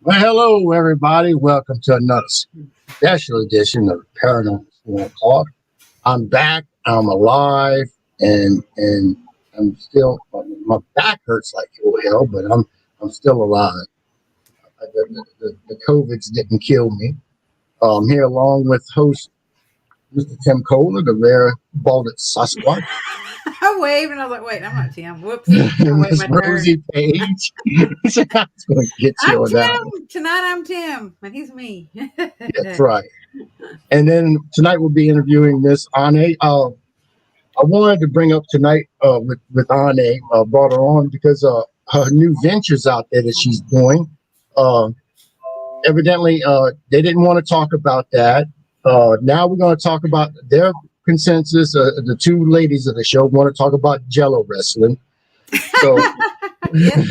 Well, hello, everybody. Welcome to another special edition of Paranormal Talk. I'm back. I'm alive, and I'm still. My back hurts like hell, but I'm still alive. The COVIDs didn't kill me. I'm here along with host Mr. Tim Kohler, the rare balded Sasquatch. I waved and I was like, wait, I'm not Tim. Whoops. I waved Miss my turn. Rosie Page. It's going to get you I'm on that. Tim. Tonight I'm Tim, and he's me. That's right. And then tonight we'll be interviewing Miss Onae. I wanted to bring up tonight with Onae, brought her on because her new ventures out there that she's doing. Evidently, they didn't want to talk about that. Now we're going to talk about their consensus. The two ladies of the show want to talk about Jello wrestling. So, Yes.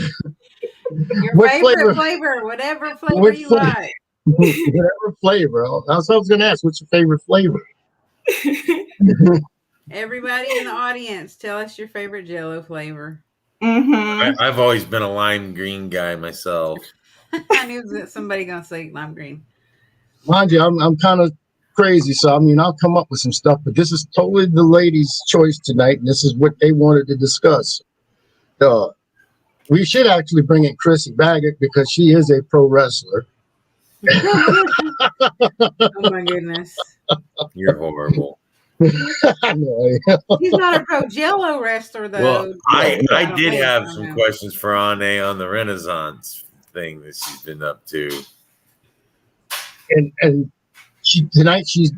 Your favorite flavor, whatever flavor you like. Whatever flavor. That's what I was going to ask. What's your favorite flavor? Everybody in the audience, tell us your favorite Jello flavor. Mm-hmm. I've always been a lime green guy myself. I knew that somebody gonna say lime green. Mind you, I'm kind of crazy, so I mean I'll come up with some stuff, but this is totally the ladies' choice tonight, and this is what they wanted to discuss. We should actually bring in Chrissy Baggett because she is a pro wrestler. Oh my goodness. You're horrible. I know. He's not a pro Jello wrestler though. Well, I did have some questions for Onae on the Renaissance thing that she's been up to. And tonight she's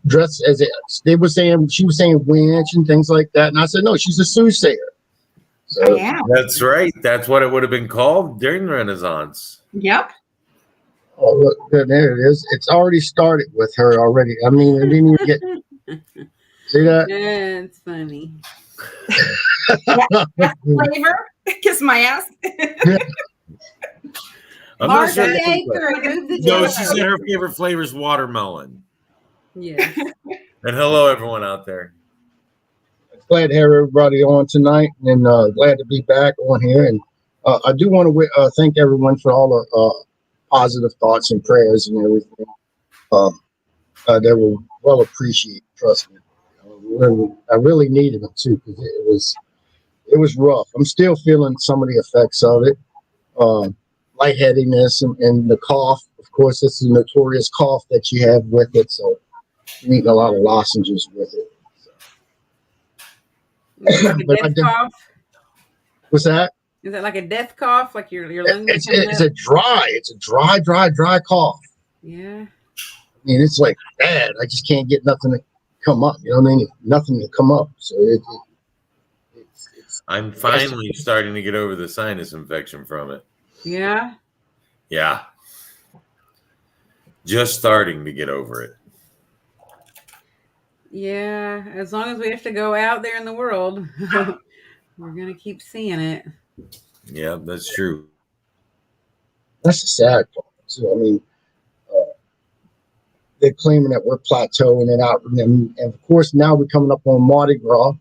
dressed as she was saying winch and things like that, and I said no, she's a soothsayer. So, yeah, that's right. That's what it would have been called during Renaissance. Yep. Oh, look, there it is. It's already started with her already. I mean, I didn't even get. See that? Yeah, it's funny. Flavor? Kiss my ass. I'm not sure. No, she said her favorite flavor is watermelon. Yes. And hello, everyone out there. Glad to have everybody on tonight, and glad to be back on here. And I do want to thank everyone for all the positive thoughts and prayers and everything. They were well appreciated. Trust me. I really needed them too because it was rough. I'm still feeling some of the effects of it. Lightheadedness and the cough. Of course, this is a notorious cough that you have with it, so you need a lot of lozenges with it. Like a death cough? What's that? Is it like a death cough? Like your lungs? It's a dry cough. Yeah. I mean, it's like bad. I just can't get nothing to come up. You know what I mean? Nothing to come up. So I'm finally starting to get over the sinus infection from it. Yeah. Yeah. Just starting to get over it. Yeah. As long as we have to go out there in the world, we're going to keep seeing it. Yeah, that's true. That's the sad part. So, I mean, they're claiming that we're plateauing it out. And of course, now we're coming up on Mardi Gras.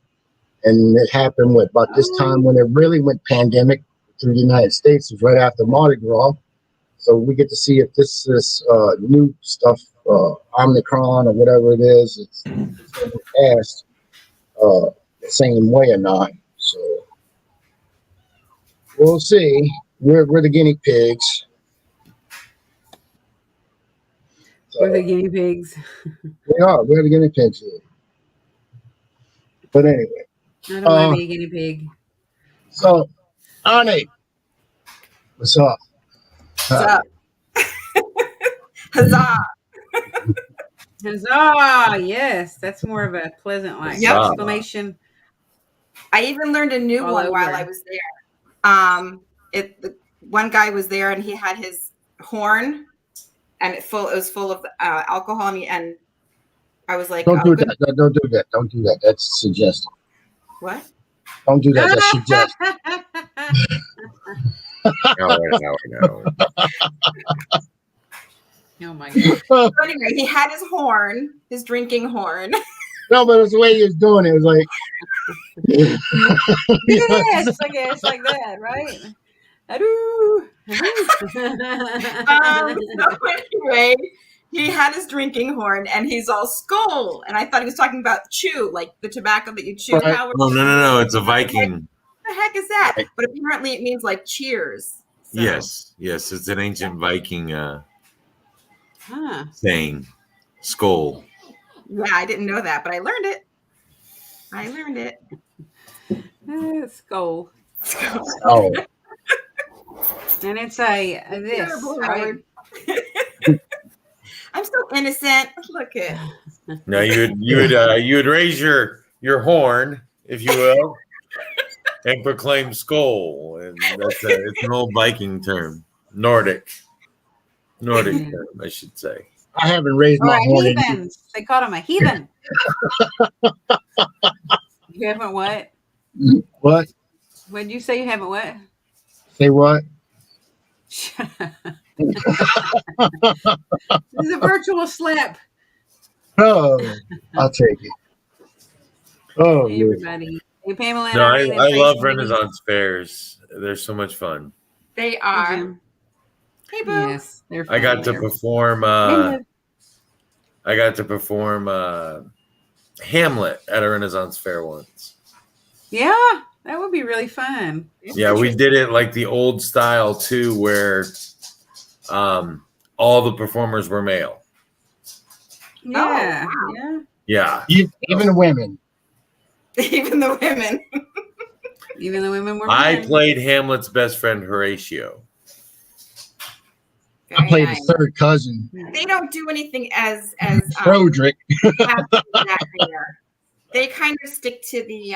And it happened about this time when it really went pandemic through the United States. It was right after Mardi Gras. So we get to see if this new stuff, Omicron or whatever it is, it's going to be passed the same way or not. So we'll see. We're the guinea pigs. We're the guinea pigs. We're the guinea pigs here. But anyway. I don't want to be a guinea pig. So, Onae, what's up? What's up? Huzzah! Huzzah! Yes, that's more of a pleasant exclamation. I even learned a new one while I was there. One guy was there and he had his horn, and it was full of alcohol, and I was like, "Don't do that! Don't do that! Don't do that! That's suggestive." What? Don't do that. That's suggestive. No. Oh my God. So anyway, he had his horn, his drinking horn. No, but it's the way he was doing it. It was like, yes, I guess like that, right? Adoo. So anyway, he had his drinking horn, and he's all skull. And I thought he was talking about chew, like the tobacco that you chew. Right. Howard. Oh no! It's a Viking. What the heck is that? But apparently, it means like cheers. So. Yes, it's an ancient Viking Huh. saying. Skull. Yeah, I didn't know that, but I learned it. Skull. Oh, And it's a this. Terrible, Right? Howard. I'm so innocent. Look at. No, you would raise your horn, if you will, and proclaim skull, and it's an old Viking term, Nordic term, I should say. I haven't raised Or my a horn. heathen. They called him a heathen. You haven't what? What? What'd you say? You haven't what? Say what? This is a virtual slap. Oh, I'll take it. Oh, Hey, yeah. everybody. Hey, Pamela. No, I love Facebook. Renaissance fairs. They're so much fun. They are. Mhm. Hey, boo. Yes, they're fun. I got to They're- perform. Hamlet at a Renaissance fair once. Yeah, that would be really fun. Yeah, we did it like the old style too, where all the performers were male. Yeah, wow. yeah. Yeah, Even the women. Even the women. Even the women were. I men. played Hamlet's best friend Horatio. I Very played nice. the third cousin, They don't do anything as Froderick. that there. They kind of stick to the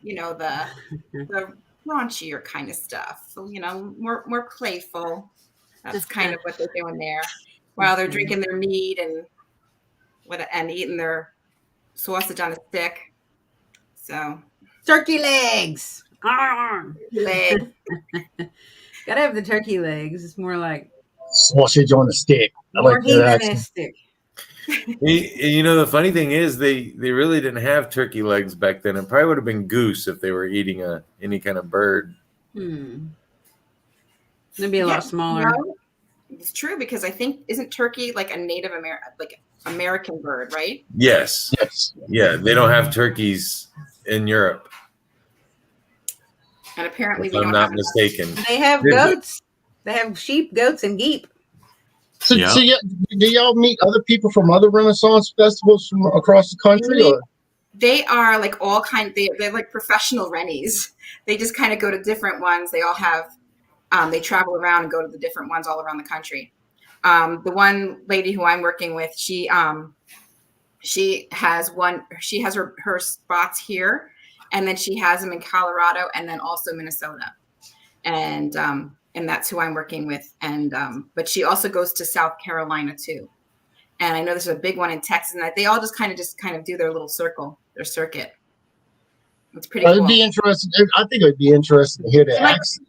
the raunchier kind of stuff. So, more playful. That's kind of what they're doing there, while they're drinking their mead and eating their sausage on a stick. So Turkey legs. Arr. leg. Gotta have the turkey legs. It's more like Sausage on a stick. I more like that accent. heathenistic. The funny thing is they really didn't have turkey legs back then. It probably would have been goose if they were eating any kind of bird. They'd be a lot smaller. No, it's true because I think isn't turkey like a Native American bird, right? Yes. Yes. Yeah, they don't have turkeys in Europe, And apparently if we I'm don't not have mistaken. They have goats. They have sheep, goats, and geep. So, Yeah. do y'all meet other people from other Renaissance festivals from across the country? Or? They are like all they're like professional rennies. They just kind of go to different ones. They all have they travel around and go to the different ones all around the country. The one lady who I'm working with, she has her spots here, and then she has them in Colorado and then also Minnesota. And that's who I'm working with. And but she also goes to South Carolina too. And I know there's a big one in Texas, and that they all just kind of do their little circuit. It's pretty cool. It'd be interesting. I think it'd be interesting to hear the accent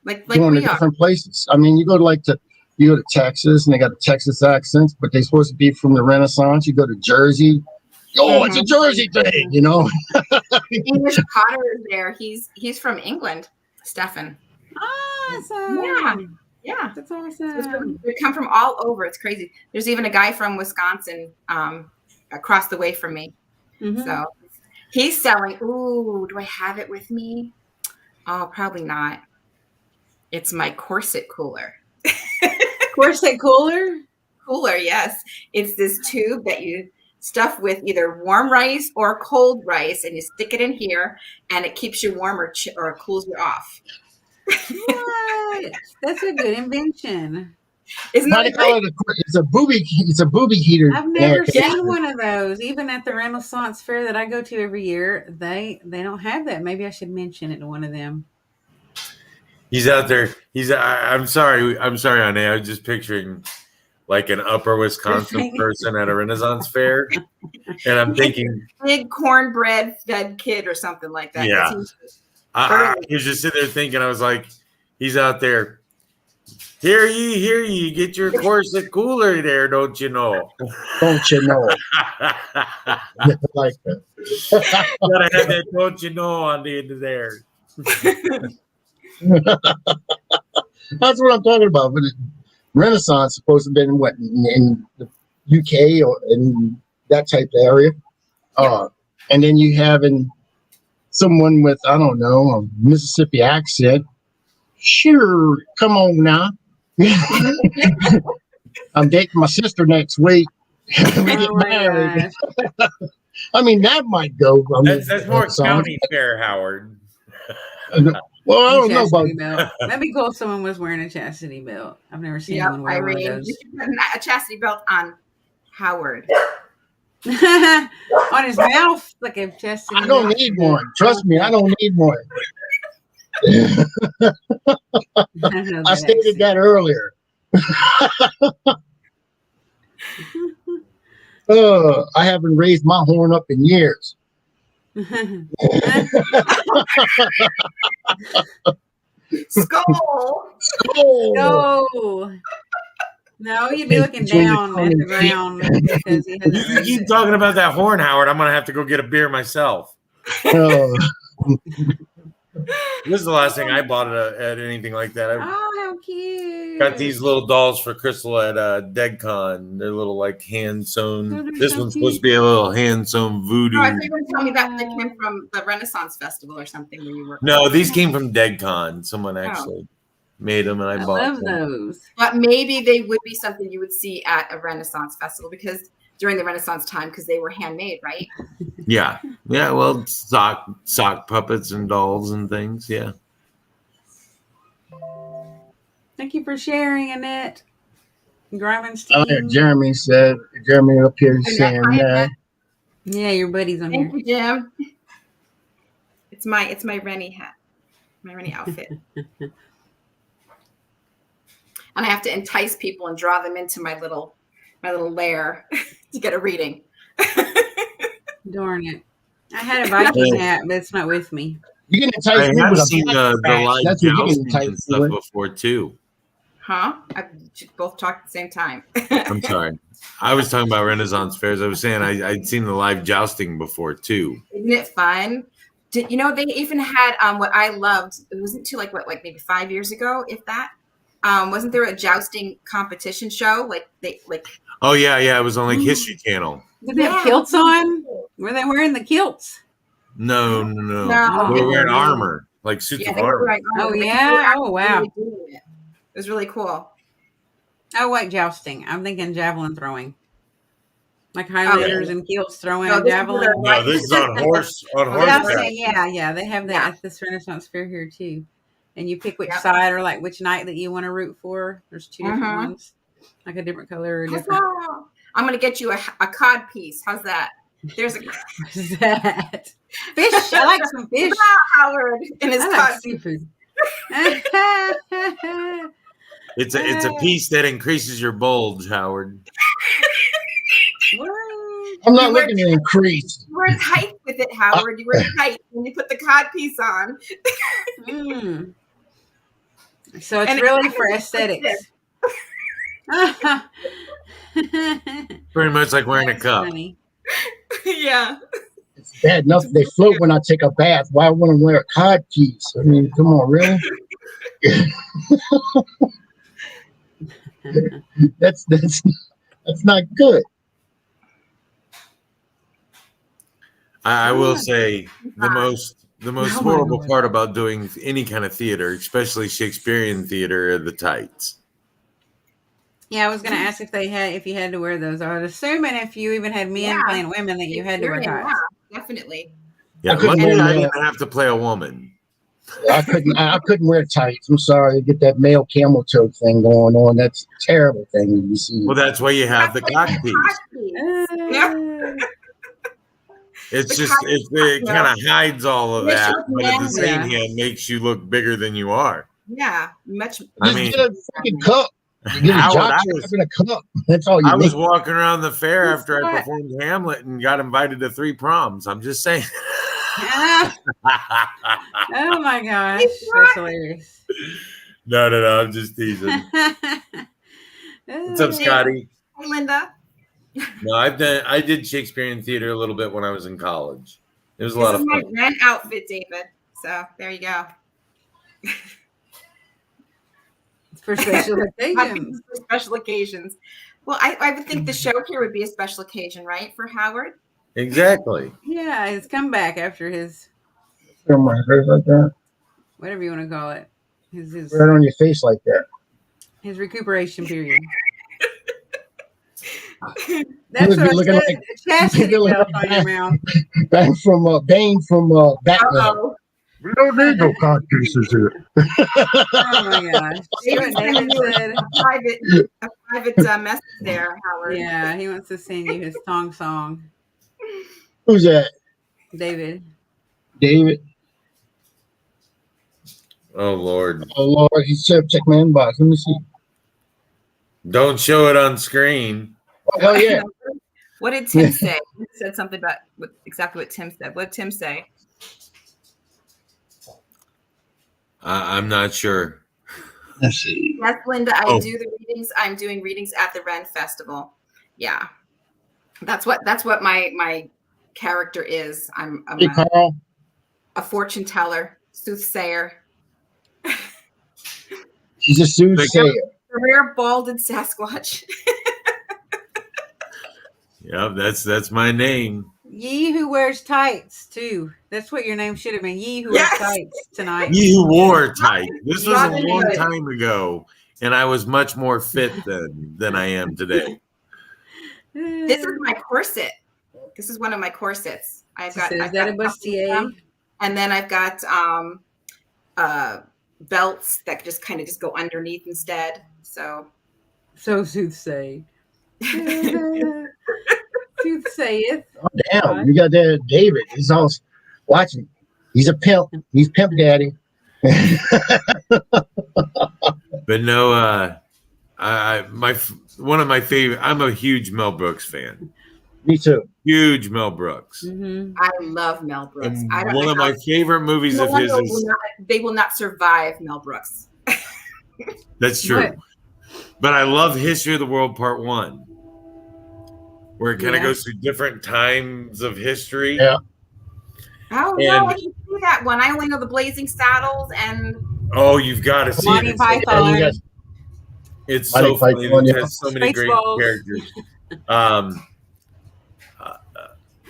Like going to we are. different places. I mean, you go to Texas and they got the Texas accents, but they're supposed to be from the Renaissance. You go to Jersey. Oh, it's a Jersey thing, English Potter is there. He's from England, Stefan. Awesome. Yeah. That's awesome. They come from all over. It's crazy. There's even a guy from Wisconsin across the way from me. Mhm. So he's selling. Ooh, do I have it with me? Oh, probably not. It's my corset cooler. Corset cooler? Cooler, yes. It's this tube that you stuff with either warm rice or cold rice, and you stick it in here, and it keeps you warm or it cools you off. What? That's a good invention. Isn't How that do you call it? It's a booby heater. I've never Yeah. seen one of those. Even at the Renaissance fair that I go to every year, they don't have that. Maybe I should mention it to one of them. He's out there. I'm sorry, Onae. I was just picturing like an upper Wisconsin person at a Renaissance fair, and I'm thinking big cornbread fed kid or something like that? Yeah. I was just sitting there thinking. I was like, he's out there. Hear ye, get your corset cooler there, don't you know? Don't you know? Like that. Gotta have that don't you know on the end of there. That's what I'm talking about. But Renaissance supposed to have been what in the UK or in that type of area. And then you having someone with, I don't know, a Mississippi accent. Sure, come on now. I'm dating my sister next week. We get married. I mean, that might go. That's more county fair, Howard. Well, I don't know about belt. That'd be cool if someone was wearing a chastity belt. I've never seen one wear one of those. You should put a chastity belt on Howard. On his mouth, like a chastity. I don't need one. Trust me, I don't need one. I stated that earlier. I haven't raised my horn up in years. Skull. No, you'd be looking down at the ground because he has. You keep talking about that horn, Howard. I'm gonna have to go get a beer myself. This is the last thing I bought at anything like that. Oh, how cute! Got these little dolls for Crystal at DegCon. They're little like hand sewn. This one's supposed to be a little hand sewn voodoo. Oh, I thought you were telling me that they came from the Renaissance Festival or something where you were. No, these came from DegCon. Someone actually made them, and I bought love those. But maybe they would be something you would see at a Renaissance festival because during the Renaissance time, because they were handmade, right? Yeah. Well, sock puppets and dolls and things. Yeah. Thank you for sharing, Annette. Grimenstein. Jeremy up here saying that. Yeah, your buddy's on Thank here. you, Jim. It's my Rennie hat, my Rennie outfit. And I have to entice people and draw them into my little lair to get a reading. Darn it. I had a Viking hat, but it's not with me. You can entice me with seen the live jousting and stuff before too. Huh? I both talked at the same time. I'm sorry. I was talking about Renaissance fairs. I was saying I'd seen the live jousting before too. Isn't it fun? They even had what I loved. It wasn't too like maybe 5 years ago, if that. Wasn't there a jousting competition show? Oh yeah, it was on like History Channel. Did they have kilts on? Were they wearing the kilts? No. They were wearing armor, like suits of armor. Oh yeah. Oh wow. It was really cool. Oh wait, jousting. I'm thinking javelin throwing. Like Highlanders and kilts throwing a javelin. No, this is on horseback. Yeah. They have that at this Renaissance fair here too. And you pick which side or like which night that you want to root for. There's two different ones, like a different color or different. I'm gonna get you a cod piece. How's that? There's a What's that? Fish. I like some fish. Howard and his cod seafood. It's a piece that increases your bulge, Howard. I'm not looking to increase. You were tight with it, Howard. You were tight when you put the cod piece on. So it's really for aesthetics. Pretty much like wearing a cup. Funny. Yeah. It's bad enough they float when I take a bath. Why I want to wear a cod piece? I mean, come on, really? That's not good. I will say the most horrible part about doing any kind of theater, especially Shakespearean theater, are the tights. Yeah, I was going to ask if you had to wear those. I was assuming if you even had men playing women that you had to wear tights. Yeah, definitely. Yeah, luckily I didn't have to play a woman. I couldn't wear tights. I'm sorry, get that male camel toe thing going on. That's a terrible thing you see. Well, that's why you have the cock piece. It kind of hides all of that, but at the same hand makes you look bigger than you are. Yeah, much. I mean, get a freaking cup. You get a jock in a cup. That's all you need. I was walking around the fair after I performed Hamlet and got invited to 3 proms. I'm just saying. Oh my gosh, that's hilarious. No, I'm just teasing. What's up, Scotty? Hey, Linda. No, I did Shakespearean theater a little bit when I was in college. It was a lot of fun. This is my red outfit, David. So there you go. For special Hot occasions. pieces for special occasions. Well, I would think the show here would be a special occasion, right, for Howard? Exactly. Yeah, his comeback after his On my face like that. whatever you want to call it. Right on your face like that. His recuperation period. You That's what I looking said. like- A chastity you look belt like on your mouth. Bane from Batman. Uh-oh. We don't need no cod pieces here. Oh my gosh. See what David said? A private message there, Howard. Yeah, he wants to sing you his song. Who's that? David. David. Oh Lord. Oh Lord, he said check my inbox. Let me see. Don't show it on screen. Oh hell yeah. What did Tim say? He said something about exactly what Tim said. What did Tim say? I'm not sure. Let's see. Yes, Linda, I Oh. do the readings. I'm doing readings at the Ren Festival. Yeah. That's what my character is. I'm Hey Carl. a fortune teller, soothsayer, She's a soothsayer. a rare balded Sasquatch. Yep, that's my name. Ye who wears tights too. That's what your name should have been. Ye who wears Yes. tights tonight. You who wore tight. This was a Robin long Hood. time ago, and I was much more fit than I am today. This is my corset. This is one of my corsets. I've got Is I've that got a bustier? and then I've got belts that just kind of just go underneath instead. So So soothsay. Soothsayeth. Oh, damn, you got that David. He's all watching. He's a pimp. He's pimp daddy. But no, one of my favorite. I'm a huge Mel Brooks fan. Me too. Huge Mel Brooks. Mm-hmm. I love Mel Brooks. And I don't one know of my favorite movies of his is they will not survive Mel Brooks. that's true. What? But I love History of the World Part 1, where it kind of Yeah. goes through different times of history. Yeah. Oh And- no, I didn't see that one. I only know the Blazing Saddles and Oh, you've got to see Monty it. Python. You guys- It's Monty so funny. Python, It yeah. has so many great Spaceballs. characters.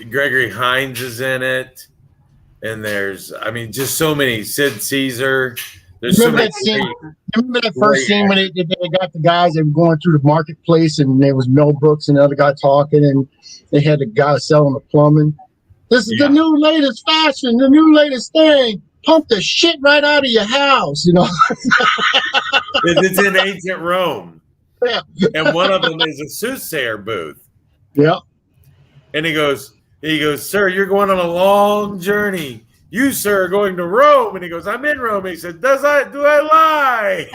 Gregory Hines is in it, and there's, just so many. Sid Caesar. There's so Remember many. that scene? great- Remember that first scene when they got the guys that were going through the marketplace and there was Mel Brooks and the other guy talking and they had the guy selling the plumbing. This is Yeah. the new latest fashion, the new latest thing. Pump the shit right out of your house, you know. It's in ancient Rome, Yeah. and one of them is a soothsayer booth. Yeah. And he goes, sir, you're going on a long journey. You, sir, are going to Rome. And he goes, I'm in Rome. And he said, do I lie?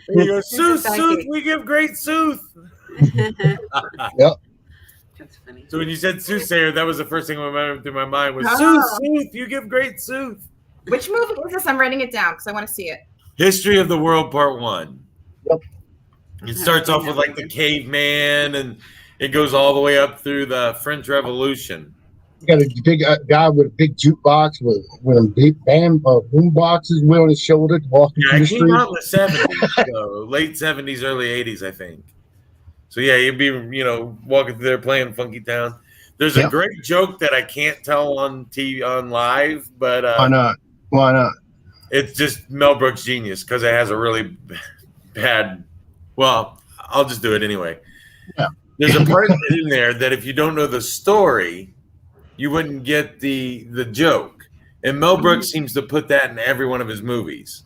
And he goes, sooth, we give great sooth. That's funny. So when you said soothsayer, that was the first thing that went through my mind was Oh. sooth, you give great sooth. which movie is this? I'm writing it down because I want to see it. History of the World Part 1. Yep. It starts off with like the caveman and it goes all the way up through the French Revolution. You got a big guy with a big jukebox with a big boom boxes on his shoulder walking Yeah, through the it came street. out in the 70s, so late 70s, early 80s, I think. So yeah, you'd be, walking through there playing Funky Town. There's a Yep. great joke that I can't tell on TV, on live, but Why not? Why not? it's just Mel Brooks' genius because it has a really bad. Well, I'll just do it anyway. Yeah. There's a part in there that if you don't know the story, you wouldn't get the joke. And Mel Brooks seems to put that in every one of his movies.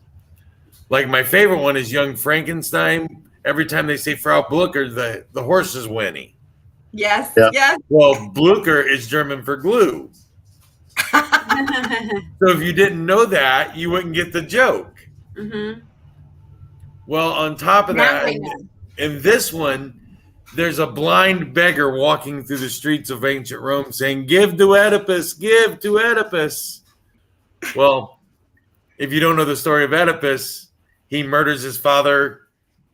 Like my favorite one is Young Frankenstein. Every time they say Frau Blucher, the horse is whinny. Yes, Yeah. yes. Well, Blucher is German for glue. So if you didn't know that, you wouldn't get the joke. Mm-hmm. Well, on top of Now that, I know. in this one, there's a blind beggar walking through the streets of ancient Rome saying, give to Oedipus, give to Oedipus. Well, if you don't know the story of Oedipus, he murders his father,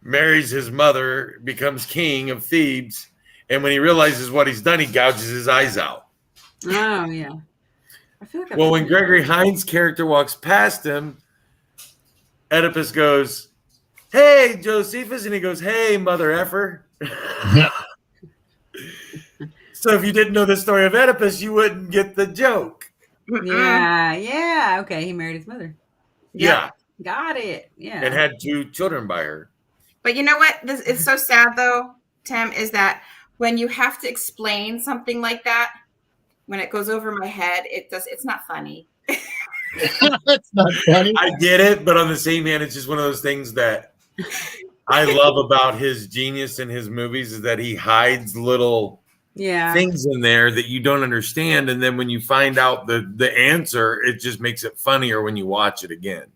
marries his mother, becomes king of Thebes, and when he realizes what he's done, he gouges his eyes out. Oh yeah. I feel like I've Well, when seen Gregory Hines' character walks past him, Oedipus goes, "Hey, Josephus," and he goes, "Hey, mother effer." Yeah. So if you didn't know the story of Oedipus, you wouldn't get the joke. Yeah. Okay, he married his mother. Yeah. Got it. Yeah. And had 2 children by her. But you know what? This is so sad, though, Tim, is that when you have to explain something like that, when it goes over my head, it's not funny. That's not funny. I get it, but on the same hand, it's just one of those things that I love about his genius in his movies is that he hides little things in there that you don't understand, and then when you find out the answer, it just makes it funnier when you watch it again.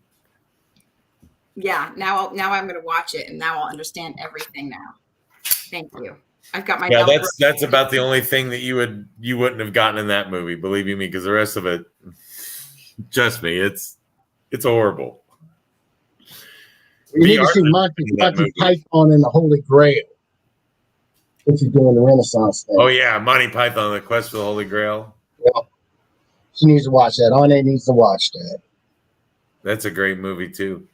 Yeah, now I'm going to watch it, and now I'll understand everything now. Thank you. I've got my that's about the only thing that you wouldn't have gotten in that movie, believe you me, because the rest of it, trust me, it's horrible. You need to see Monty Python and the Holy Grail. What's he doing the Renaissance thing? Oh yeah, Monty Python, the Quest for the Holy Grail. Yeah. She needs to watch that. Onae needs to watch that. That's a great movie too.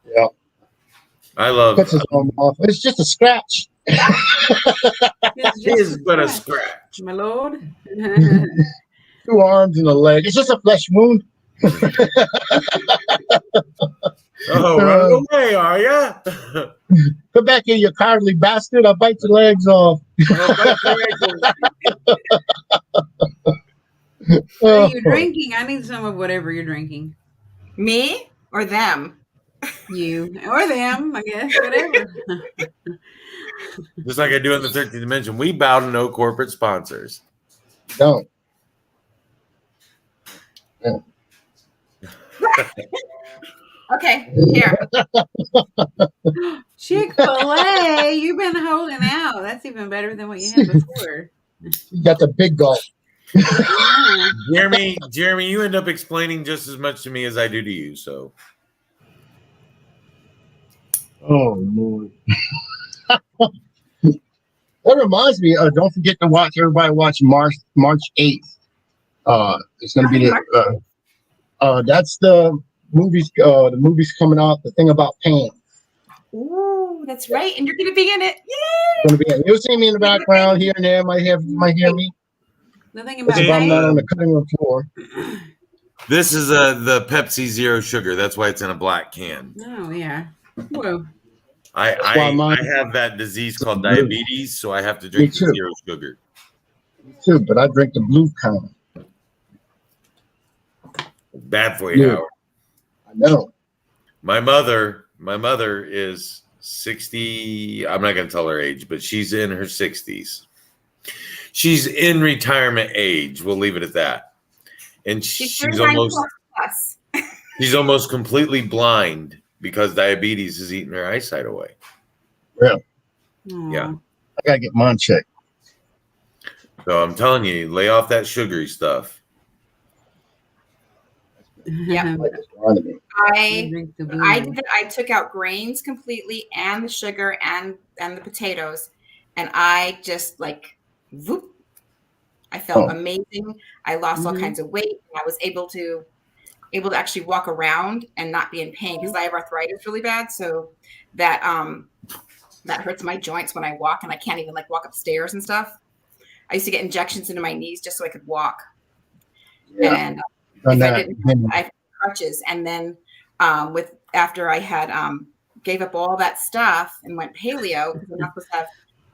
Yeah. I love it. It's just a scratch. It is but a scratch. My lord. 2 arms and a leg. It's just a flesh wound. Oh, run away, are ya? Come back here, you cowardly bastard. I'll bite your legs off. What are you drinking? I need some of whatever you're drinking. Me or them? You or them, I guess. Whatever. Just like I do in the 13th dimension. We bow to no corporate sponsors. Don't. Yeah. Okay, here. Chick-fil-A, you've been holding out. That's even better than what you had before. You got the big gulp. Jeremy, you end up explaining just as much to me as I do to you. So. Oh Lord. That reminds me. Don't forget to watch. Everybody watch March 8th. It's going to be that's the movies. The movie's coming out. The thing about Pam. Ooh, that's right. And you're going to be in it. Yay! You'll see me in the background here and there. Might hear me. The thing about if I'm not on the cutting room floor. This is the Pepsi Zero Sugar. That's why it's in a black can. Oh yeah. Whoa. I have that disease called diabetes, so I have to drink the zero sugar. Me too, but I drink the blue kind. Bad for you, Howard. I know. My mother is 60. I'm not going to tell her age, but she's in her 60s. She's in retirement age. We'll leave it at that. And she's almost completely blind because diabetes is eating her eyesight away. Really? Yeah. I gotta get mine checked. So I'm telling you, lay off that sugary stuff. Yeah. I did. I took out grains completely, and the sugar, and the potatoes, and I just like, whoop. I felt amazing. I lost all kinds of weight. I was able to actually walk around and not be in pain because I have arthritis really bad. So that hurts my joints when I walk, and I can't even like walk upstairs and stuff. I used to get injections into my knees just so I could walk. Yeah. And I had crutches. And then after I had gave up all that stuff and went paleo, because I'm not supposed to have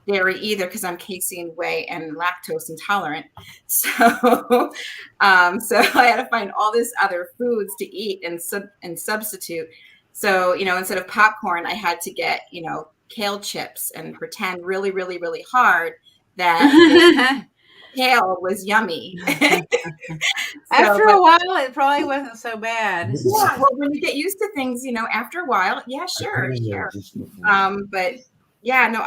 dairy either because I'm casein, whey, and lactose intolerant. So so I had to find all these other foods to eat and substitute. So, instead of popcorn, I had to get, kale chips and pretend really, really, really hard that kale was yummy. After a while, it probably wasn't so bad. Yeah, well, when you get used to things, after a while, yeah, sure. But yeah, no,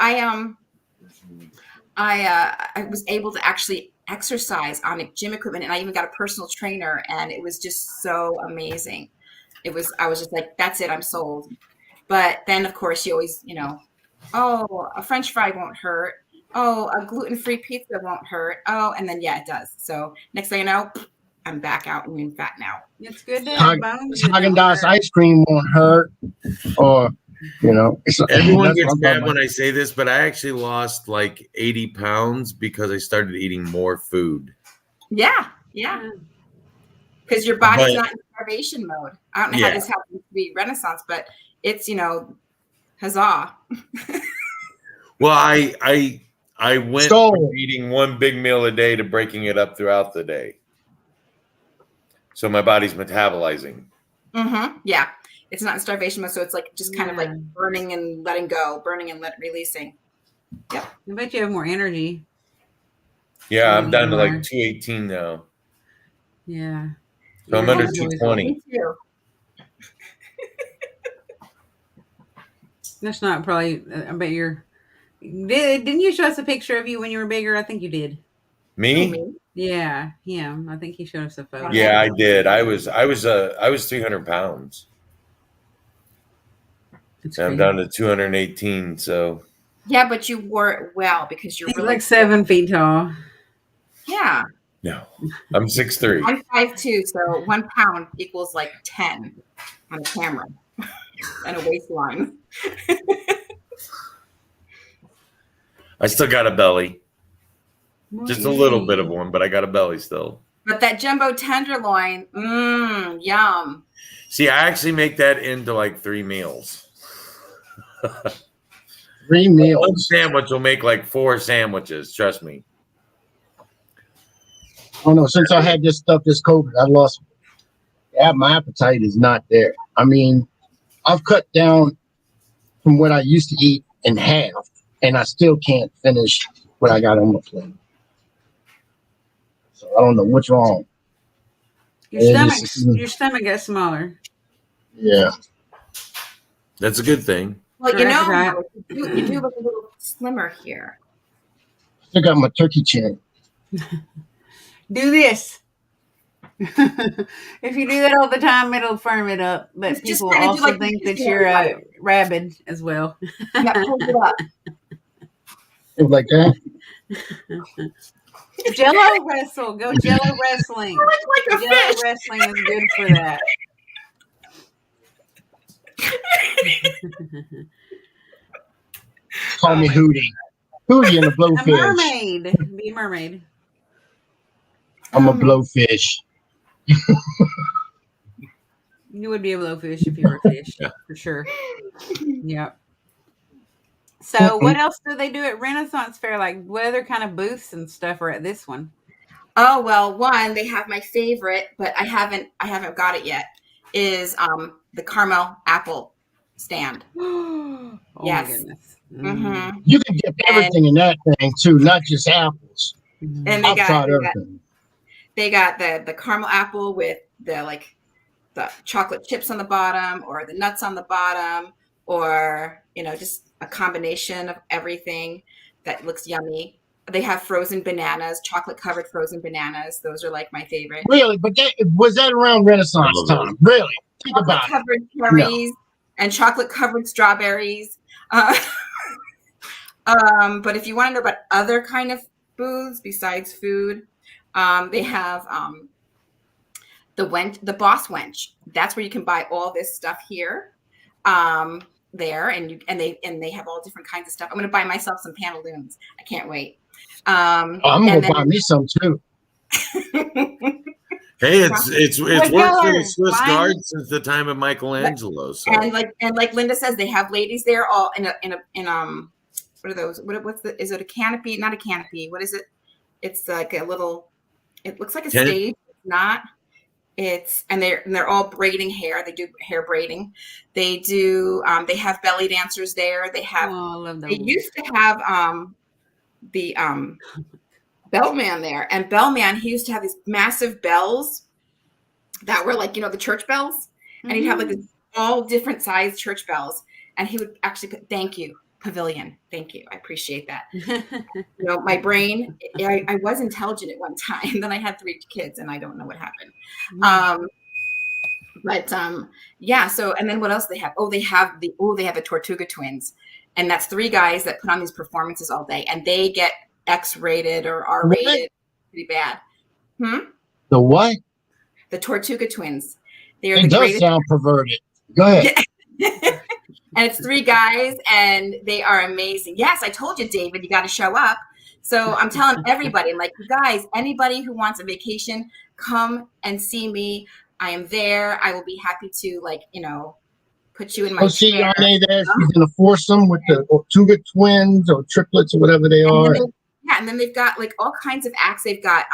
I was able to actually exercise on gym equipment, and I even got a personal trainer, and it was just so amazing. I was just like, that's it, I'm sold. But then, of course, you always, oh, a French fry won't hurt. Oh, a gluten-free pizza won't hurt. Oh, and then, yeah, it does. So next thing you know, I'm back out and in fat now. It's good to have bones. Haagen-Dazs ice cream won't hurt. Or You know, Everyone that's gets what I'm mad talking when about. I say this, but I actually lost like 80 pounds because I started eating more food. Yeah. Because your body's But not in starvation mode. I don't know how this happens to be Renaissance, but it's, huzzah. well, I went So from eating one big meal a day to breaking it up throughout the day. So my body's metabolizing. Mm-hmm. Yeah. It's not in starvation mode, so it's like just kind of like burning and letting go, releasing. Yep. I bet you have more energy. Yeah, I'm down to like 218 now. Yeah. So I'm under 220. Me too. That's not probably. I bet you're. Didn't you show us a picture of you when you were bigger? I think you did. Me? Yeah, him. I think he showed us a photo. Yeah, I did. I was 300 pounds. And I'm down to 218. So yeah, but you wore it well because you're He's really like 7 feet tall. Yeah. no, I'm 6'3". I'm 5'2", so 1 pound equals like 10 on a camera and a waistline. I still got a belly. Just a little bit of one, but I got a belly still. But that jumbo tenderloin, yum. See, I actually make that into like 3 meals. 3 meals. One sandwich will make like 4 sandwiches. Trust me. Oh no! Since I had this COVID, I lost. Yeah, my appetite is not there. I mean, I've cut down from what I used to eat in half, and I still can't finish what I got on my plate. So I don't know what's wrong. Your stomach got smaller. Yeah. That's a good thing. Well, you do look a little slimmer here. Still got my turkey chin. Do this. If you do that all the time, it'll firm it up. But people also think that you're rabid as well. Yeah, pull it up. Like that. Jello wrestle. Go Jello wrestling. Like Jello wrestling is good for that. Call me Hootie. Hootie and the blowfish. A mermaid. Be a mermaid. I'm a blowfish. You would be a blowfish if you were a fish, for sure. Yep. So, what else do they do at Renaissance Fair? Like, what other kind of booths and stuff are at this one? Oh well, one they have my favorite, but I haven't got it yet. Is the caramel apple stand? Oh yes. My goodness. Mm-hmm. You can get everything in that thing too, not just apples. And I've tried everything. They got the caramel apple with the chocolate chips on the bottom, or the nuts on the bottom, or just a combination of everything that looks yummy. They have frozen bananas, chocolate covered frozen bananas. Those are like my favorite. Really, but was that around Renaissance time? Really? Think about it. Chocolate covered cherries and chocolate covered strawberries. But if you want to know about other kind of booths besides food, they have the Boss Wench. That's where you can buy all this stuff here. There and they have all different kinds of stuff. I'm gonna buy myself some pantaloons. I can't wait. I'm gonna buy me some too. Hey, it's worked for the Swiss Guard since the time of Michelangelo. So. And like Linda says, they have ladies there all in what are those? Is it a canopy? Not a canopy. What is it? It's like a little. It looks like a stage. It's not. And they're all braiding hair. They do hair braiding. They do. They have belly dancers there. They have. Oh, I love that. They used to have the bellman there, and bellman, he used to have these massive bells that were like the church bells, and he'd have like this all different sized church bells, and he would actually put "Thank you, Pavilion. Thank you. I appreciate that." My brain. I was intelligent at one time. Then I had 3 kids, and I don't know what happened. Yeah. So, and then what else they have? They have the Tortuga Twins, and that's 3 guys that put on these performances all day, and they get X-rated or R-rated, pretty bad. The what? The Tortuga Twins. They are it the does greatest. Sound perverted. Go ahead. And it's 3 guys, and they are amazing. Yes, I told you, David, you got to show up. So I'm telling everybody, like, you guys, anybody who wants a vacation, come and see me. I am there. I will be happy to, like, put you in my see chair. Onae there. She's in a foursome with the Tortuga twins or triplets or whatever they are. And then they've got like all kinds of acts. They've got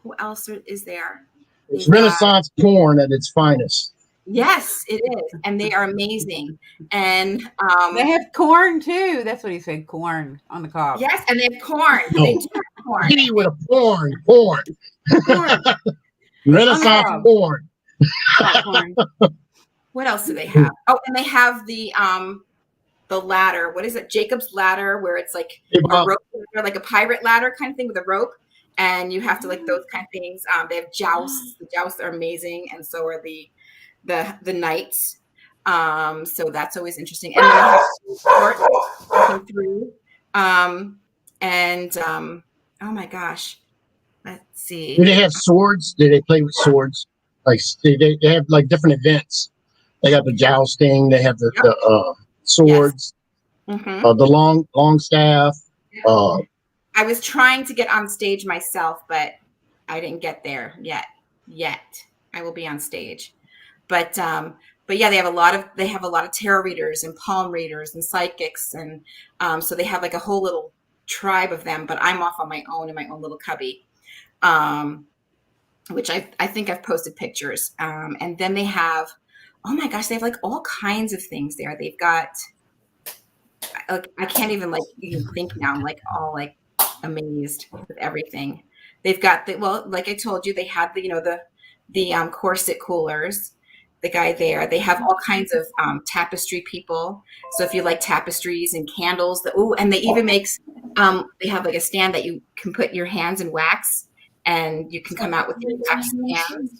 who else is there? It's Renaissance porn at its finest. Yes, it is, and they are amazing. And they have corn too. That's what he said, corn on the cob. Yes, and they have corn. No. They do have corn. Kitty with a porn. Renaissance porn. What else do they have? Oh, and they have the ladder. What is it? Jacob's ladder, where it's like a rope, like a pirate ladder kind of thing with a rope, and you have to like those kind of things. They have jousts. The jousts are amazing, and so are the knights. So that's always interesting. And then they have sports walking through. Oh my gosh. Let's see. Do they have swords? Do they play with swords? Like they have like different events. They got the jousting. They have the swords. Yes. The long staff. I was trying to get on stage myself, but I didn't get there yet. I will be on stage. But yeah, they have a lot of tarot readers and palm readers and psychics, and so they have like a whole little tribe of them. But I'm off on my own in my own little cubby, which I think I've posted pictures. And then they have, oh my gosh, they have like all kinds of things there. They've got, like, I can't even like even think now. I'm like all like amazed with everything. They've got like I told you, they had the corset coolers. The guy there, they have all kinds of tapestry people. So if you like tapestries and candles, and they even they have like a stand that you can put your hands in wax, and you can come out with your wax hands.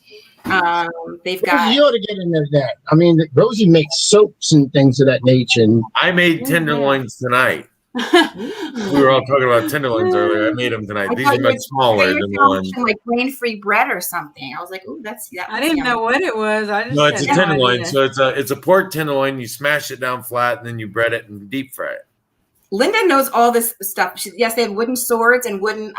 They've got. You ought to get into that. I mean, Rosie makes soaps and things of that nature. And I made tenderloins tonight. We were all talking about tenderloins earlier. I made them tonight. These are much smaller than the ones. Like grain-free bread or something. I was like, "Ooh, that's." I didn't know what it was. No, it's a tenderloin. So it's a pork tenderloin. You smash it down flat, and then you bread it and deep fry it. Linda knows all this stuff. Yes, they have wooden swords and wooden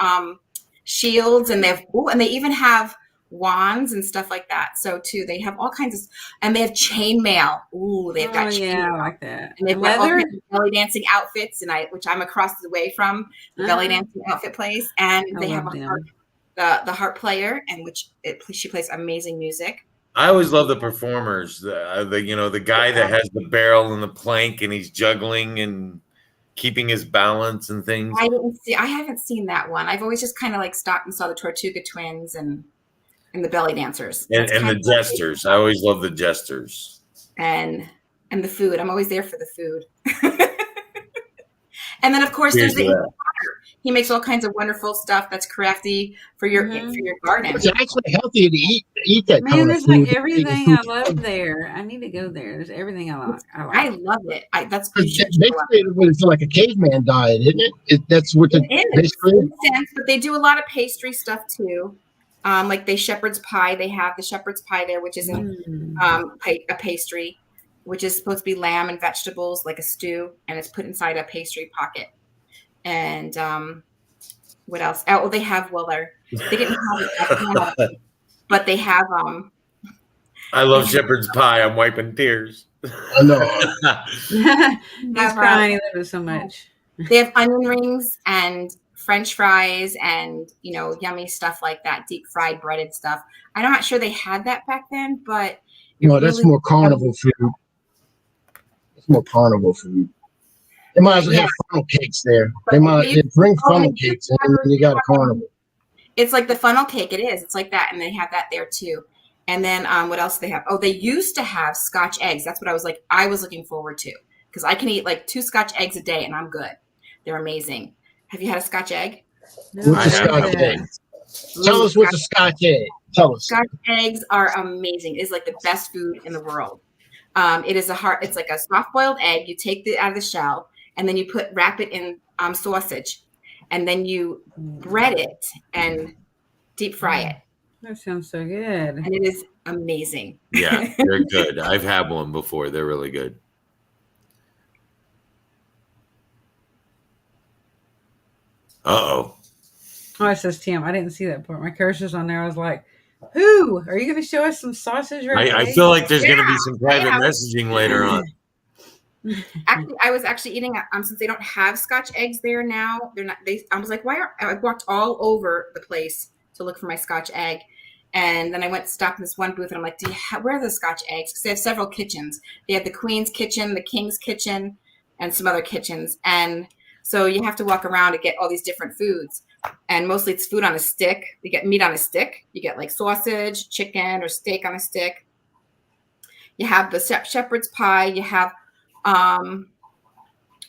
shields, and they even have wands and stuff like that. So too, they have all kinds of, and they have chainmail. Ooh, they've got chainmail. I like that. And they've got all kinds of belly dancing outfits, which I'm across the way from the belly dancing outfit place, and they have the harp player, and she plays amazing music. I always love the performers. The guy that has the barrel and the plank, and he's juggling and keeping his balance and things. I haven't seen that one. I've always just kind of like stopped and saw the Tortuga twins and the belly dancers and the jesters. I always love the jesters and the food. I'm always there for the food. And then of course there's he makes all kinds of wonderful stuff that's crafty for your garden. It's actually healthy to eat that Man, kind there's of food. like everything I love there. I need to go there. There's everything I like. I love it. That's basically it's like a caveman diet, isn't it? That's what it is. But they do a lot of pastry stuff too. Like they shepherd's pie. They have the shepherd's pie there, which is a pastry, which is supposed to be lamb and vegetables, like a stew, and it's put inside a pastry pocket. And what else? Oh, they have they didn't have it, but they have I love shepherd's pie. I'm wiping tears. I know. He's crying. He loves it so much. They have onion rings and French fries and yummy stuff like that, deep fried breaded stuff. I'm not sure they had that back then, but that's more carnival food. It's more carnival food. They might as well have funnel cakes there. They bring funnel cakes, and then you got a carnival. It's like the funnel cake. It is. It's like that, and they have that there too. And then what else do they have? Oh, they used to have Scotch eggs. That's what I was looking forward to, because I can eat like 2 Scotch eggs a day, and I'm good. They're amazing. Have you had a Scotch egg? No, what's a Scotch egg? Tell us what's a Scotch egg. Tell us. Scotch eggs are amazing. It's like the best food in the world. It's like a soft boiled egg. You take it out of the shell, and then you wrap it in sausage, and then you bread it and deep fry it. That sounds so good. And it is amazing. Yeah, they're good. I've had one before. They're really good. Uh-oh. Oh, it says Tim. I didn't see that part. My cursor's on there. I was like, who? Are you going to show us some sausage right I feel like there's going to be some private Yeah. messaging later on. Actually, I was actually eating since they don't have Scotch eggs there now. They're not. I was like, I walked all over the place to look for my Scotch egg, and then I went stopped in this one booth, and I'm like, where are the Scotch eggs? Because they have several kitchens. They have the Queen's kitchen, the King's kitchen, and some other kitchens, and so you have to walk around to get all these different foods, and mostly it's food on a stick. You get meat on a stick. You get like sausage, chicken, or steak on a stick. You have the shepherd's pie. You have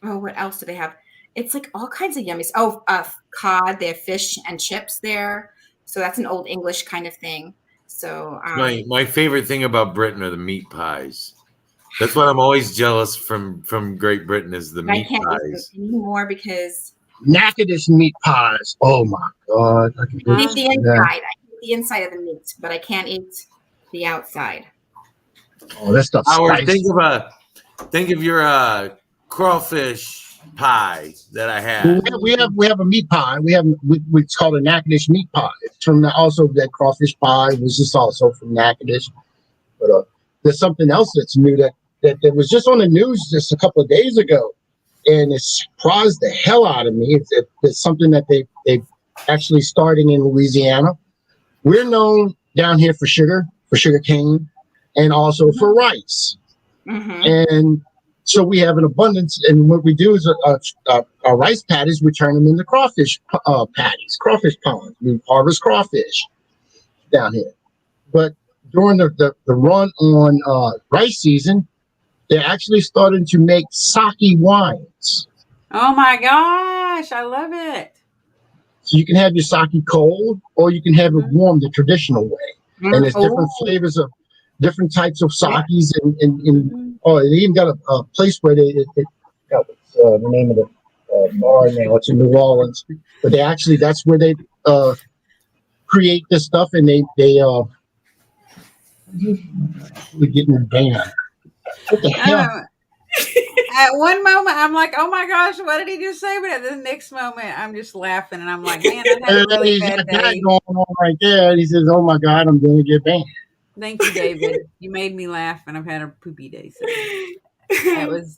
what else do they have? It's like all kinds of yummies. Cod. They have fish and chips there. So that's an old English kind of thing. So my favorite thing about Britain are the meat pies. That's what I'm always jealous from Great Britain is the meat I can't pies. eat them anymore because Natchitoches meat pies. Oh my God! I can I eat the inside. I eat the inside of the meat, but I can't eat the outside. Oh, that stuff's Howard, spicy. think of your crawfish pie that I had. We have a meat pie. It's called a Natchitoches meat pie. It's from also that crawfish pie was just also from Natchitoches. But there's something else that's new that was just on the news just a couple of days ago, and it surprised the hell out of me. It's something that they actually starting in Louisiana. We're known down here for sugar cane, and also for rice. Mm-hmm. And so we have an abundance, and what we do is our rice patties, we turn them into crawfish patties, crawfish ponds. We harvest crawfish down here. But during the run on rice season, they're actually starting to make sake wines. Oh my gosh, I love it. So you can have your sake cold, or you can have it warm the traditional way. And there's different flavors of different types of sakes, and they even got a place where the name of the bar now. It's in New Orleans, but that's where they create this stuff, and they we're getting banned. What the hell? At one moment, I'm like, "Oh my gosh, what did he just say?" But at the next moment, I'm just laughing, and I'm like, "Man, I had a really bad day." Going on right there. He says, "Oh my God, I'm going to get banned." Thank you, David. You made me laugh, and I've had a poopy day. So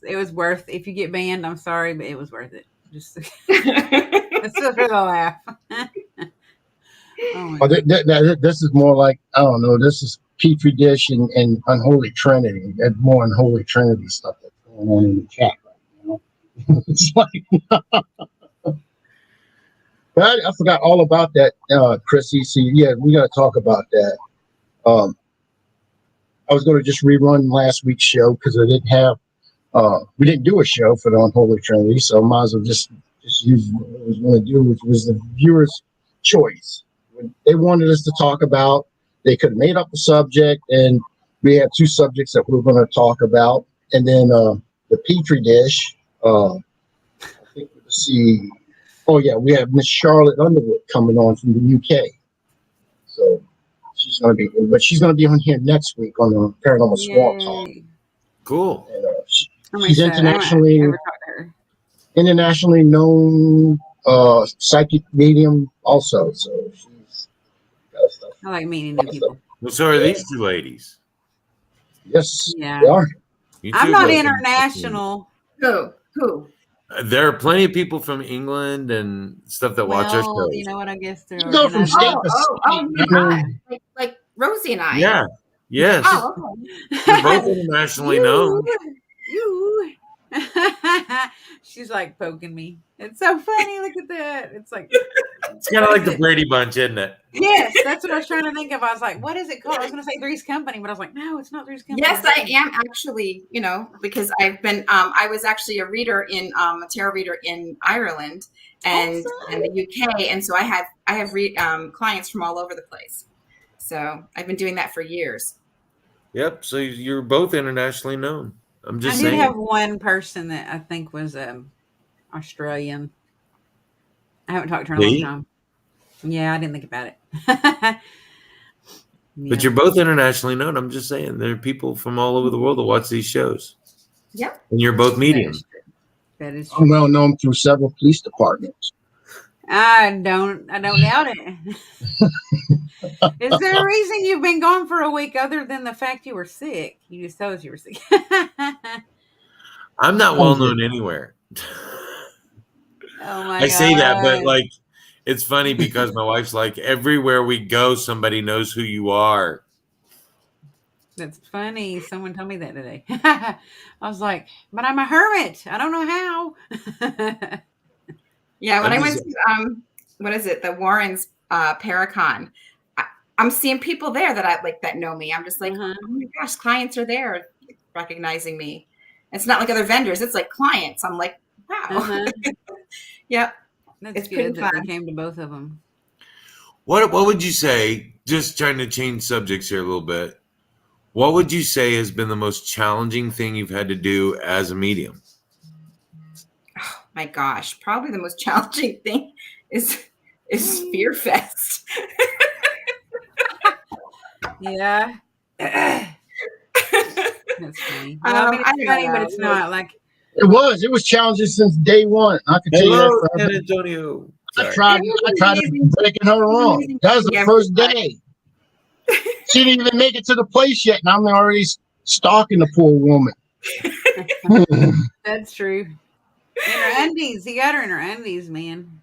it was worth. If you get banned, I'm sorry, but it was worth it. Just it's just for the laugh. This is more like, I don't know. This is Petri dish and Unholy Trinity. That's more Unholy Trinity stuff that's going on in the chat right now. It's like, but I forgot all about that, Chrissy. So yeah, we got to talk about that. I was going to just rerun last week's show because I didn't have. We didn't do a show for the Unholy Trinity, so I might as well just use what I was going to do, which was the viewers' choice. When they wanted us to talk about, they could have made up a subject, and we had two subjects that we were going to talk about, and then the Petri dish. I think let's see. Oh yeah, we have Miss Charlotte Underwood coming on from the UK, so she's going to be on here next week on the Paranormal Swamp Talk. Cool. And, she's internationally known psychic medium also, so she's got stuff. I like meeting new people. Well, so are these two ladies. Yes, yeah. They are. I'm not international. Who? There are plenty of people from England and stuff that watch our shows. You know what? I guess they're from state to state. Like Rosie and I. Yeah. Yes. Oh, okay. We're both internationally known. You. She's like poking me. It's so funny. Look at that. It's like it's kind of like the Brady Bunch, isn't it? Yes, that's what I was trying to think of. I was like, what is it called? I was going to say Three's Company, but I was like, no, it's not Three's Company. Yes, I am actually, because I've been, I was actually a reader a tarot reader in Ireland and the UK. And so I have clients from all over the place. So I've been doing that for years. Yep. So you're both internationally known. I'm just saying. I did have one person that I think was Australian. I haven't talked to her in a long time. Yeah, I didn't think about it. But you're both internationally known. I'm just saying, there are people from all over the world that watch these shows. Yep. And you're both mediums. That is I'm well known through several police departments. I don't doubt it. Is there a reason you've been gone for a week other than the fact you were sick? You just told us you were sick. I'm not well known anywhere. Oh my I God. say that, but like, it's funny because my wife's like, everywhere we go, somebody knows who you are. That's funny. Someone told me that today. I was like, but I'm a hermit. I don't know how. Yeah, when I went to what is it? The Warrens Paracon. I'm seeing people there that I like that know me. I'm just like, oh my gosh, clients are there recognizing me. It's not like other vendors. It's like clients. I'm like, wow. Yep. That's good that they came to both of them. What would you say, just trying to change subjects here a little bit, what would you say has been the most challenging thing you've had to do as a medium? Oh my gosh, probably the most challenging thing is Fear Fest. Yeah. That's funny. Well, I mean, it's funny, but it's not like. It was challenging since day one. I can tell you that. San Antonio. I tried breaking her wrong. That was the first day. She didn't even make it to the place yet, and I'm already stalking the poor woman. That's true. In her undies. You got her in her undies, man.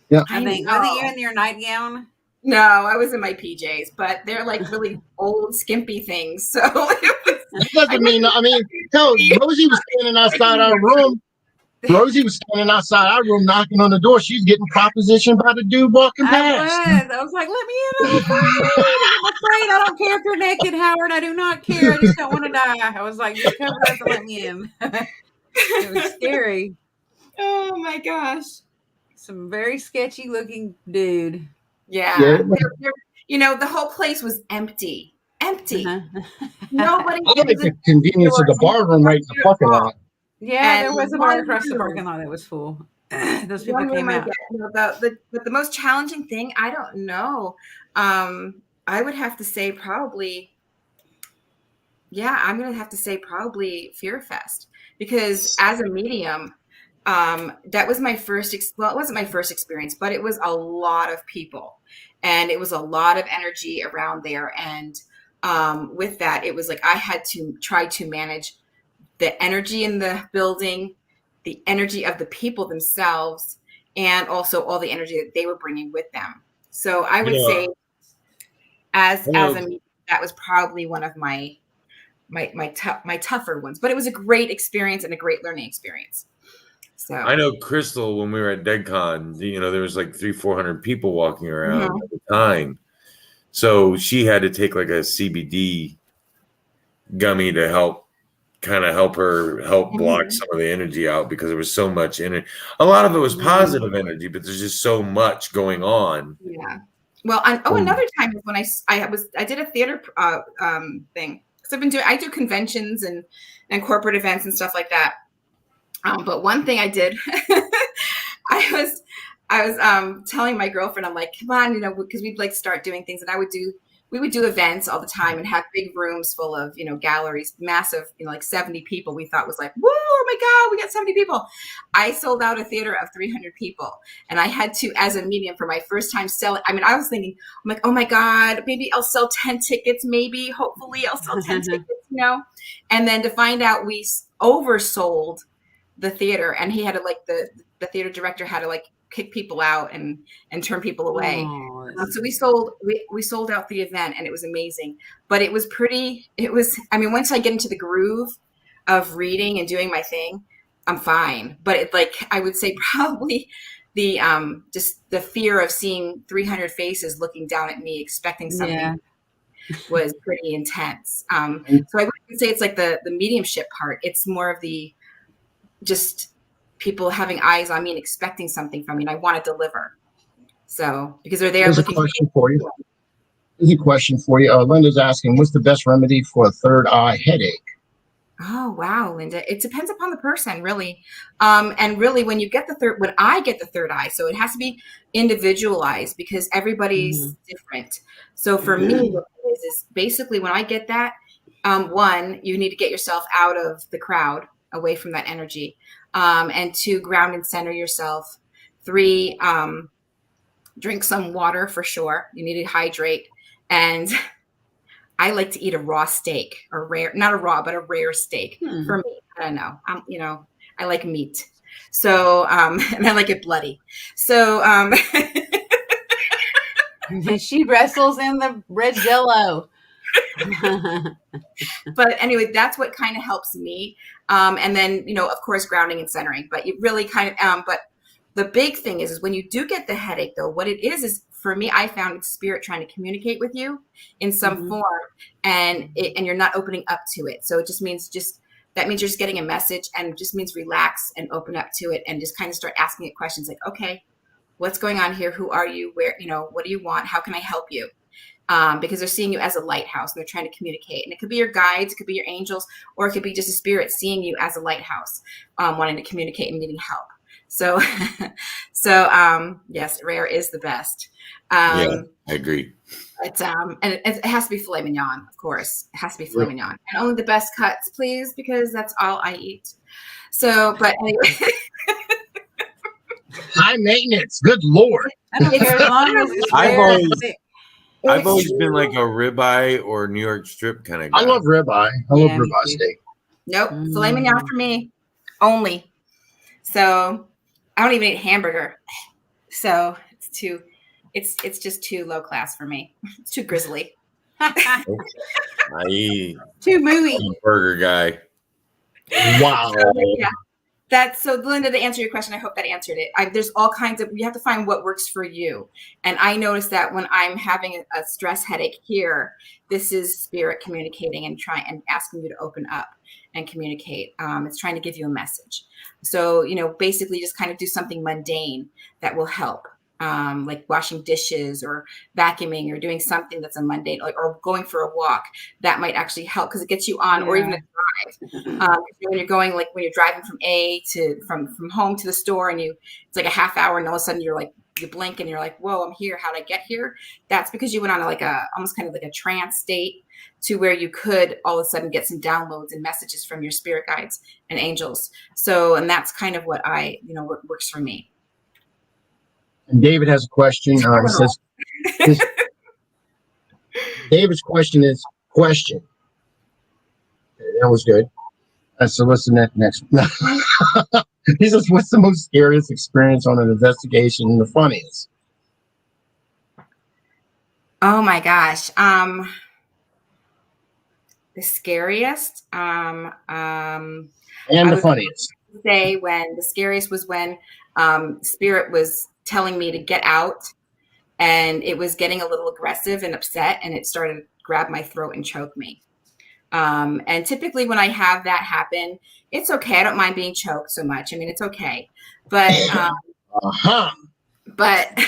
Yeah. I think. Wasn't you in your nightgown? No, I was in my PJs, but they're like really old, skimpy things. So that doesn't mean. I mean, hell, Rosie was standing outside our room. Rosie was standing outside our room knocking on the door. She's getting propositioned by the dude walking past. I was like, let me in. I'm afraid. I don't care if you're naked, Howard. I do not care. I just don't want to die. I was like, just cover up and let me in. It was scary. Oh my gosh. Some very sketchy looking dude. Yeah. You know, the whole place was empty. Nobody. I like the convenience of the bar room right in the parking lot. Yeah, there was a bar across the parking lot that was full. Those people came out. But the most challenging thing, I don't know. I would have to say probably, I'm going to have to say probably Fear Fest, because as a medium, that was my first, well, it wasn't my first experience, but it was a lot of people and it was a lot of energy around there. And with that, it was like I had to try to manage the energy in the building, the energy of the people themselves, and also all the energy that they were bringing with them. So I would say as a medium, that was probably one of my tougher ones, but it was a great experience and a great learning experience. So I know Crystal, when we were at DeadCon, there was like 300-400 people walking around at the time. So she had to take like a CBD gummy to help block some of the energy out, because there was so much energy. A lot of it was positive energy, but there's just so much going on. Yeah. Well, another time was when I did a theater thing, because I do conventions and corporate events and stuff like that. But one thing I did, I was telling my girlfriend, I'm like, come on, because we'd like start doing things, and we would do events all the time and have big rooms full of, galleries, massive, like 70 people. We thought was like, whoa, oh my God, we got 70 people. I sold out a theater of 300 people. And I had to, as a medium, for my first time selling. I mean, I was thinking, I'm like, oh my God, maybe I'll sell 10 tickets. Maybe, hopefully I'll sell 10 tickets, And then to find out we oversold the theater, and he had to the theater director had to kick people out and turn people away. So we sold out the event, and it was amazing. But once I get into the groove of reading and doing my thing, I'm fine. But I would say probably the just the fear of seeing 300 faces looking down at me expecting something was pretty intense. So I wouldn't say it's like the mediumship part. It's more of the just people having eyes on me and expecting something from me, and I want to deliver. So because they're there looking. There's a question for you. Linda's asking, what's the best remedy for a third eye headache? Oh wow, Linda! It depends upon the person, really. And really, when I get the third eye, so it has to be individualized because everybody's different. So for me, what is basically when I get that, one, you need to get yourself out of the crowd, away from that energy. And two, ground and center yourself. Three, drink some water for sure. You need to hydrate. And I like to eat a raw steak, or rare, not a raw, but a rare steak. For me. I don't know. I like meat. So, and I like it bloody. So, she wrestles in the red Jello. But anyway, that's what kind of helps me. And then, of course, grounding and centering. But you really kind of, but the big thing is when you do get the headache, though, what it is for me, I found it's spirit trying to communicate with you in some form, and you're not opening up to it. So it just means that means you're just getting a message, and it just means relax and open up to it, and just kind of start asking it questions like, okay, what's going on here? Who are you? Where, what do you want? How can I help you? Because they're seeing you as a lighthouse, and they're trying to communicate. And it could be your guides, it could be your angels, or it could be just a spirit seeing you as a lighthouse, wanting to communicate and needing help. So, yes, rare is the best. Yeah, I agree. It's and it has to be filet mignon, of course. It has to be filet mignon, and only the best cuts, please, because that's all I eat. So, but anyway. High maintenance. Good Lord. I don't care as long as it's rare. I've always been like a ribeye or New York strip kind of guy. I love ribeye. I love ribeye steak. Nope. Filet mignon for me only. So I don't even eat hamburger. So it's just too low class for me. It's too grizzly. I eat too mooey. Burger guy. Wow. Yeah. So Linda, to answer your question, I hope that answered it. There's all kinds of, you have to find what works for you. And I noticed that when I'm having a stress headache here, this is spirit communicating and asking you to open up and communicate. It's trying to give you a message. So, basically just kind of do something mundane that will help. Like washing dishes or vacuuming or doing something that's a mundane, or going for a walk, that might actually help because it gets you on, or even a drive. When you're going, like when you're driving from home to the store, and it's like a half hour, and all of a sudden you blink and you're like, whoa, I'm here. How'd I get here? That's because you went on almost kind of like a trance state, to where you could all of a sudden get some downloads and messages from your spirit guides and angels. So, and that's kind of what what works for me. And David has a question. He says, David's question is, question. That was good. So what's the next one? He says, what's the most scariest experience on an investigation and the funniest? Oh my gosh. The scariest. And the funniest. Say when the scariest was when spirit was telling me to get out, and it was getting a little aggressive and upset, and it started to grab my throat and choke me. And typically when I have that happen, it's okay. I don't mind being choked so much. I mean, it's okay. But but I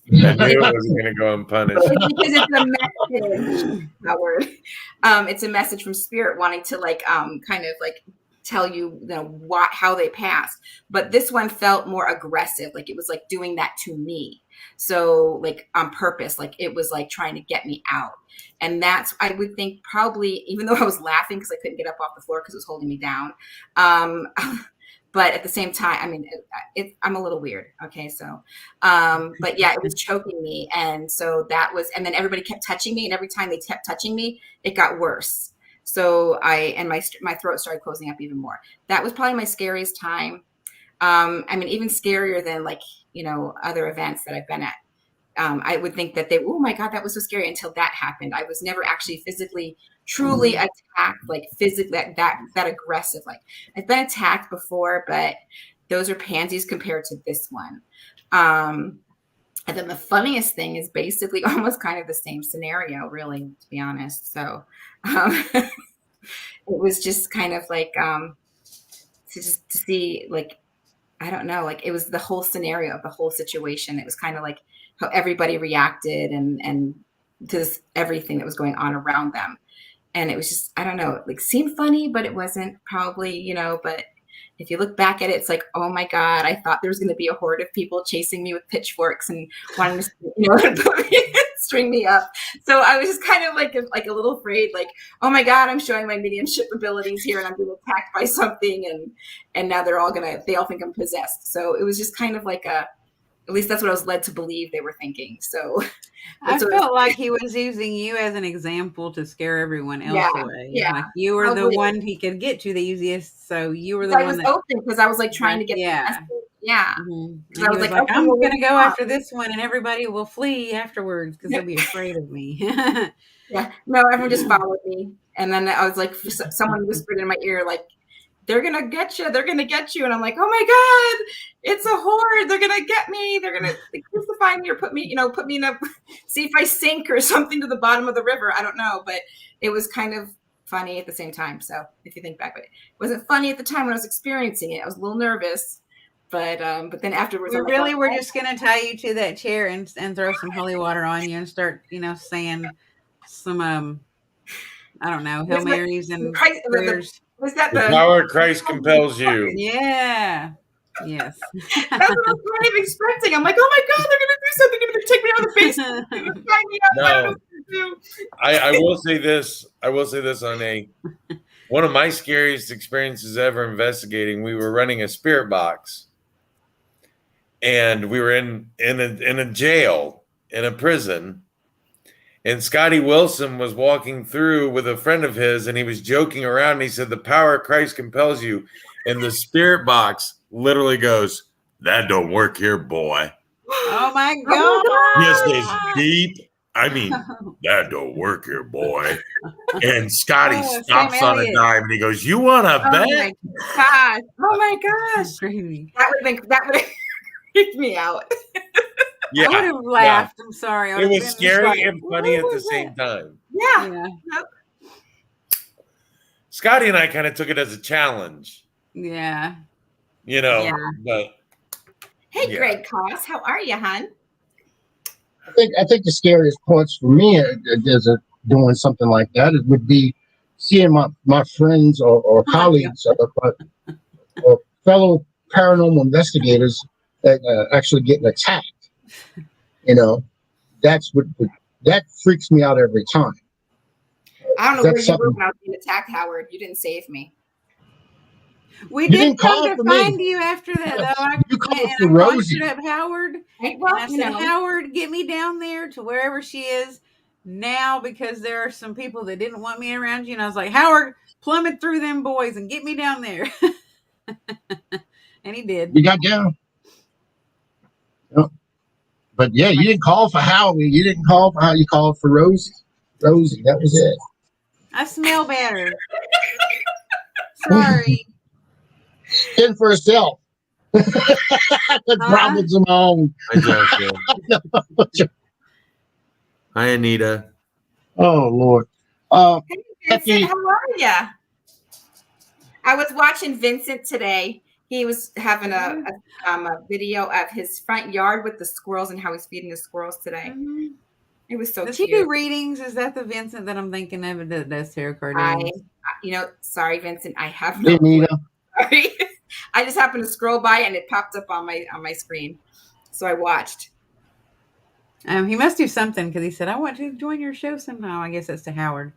knew it wasn't going to go unpunished. Because it's a message, Howard. It's a message from spirit wanting to kind of tell you, how they passed. But this one felt more aggressive, like it was like doing that to me. So on purpose, it was trying to get me out. And that's, I would think, probably, even though I was laughing because I couldn't get up off the floor because it was holding me down. But at the same time, I mean, I'm a little weird. Okay. So, but yeah, it was choking me. And so that was, and then everybody kept touching me. And every time they kept touching me, it got worse. So my throat started closing up even more. That was probably my scariest time. I mean, even scarier than other events that I've been at. I would think that oh my God, that was so scary until that happened. I was never actually physically, truly attacked, physically, that aggressive. I've been attacked before, but those are pansies compared to this one. And then the funniest thing is basically almost kind of the same scenario, really, to be honest. So it was just kind of to see, I don't know, it was the whole scenario of the whole situation. It was kind of how everybody reacted and to this, everything that was going on around them. And it was just, I don't know, seemed funny, but it wasn't probably, but if you look back at it, it's oh my God, I thought there was going to be a horde of people chasing me with pitchforks and wanting to, put me in string me up. So I was just kind of like a little afraid, like, oh my God, I'm showing my mediumship abilities here and I'm being attacked by something. And now they all think I'm possessed. So it was just kind of like at least that's what I was led to believe they were thinking. So I felt like he was using you as an example to scare everyone else away. Yeah. Like you were the one he could get to the easiest. So you were the one. I was open because I was like trying to get the message. Yeah. Mm-hmm. I was like, okay, I'm going to go after this one and everybody will flee afterwards because they'll be afraid of me. Yeah. No, everyone just followed me. And then I was like, someone whispered in my ear, like, they're going to get you. They're going to get you. And I'm like, oh my God, it's a horde. They're going to get me. They're going to crucify me or put me in see if I sink or something to the bottom of the river. I don't know. But it was kind of funny at the same time. So if you think back, but it wasn't funny at the time when I was experiencing it. I was a little nervous. But then afterwards, we really were just going to tie you to that chair and throw some holy water on you and start, saying some, I don't know, Hail Marys and prayers. Was that the power of Christ compels you? Yeah. Yes. That's what I was kind of expecting. I'm like, oh my God, they're going to do something. They're going to take me out of the basement. They're going to find me out. No. I don't know what to do. I will say this. Onae. One of my scariest experiences ever investigating, we were running a spirit box. And we were in a jail, in a prison. And Scotty Wilson was walking through with a friend of his, and he was joking around. And he said, the power of Christ compels you. And the spirit box literally goes, that don't work here, boy. Oh, my God. Just as deep. I mean, that don't work here, boy. And Scotty stops on a dime, and he goes, you want to bet? Oh, my gosh. That would have freaked me out. Yeah, I would have laughed. Yeah. I'm sorry. It was scary and funny at the same time. Yeah. Scotty and I kind of took it as a challenge. Yeah. But hey, Greg Koss, how are you, hon? I think the scariest parts for me doing something like that would be seeing my friends or colleagues or fellow paranormal investigators actually getting attacked. That freaks me out every time. I don't know where you were when I was being attacked, Howard. You didn't save me. We didn't come to find you after that, though. You called for Rosie. Up Howard, and I said, Howard, get me down there to wherever she is now, because there are some people that didn't want me around you. And I was like, Howard, plummet through them boys and get me down there. And he did. You got down. But yeah, you didn't call for Howie. You didn't call for how you called for Rosie. Rosie, that was it. I smell better. Sorry. In for herself. Problems of my own. Hi, Anita. Oh, Lord. Hey, Vincent, how are you? I was watching Vincent today. He was having a video of his front yard with the squirrels and how he's feeding the squirrels today. Mm-hmm. It was so cute. Does he do readings? Is that the Vincent that I'm thinking of that does tarot card readings? Sorry, Vincent. I have no clue. Sorry. I just happened to scroll by and it popped up on my screen. So I watched. He must do something because he said, I want to join your show somehow. I guess that's to Howard.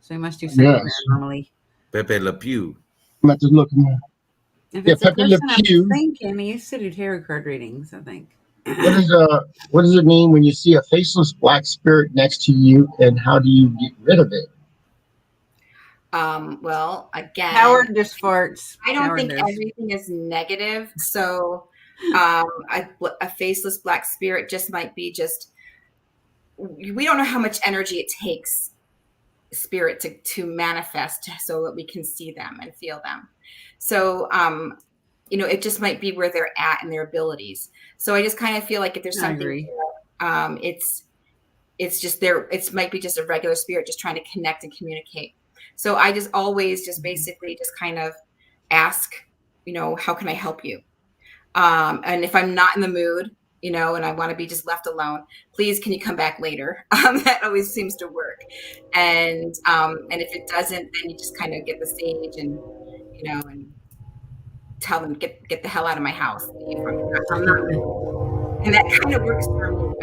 So he must do something normally. Pepe Le Pew. I'm about to look more. If it's Pepe Le Pew. I'm thinking he used to do tarot card readings, I think. What does it mean when you see a faceless black spirit next to you, and how do you get rid of it? Well, again, Howard just farts. I don't think everything is negative. So a faceless black spirit just might be we don't know how much energy it takes spirit to manifest so that we can see them and feel them. So it just might be where they're at and their abilities. So I just kind of feel like if there's something there, it's just there. It might be just a regular spirit just trying to connect and communicate. So I just always basically kind of ask, how can I help you? And if I'm not in the mood, and I want to be just left alone, please, can you come back later? That always seems to work. And if it doesn't, then you just kind of get the sage and tell them, get the hell out of my house. I'm not. And that kind of works for me.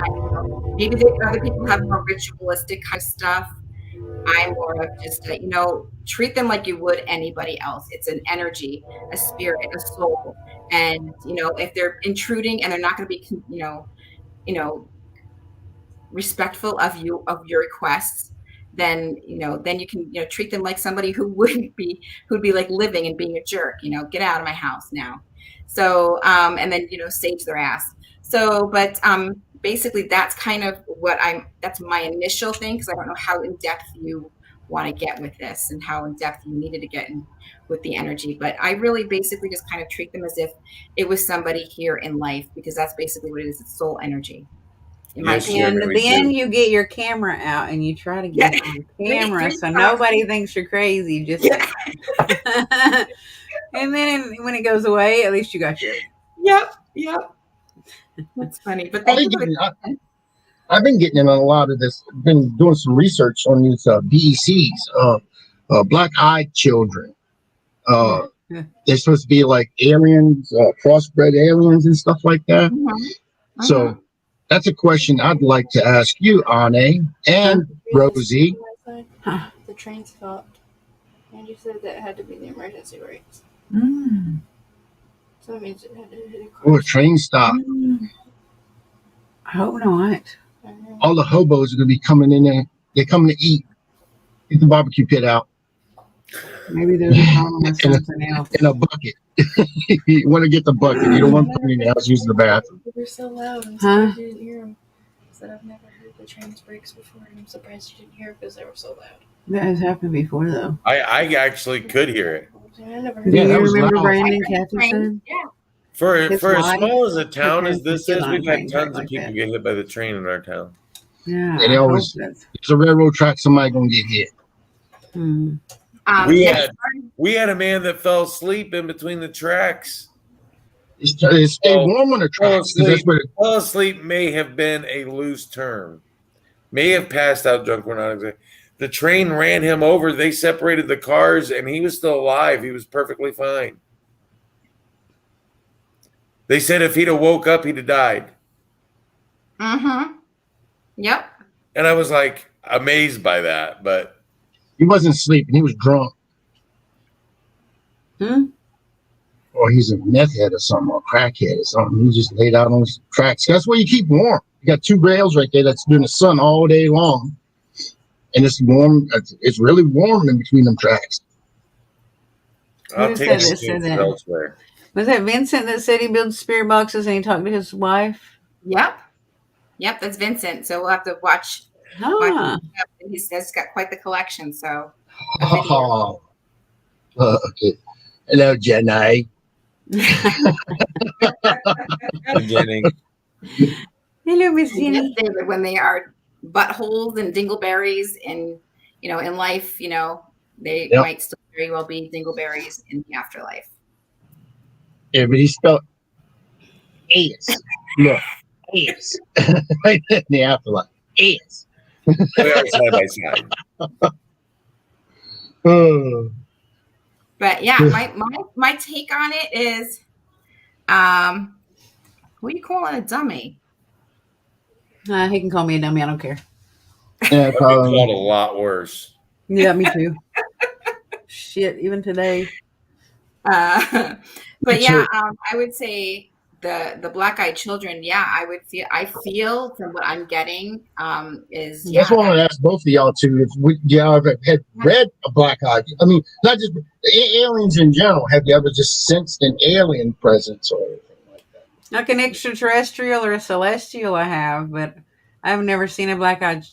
Maybe other people have more ritualistic kind of stuff. I'm more of just, treat them like you would anybody else. It's an energy, a spirit, a soul. And, if they're intruding and they're not going to be, respectful of your requests, then you can treat them like somebody who'd be like living and being a jerk. Get out of my house now. So and then sage their ass. So but basically that's kind of that's my initial thing, because I don't know how in depth you want to get with this and how in depth you needed to get in with the energy. But I really basically just kind of treat them as if it was somebody here in life, because that's basically what it is. It's soul energy. And then you get your camera out and you try to get it on camera so nobody thinks you're crazy. Just and then when it goes away, at least you got your. Yep. That's funny. But I've been getting in a lot of this. Been doing some research on these BECs, black-eyed children. They're supposed to be like aliens, crossbred aliens and stuff like that. Mm-hmm. So that's a question I'd like to ask you, Onae and Rosie. The train stopped, and you said that it had to be the emergency brakes. So that means it had to hit a car. Oh, a train stop. I hope not. All the hobos are going to be coming in there. They're coming to eat. Get the barbecue pit out. Maybe there's a problem with something else. In a bucket. You want to get the bucket. You don't want to come in the house using the bathroom. They were so loud. I'm surprised you didn't hear them. I said I've never heard the train's brakes before, and I'm surprised you didn't hear it because they were so loud. That has happened before, though. I actually could hear it. I never heard Do you that was remember loud. Brandon Kathy said? Yeah. For It's as light. small as a town as this is, It's we've had light tons like of people that. get hit by the train in our town. Yeah. And they always, there's a railroad track, somebody going to get hit. We had a man that fell asleep in between the tracks. Stay warm on the tracks. Fall asleep may have been a loose term. May have passed out drunk. We're not exactly. The train ran him over. They separated the cars, and he was still alive. He was perfectly fine. They said if he'd have woke up, he'd have died. Mm-hmm. Yep. And I was like amazed by that, but he wasn't sleeping. He was drunk. Or he's a meth head or something, or crackhead or something. He just laid out on the tracks. That's where you keep warm. You got two rails right there that's doing the sun all day long. And it's warm. It's really warm in between them tracks. I'll take it elsewhere. Was that Vincent that said he builds spirit boxes and he talked to his wife? Yep, that's Vincent. So we'll have to watch. He's got quite the collection. So. Okay. Hello, Jenny. Jenny. Hello, Miss Jenny. David, when they are buttholes and dingleberries, and in life, they might still very well be dingleberries in the afterlife. Yeah, but he spelled ass. Look, ass. Right in the afterlife. Ass. We are side by side. But yeah, my take on it is, what do you call a dummy? He can call me a dummy. I don't care. Yeah, I've been called a lot worse. Yeah, me too. Shit, even today. But yeah, I would say the black-eyed children. Yeah, I feel from what I'm getting is. That's what I want to ask both of y'all too. If y'all ever had read a black-eyed? I mean, not just aliens in general. Have you ever just sensed an alien presence or anything like that? Like an extraterrestrial or a celestial, I have, but I've never seen a black-eyed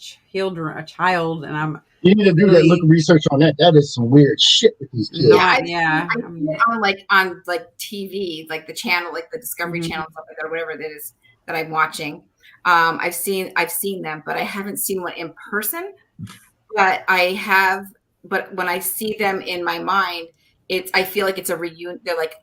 child, and You need to do that. Look research on that. That is some weird shit with these kids. I see it on TV, like the channel, like the Discovery Channel, stuff like that, or whatever it is that I'm watching. I've seen them, but I haven't seen one in person. But But when I see them in my mind, I feel like it's a reunion. They're like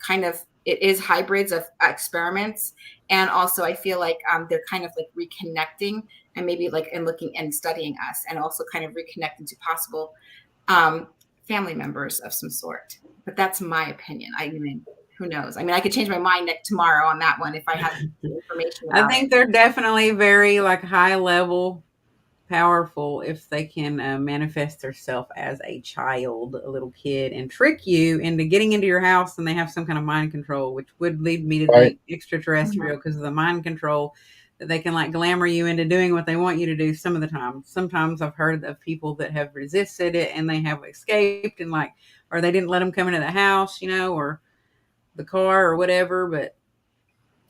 it is hybrids of experiments, and also I feel like they're kind of like reconnecting. And maybe and looking and studying us, and also kind of reconnecting to possible family members of some sort. But that's my opinion. I mean, who knows? I mean, I could change my mind tomorrow on that one if I have information about I think they're definitely very like high level, powerful if they can manifest themselves as a child, a little kid, and trick you into getting into your house, and they have some kind of mind control, which would lead me to think extraterrestrial because of the mind control that they can like glamour you into doing what they want you to do some of the time. Sometimes I've heard of people that have resisted it and they have escaped and like, or they didn't let them come into the house, you know, or the car or whatever, but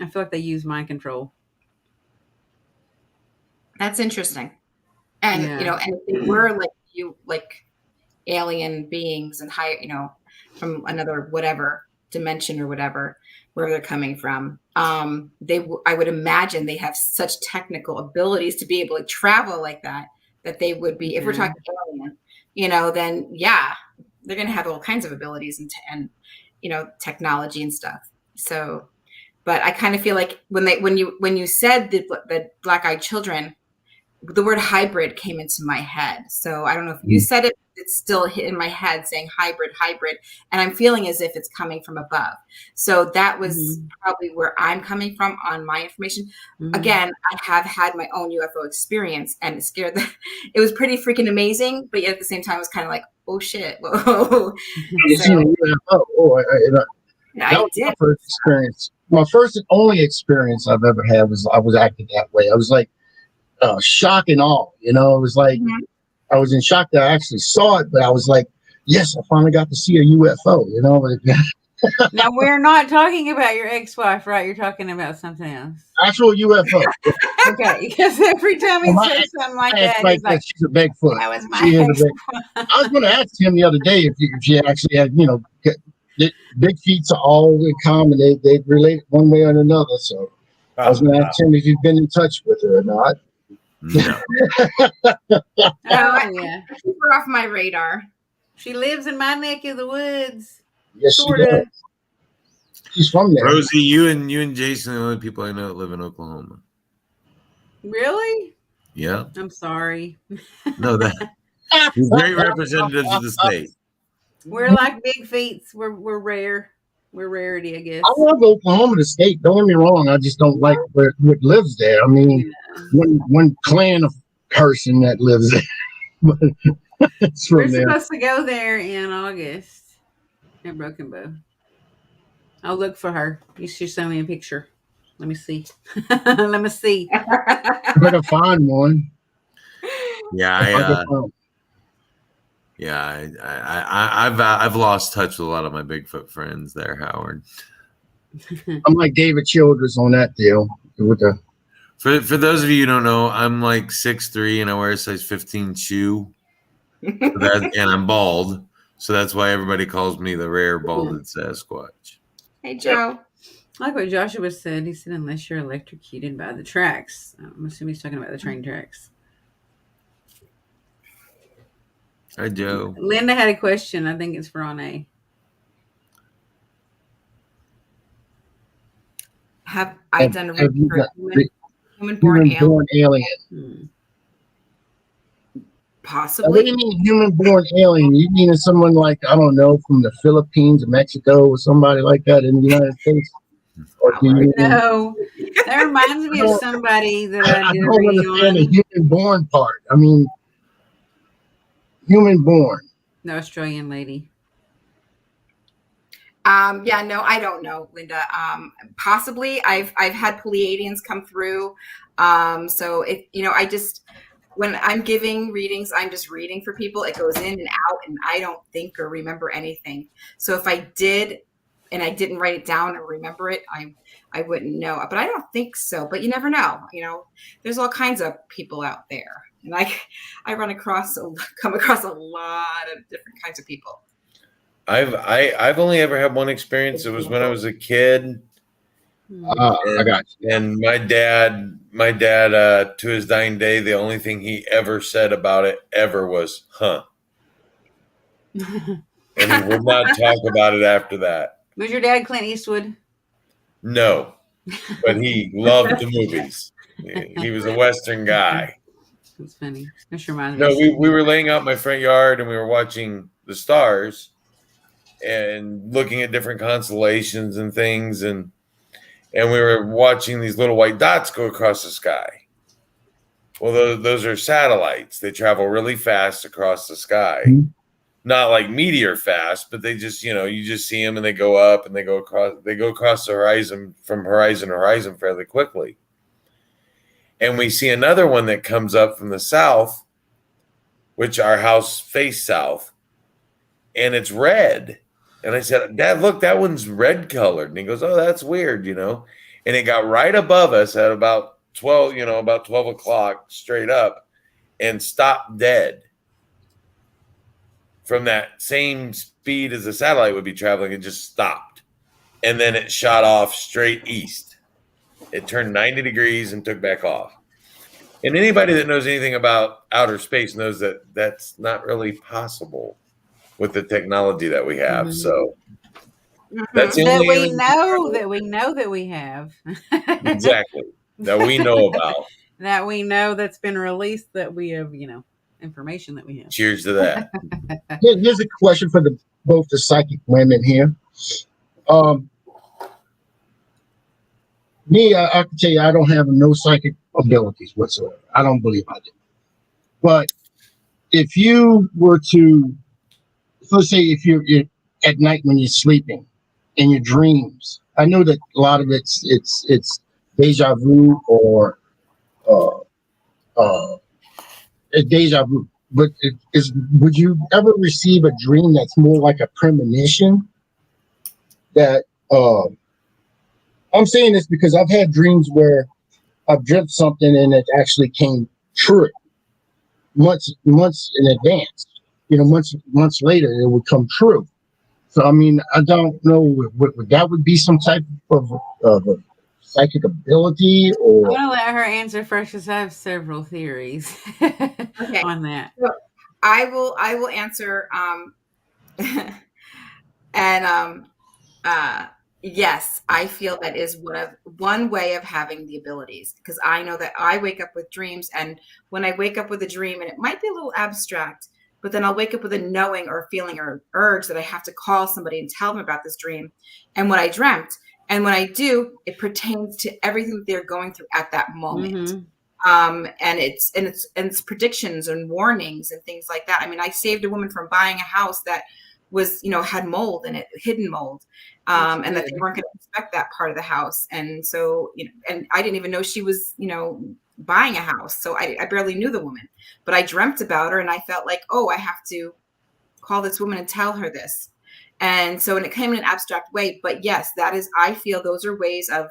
I feel like they use mind control. That's interesting. And, Yeah. you know, and if they were like alien beings and high, you know, from another whatever dimension or whatever, where they're coming from, I would imagine they have such technical abilities to be able to travel like that they would be, if we're talking alien, you know, then yeah, they're going to have all kinds of abilities and, you know, technology and stuff. So, but I kind of feel like when you said the black-eyed children, the word hybrid came into my head. So I don't know if you said it, it's still hit in my head saying hybrid. And I'm feeling as if it's coming from above. So that was probably where I'm coming from on my information. Again, I have had my own UFO experience and it was pretty freaking amazing. But yet at the same time, it was kind of like, oh shit. Whoa. You seen a UFO? That was my first experience. My first and only experience I've ever had was I was acting that way. I was like, shock and awe, you know. It was like I was in shock that I actually saw it, but I was like, yes, I finally got to see a UFO, you know. Now we're not talking about your ex-wife, right? You're talking about something else. Actual UFO. Okay, because every time he says something like that, he's like, she's a Bigfoot. That was my I was going to ask him the other day if she actually had, you know, big feet are all in common. They relate one way or another. So I was going to ask him if he'd been in touch with her or not. No. Yeah. Keep her off my radar. She lives in my neck of the woods. Yes, she does. She's from there. Rosie, you and Jason are the only people I know that live in Oklahoma. Really? Yeah. I'm sorry. No, you're great representatives of the state. We're like big feet. We're rare. We're rarity, I guess. I love Oklahoma, the state. Don't get me wrong. I just don't like what lives there. I mean, one clan of person that lives there. We're supposed to go there in August at Broken Bow. I'll look for her. You should send me a picture. Let me see. Let me see. I can find one. Yeah, I've lost touch with a lot of my Bigfoot friends there, Howard. I'm like David Childress on that deal. With the for those of you who don't know, I'm like 6'3" and I wear a size 15 shoe. And I'm bald, so that's why everybody calls me the rare balded Sasquatch. Hey, Joe. I like what Joshua said. He said, unless you're electrocuted by the tracks. I'm assuming he's talking about the train tracks. Hi, Joe. Linda had a question. I think it's for Onae. Have I done a reading for human-born alien? Possibly. What do you mean human-born alien? You mean someone like, I don't know, from the Philippines or Mexico or somebody like that in the United States? Or do you No, that reminds me of somebody that I did don't understand the human-born part. I mean, human-born. The Australian lady. Yeah, no, I don't know, Linda. Possibly, I've had Pleiadians come through. So I just, when I'm giving readings, I'm just reading for people. It goes in and out, and I don't think or remember anything. So if I did, and I didn't write it down or remember it, I wouldn't know. But I don't think so. But you never know. You know, there's all kinds of people out there, and I come across a lot of different kinds of people. I've only ever had one experience. It was when I was a kid. I got you. And my dad, to his dying day, the only thing he ever said about it ever was, "Huh," and he would not talk about it after that. Was your dad Clint Eastwood? No, but he loved the movies. He was a Western guy. That's funny. That reminds me. No, we were laying out in my front yard and we were watching the stars. and looking at different constellations and things, and we were watching these little white dots go across the sky. Well, those are satellites. They travel really fast across the sky. Mhm. Not like meteor fast, but they just, you just see them and they go up and they go across the horizon, from horizon to horizon, fairly quickly. And we see another one that comes up from the south, which our house faced south, and it's red. And I said, Dad, look, that one's red colored. And he goes, oh, that's weird, And it got right above us at about 12, about 12 o'clock straight up, and stopped dead. From that same speed as the satellite would be traveling, it just stopped. And then it shot off straight east. It turned 90 degrees and took back off. And anybody that knows anything about outer space knows that that's not really possible with the technology that we have. So that's the that only we know that we have. Exactly. That we know about. That we know that's been released, that we have, information that we have. Cheers to that. Here's a question for both the psychic women here. Me, I can tell you, I don't have no psychic abilities whatsoever. I don't believe I do. But if you were to, let's say, if you're at night when you're sleeping in your dreams, I know that a lot of it's deja vu or a deja vu. But would you ever receive a dream that's more like a premonition? That I'm saying this because I've had dreams where I've dreamt something and it actually came true months in advance. Months later it would come true. So I mean, I don't know would that would be some type of a psychic ability, or I'm gonna let her answer first because I have several theories on that. So I will answer. Yes, I feel that is one way of having the abilities, because I know that I wake up with dreams, and when I wake up with a dream, and it might be a little abstract, but then I'll wake up with a knowing or feeling or urge that I have to call somebody and tell them about this dream and what I dreamt. And when I do, it pertains to everything that they're going through at that moment. And it's predictions and warnings and things like that. I mean, I saved a woman from buying a house that was, had mold in it, hidden mold, and that they weren't going to inspect that part of the house. And so, and I didn't even know she was, buying a house. So I barely knew the woman, but I dreamt about her, and I felt like, oh, I have to call this woman and tell her this. And so, and it came in an abstract way, but yes, I feel those are ways of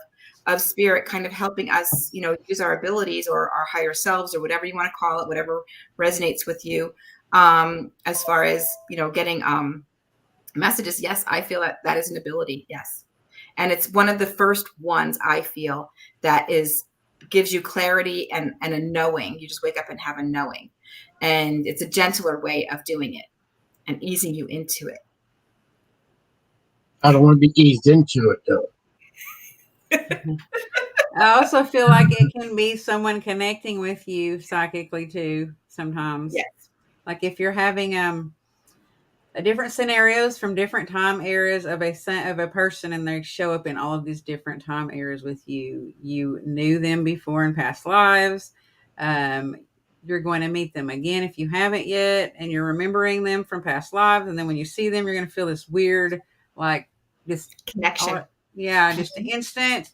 spirit kind of helping us, use our abilities or our higher selves, or whatever you want to call it, whatever resonates with you. As far as, getting messages. Yes, I feel that is an ability. Yes. And it's one of the first ones I feel that gives you clarity and a knowing. You just wake up and have a knowing, and it's a gentler way of doing it and easing you into it. I don't want to be eased into it though. I also feel like it can be someone connecting with you psychically too sometimes. Yes. Like if you're having different scenarios from different time eras of a person, and they show up in all of these different time eras with you. You knew them before in past lives. You're going to meet them again if you haven't yet, and you're remembering them from past lives. And then when you see them, you're going to feel this weird, like this connection. Just instant,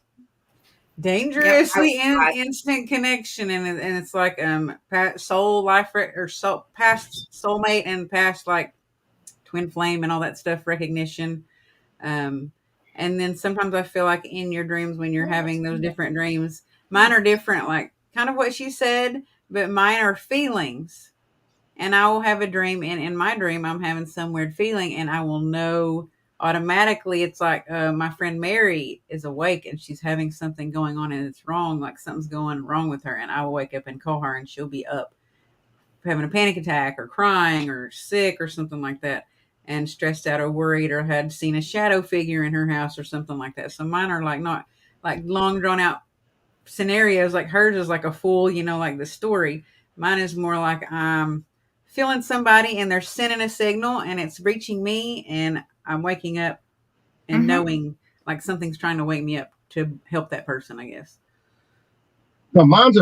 dangerously instant connection, and it's like soul life or soul past soulmate and past like twin flame and all that stuff recognition. And then sometimes I feel like in your dreams, when you're having those different dreams, mine are different, like kind of what she said, but mine are feelings. And I will have a dream, and in my dream I'm having some weird feeling, and I will know automatically. It's like my friend Mary is awake and she's having something going on and it's wrong, like something's going wrong with her, and I will wake up and call her, and she'll be up having a panic attack or crying or sick or something like that, and stressed out or worried, or had seen a shadow figure in her house or something like that. So mine are like not like long drawn out scenarios. Like hers is like a full, like the story. Mine is more like I'm feeling somebody and they're sending a signal and it's reaching me, and I'm waking up and Mhm. knowing like something's trying to wake me up to help that person, I guess. No, mine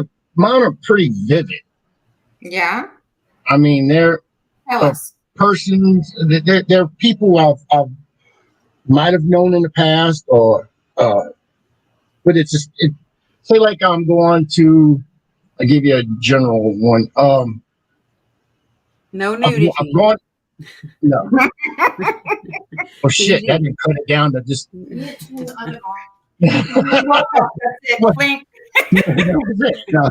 are pretty vivid. Yeah. I mean, they're Tell us. persons. They're people I've might have known in the past, or but it's just say like I'm going to. I give you a general one. No I'm nudity. going. No. Oh shit! Easy. That didn't cut it down to just. That's it. What? Blink. No.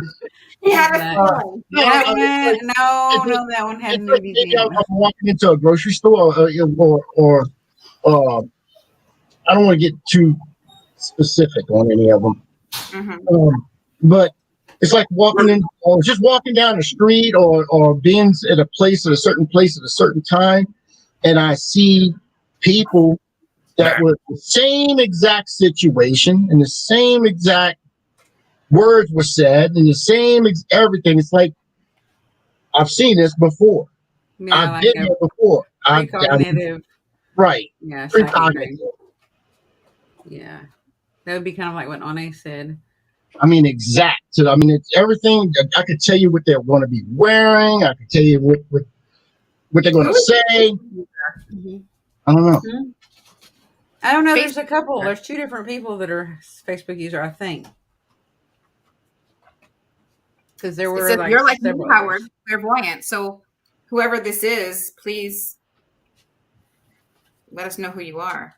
He had a That- feeling. That No, one, it's no, that one had It's like nudity. maybe I'm walking into a grocery store, or I don't want to get too specific on any of them, Mhm. but it's like walking in, or just walking down the street, or being at a place at a certain place at a certain time, and I see people that were the same exact situation and the same exact words were said and the same everything. It's like I've seen this before. Yeah, I've like been a here before. precognitive. Right. Yeah, psychic Precognitive. dream. Yeah. That would be kind of like what Onae said. I mean, exact. So, I mean, it's everything. I could tell you what they're going to be wearing. I could tell you what they're going to say. Mhm. I don't know. I don't know. There's a couple. There's 2 different people that are Facebook user, I think. Because there were like You're like several me, Howard, others. clairvoyant. So whoever this is, please let us know who you are.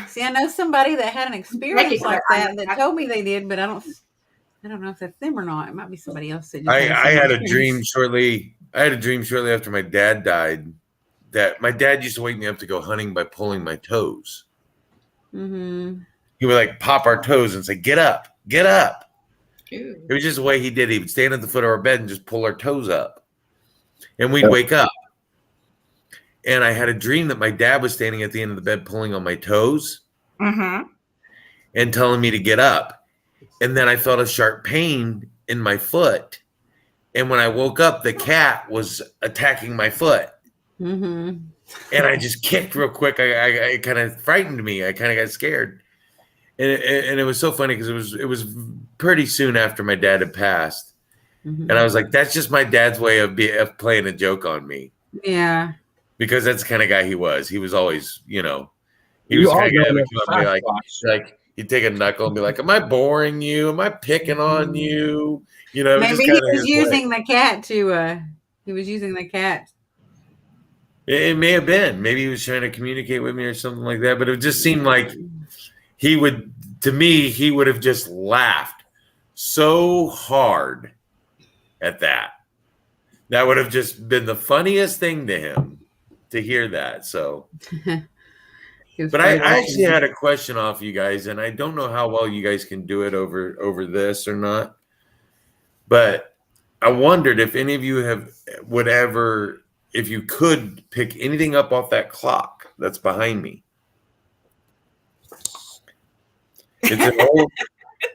See, I know somebody that had an experience Like like that told me they did, but I don't know if that's them or not. It might be somebody else that just I had a experience. dream shortly. I had a dream shortly after my dad died that my dad used to wake me up to go hunting by pulling my toes. Mm-hmm. He would like pop our toes and say, "Get up, get up." Ew. It was just the way he did. He would stand at the foot of our bed and just pull our toes up, and we'd wake up. And I had a dream that my dad was standing at the end of the bed pulling on my toes Mm-hmm. and telling me to get up. And then I felt a sharp pain in my foot. And when I woke up, the cat was attacking my foot. Mm-hmm. And I just kicked real quick. I kind of frightened me. I kind of got scared. And it was so funny because it was pretty soon after my dad had passed. Mm-hmm. And I was like, that's just my dad's way of playing a joke on me. Yeah. Because that's the kind of guy he was. He was always, he You was the are kind of guy that going would to come up and be like, he'd take a knuckle and be like, am I boring you? Am I picking on you? It was Maybe just he kind of was his using way. the cat to he was using the cat. It may have been. Maybe he was trying to communicate with me or something like that. But it just seemed like he would have just laughed so hard at that. That would have just been the funniest thing to him to hear that. So, but I actually had a question off you guys, and I don't know how well you guys can do it over this or not. But I wondered if any of you would ever, if you could pick anything up off that clock that's behind me.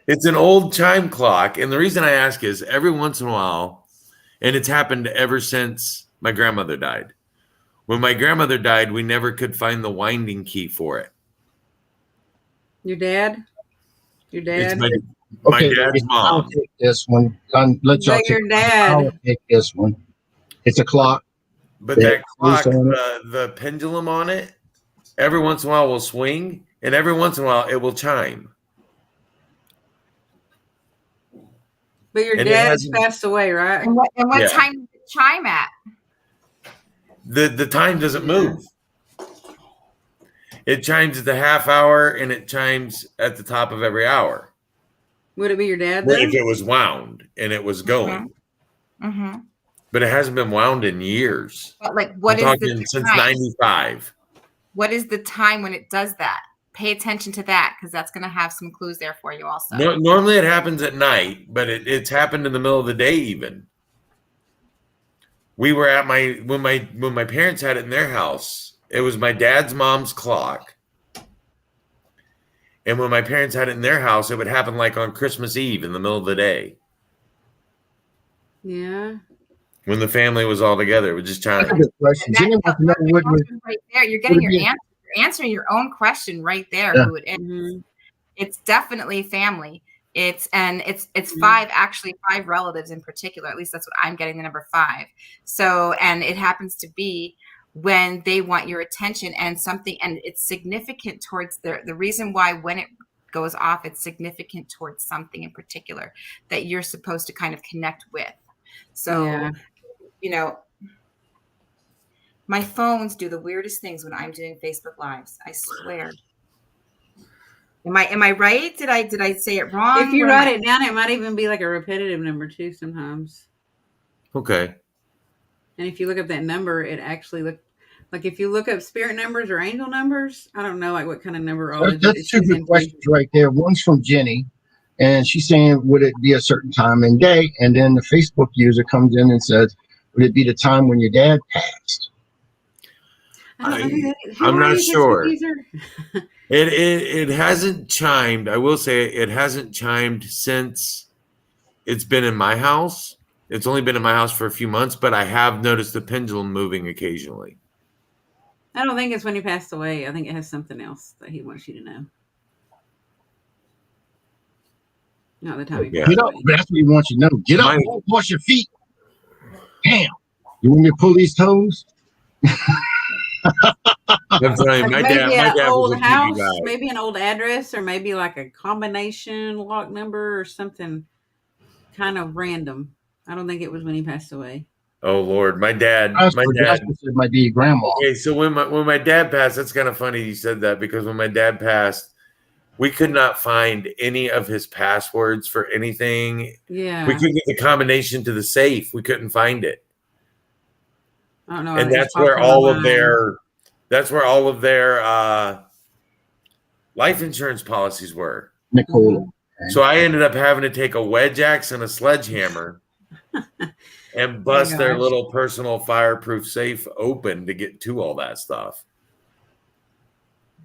It's an old chime clock, and the reason I ask is every once in a while, and it's happened ever since my grandmother died. When my grandmother died, we never could find the winding key for it. Your dad? It's my Okay, dad's I'll mom. take this one. Let y'all take Your dad. I'll take this one. It's a clock. But that clock, the pendulum on it, every once in a while will swing, and every once in a while it will chime. But your dad has passed away, right? And what time does it chime at? The time doesn't move. It chimes at the half hour, and it chimes at the top of every hour. Would it be your dad then? If it was wound and it was going. Mm-hmm. But it hasn't been wound in years. But what is the time? Since 95. What is the time when it does that? Pay attention to that because that's going to have some clues there for you also. Normally it happens at night, but it's happened in the middle of the day even. We were at when my parents had it in their house, it was my dad's mom's clock. And when my parents had it in their house, it would happen like on Christmas Eve in the middle of the day. Yeah. When the family was all together, it would just chime. That's a good question. Jenny wants to know what was right there. You're getting your answering your own question right there. Yeah. Who it is. Mhm. It's definitely family. It's Mhm. five relatives in particular. At least that's what I'm getting, the number 5. So, and it happens to be when they want your attention and something, and it's significant towards the reason why when it goes off, it's significant towards something in particular that you're supposed to kind of connect with. So, Yeah. you know, my phones do the weirdest things when I'm doing Facebook Lives. I swear. Am I right? Did I say it wrong? If you What am write I- it down, it might even be like a repetitive number too sometimes. Okay. And if you look up that number, it actually like if you look up spirit numbers or angel numbers, I don't know like what kind of numerology That's two she's good into. questions right there. One's from Jenny, and she's saying, would it be a certain time and day? And then the Facebook user comes in and says, would it be the time when your dad passed? I don't know who that is. Who I'm are not you, sure. Facebook user? It hasn't chimed. I will say it hasn't chimed since it's been in my house. It's only been in my house for a few months, but I have noticed the pendulum moving occasionally. I don't think it's when he passed away. I think it has something else that he wants you to know. Not the time he Yeah. passed Get up. away. That's what he wants you to know. Get up. Wash your feet. Damn. You want me to pull these toes? I'm telling you, Like my maybe dad an was old a house, creepy guy. maybe an old address, or maybe like a combination lock number or something kind of random. I don't think it was when he passed away. Oh Lord, my dad. That's it might be your grandma. Okay, so when my dad passed, that's kind of funny you said that, because when my dad passed, we could not find any of his passwords for anything. Yeah. We couldn't get the combination to the safe. We couldn't find it. I don't know. And that's where all of their life insurance policies were. Nicola. Mm-hmm. So I ended up having to take a wedge axe and a sledgehammer and bust their little personal fireproof safe open to get to all that stuff.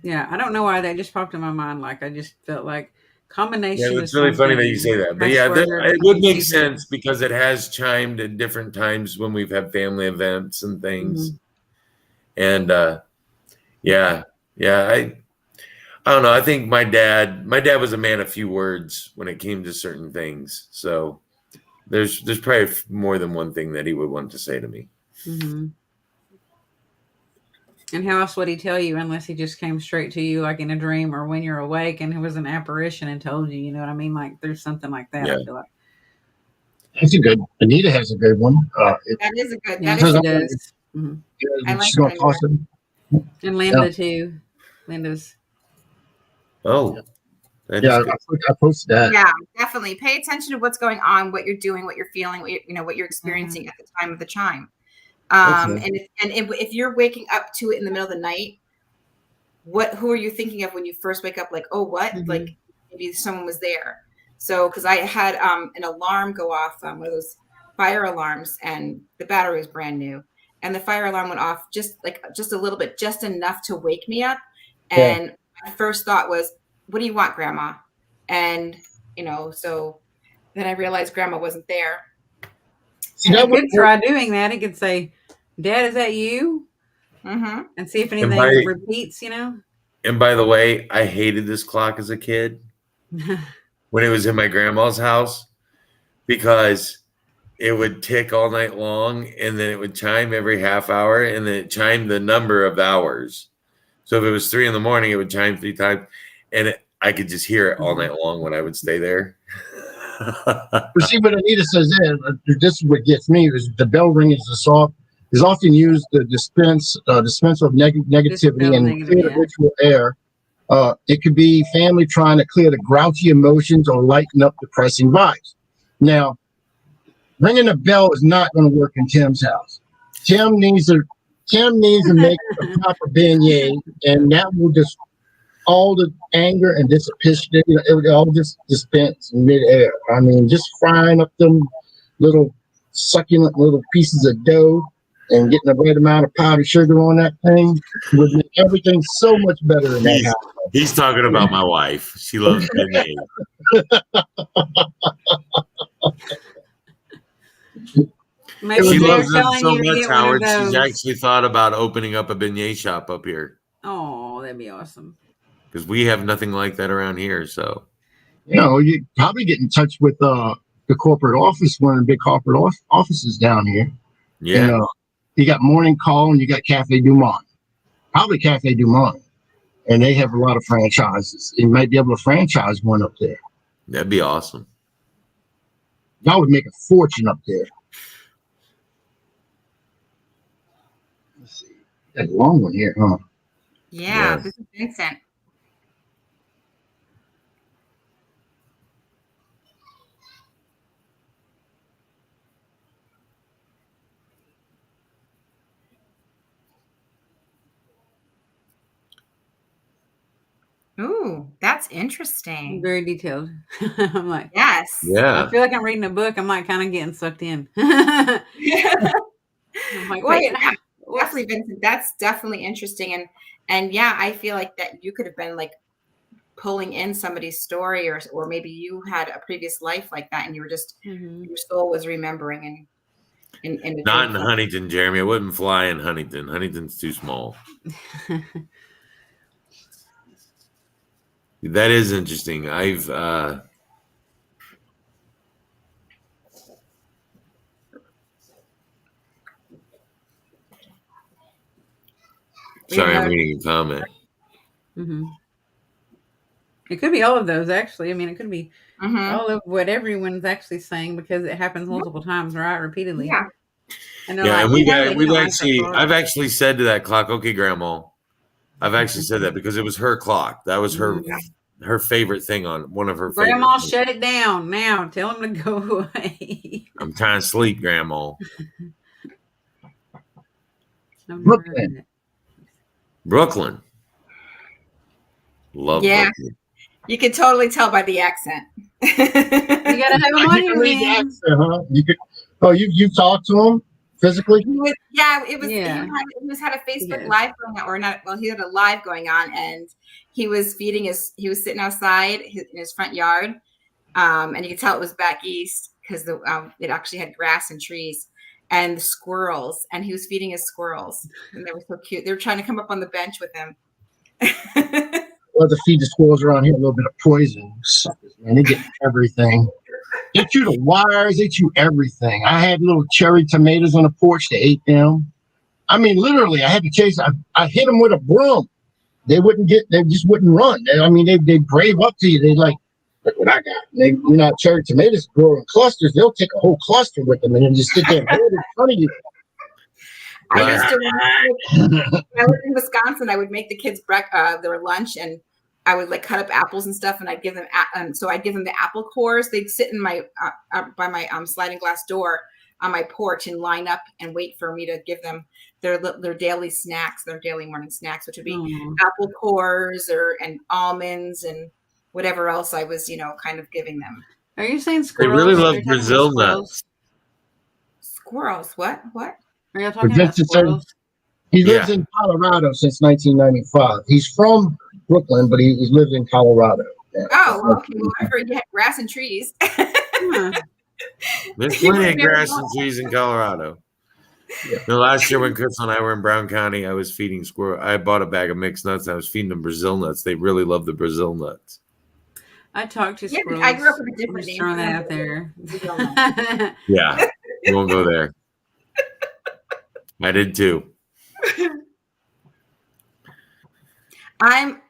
Yeah, I don't know why that just popped in my mind. Like I just felt like combination. Yeah, it's really funny that you say that. But yeah, it would make sense because it has chimed at different times when we've had family events and things. Mm-hmm. And yeah, I don't know. I think my dad was a man of few words when it came to certain things. So there's probably more than one thing that he would want to say to me. Mm-hmm. And how else would he tell you unless he just came straight to you like in a dream or when you're awake and it was an apparition and told you, you know what I mean? Like there's something like that. Yeah. I feel like. That's a good. Anita has a good one. That is a good. Yeah, That is she a does. Mm-hmm. I like she's gonna that toss it. And Linda too. Linda's. Oh, Yeah, I posted that. Yeah, definitely. Pay attention to what's going on, what you're doing, what you're feeling, what you're experiencing at the time of the chime. And if you're waking up to it in the middle of the night, who are you thinking of when you first wake up? Like, oh, what? Mm-hmm. Like maybe someone was there. So, because I had an alarm go off, one of those fire alarms, and the battery was brand new, and the fire alarm went off just a little bit, just enough to wake me up. And my first thought was, what do you want, Grandma? And so then I realized Grandma wasn't there. See, he could try doing that. He could say, Dad, is that you? Mm-hmm. And see if anything repeats, And by the way, I hated this clock as a kid when it was in my grandma's house, because it would tick all night long and then it would chime every half hour and then it chimed the number of hours. So if it was 3 a.m, it would chime 3 times, and I could just hear it all night long when I would stay there. But see what Anita says there, this is what gets me, is the bell ring is often used to dispense of negativity and clear the ritual air. It could be family trying to clear the grouchy emotions or lighten up depressing vibes. Now, ringing a bell is not going to work in Tim's house. Tim needs to make a proper beignet, and that will just all the anger and dissipation, it would all just dispense in midair. I mean, just frying up them little succulent little pieces of dough and getting the right amount of powdered sugar on that thing would make everything so much better in that house. He's talking about my wife. She loves beignet. Maybe she loves them so much, Howard. She's actually thought about opening up a beignet shop up here. Oh, that'd be awesome. Because we have nothing like that around here. So, You probably get in touch with the corporate office, one of the big corporate offices down here. yeah. And, you got Morning Call and you got Cafe Du Monde. Probably Cafe Du Monde. And they have a lot of franchises. You might be able to franchise one up there. That'd be awesome. Y'all would make a fortune up there. Let's see. That's a long one here, huh? Yeah, this is Vincent. Ooh, that's interesting. Very detailed. I'm like, yes. Yeah. I feel like I'm reading a book. I'm like kind of getting sucked in. I'm like, wait. Definitely, Vincent. That's definitely interesting. And yeah, I feel like that you could have been like pulling in somebody's story, or maybe you had a previous life like that, and you were just your soul was remembering and Not in Huntington, Jeremy. I wouldn't fly in Huntington. Huntington's too small. That is interesting. I've sorry, I'm reading a comment. It could be all of those, actually. I mean, it could be all of what everyone's actually saying, because it happens multiple times, right? Repeatedly. Yeah. And I've actually said to that clock, okay, Grandma. I've actually said that because it was her clock. That was her favorite thing on one of her Grandma, favorite shut it down now. Tell him to go away. I'm trying to sleep, Grandma. Brooklyn. Love Brooklyn. You can totally tell by the accent. You gotta have him on your accent, huh? You talked to him physically? He had a Facebook live going on, or not. Well, he had a live going on, and he was sitting outside in his front yard, and you could tell it was back east because it actually had grass and trees and the squirrels, and he was feeding his squirrels, and they were so cute. They were trying to come up on the bench with him. Well, to feed the squirrels around here a little bit of poison. Suckers, man, they get everything. They chew the wires. They chew everything. I had little cherry tomatoes on the porch. They ate them. I mean, literally, I had to chase. I hit them with a broom. They just wouldn't run. They brave up to you. They like, look what I got. Cherry tomatoes grow in clusters. They'll take a whole cluster with them and then just sit there and hold it in front of you. I used to, when I was in Wisconsin, I would make the kids their lunch, and I would like cut up apples and stuff, and I'd give them the apple cores. They'd sit in my by my sliding glass door on my porch and line up and wait for me to give them their daily snacks, their daily morning snacks, which would be apple cores and almonds and whatever else I was, kind of giving them. Are you saying squirrels? They really love Brazil nuts. Squirrels? What? Are you talking about squirrels? He lives in Colorado since 1995. He's from Brooklyn, but he's lived in Colorado. Yeah. Oh, okay. Well, I heard you had grass and trees. There's plenty of grass and trees in Colorado. Yeah. Last year when Chris and I were in Brown County, I was feeding squirrels. I bought a bag of mixed nuts. And I was feeding them Brazil nuts. They really love the Brazil nuts. I talked to squirrels. I grew up with a different name. Throwing that out there. Yeah, we won't go there. I did too. I'm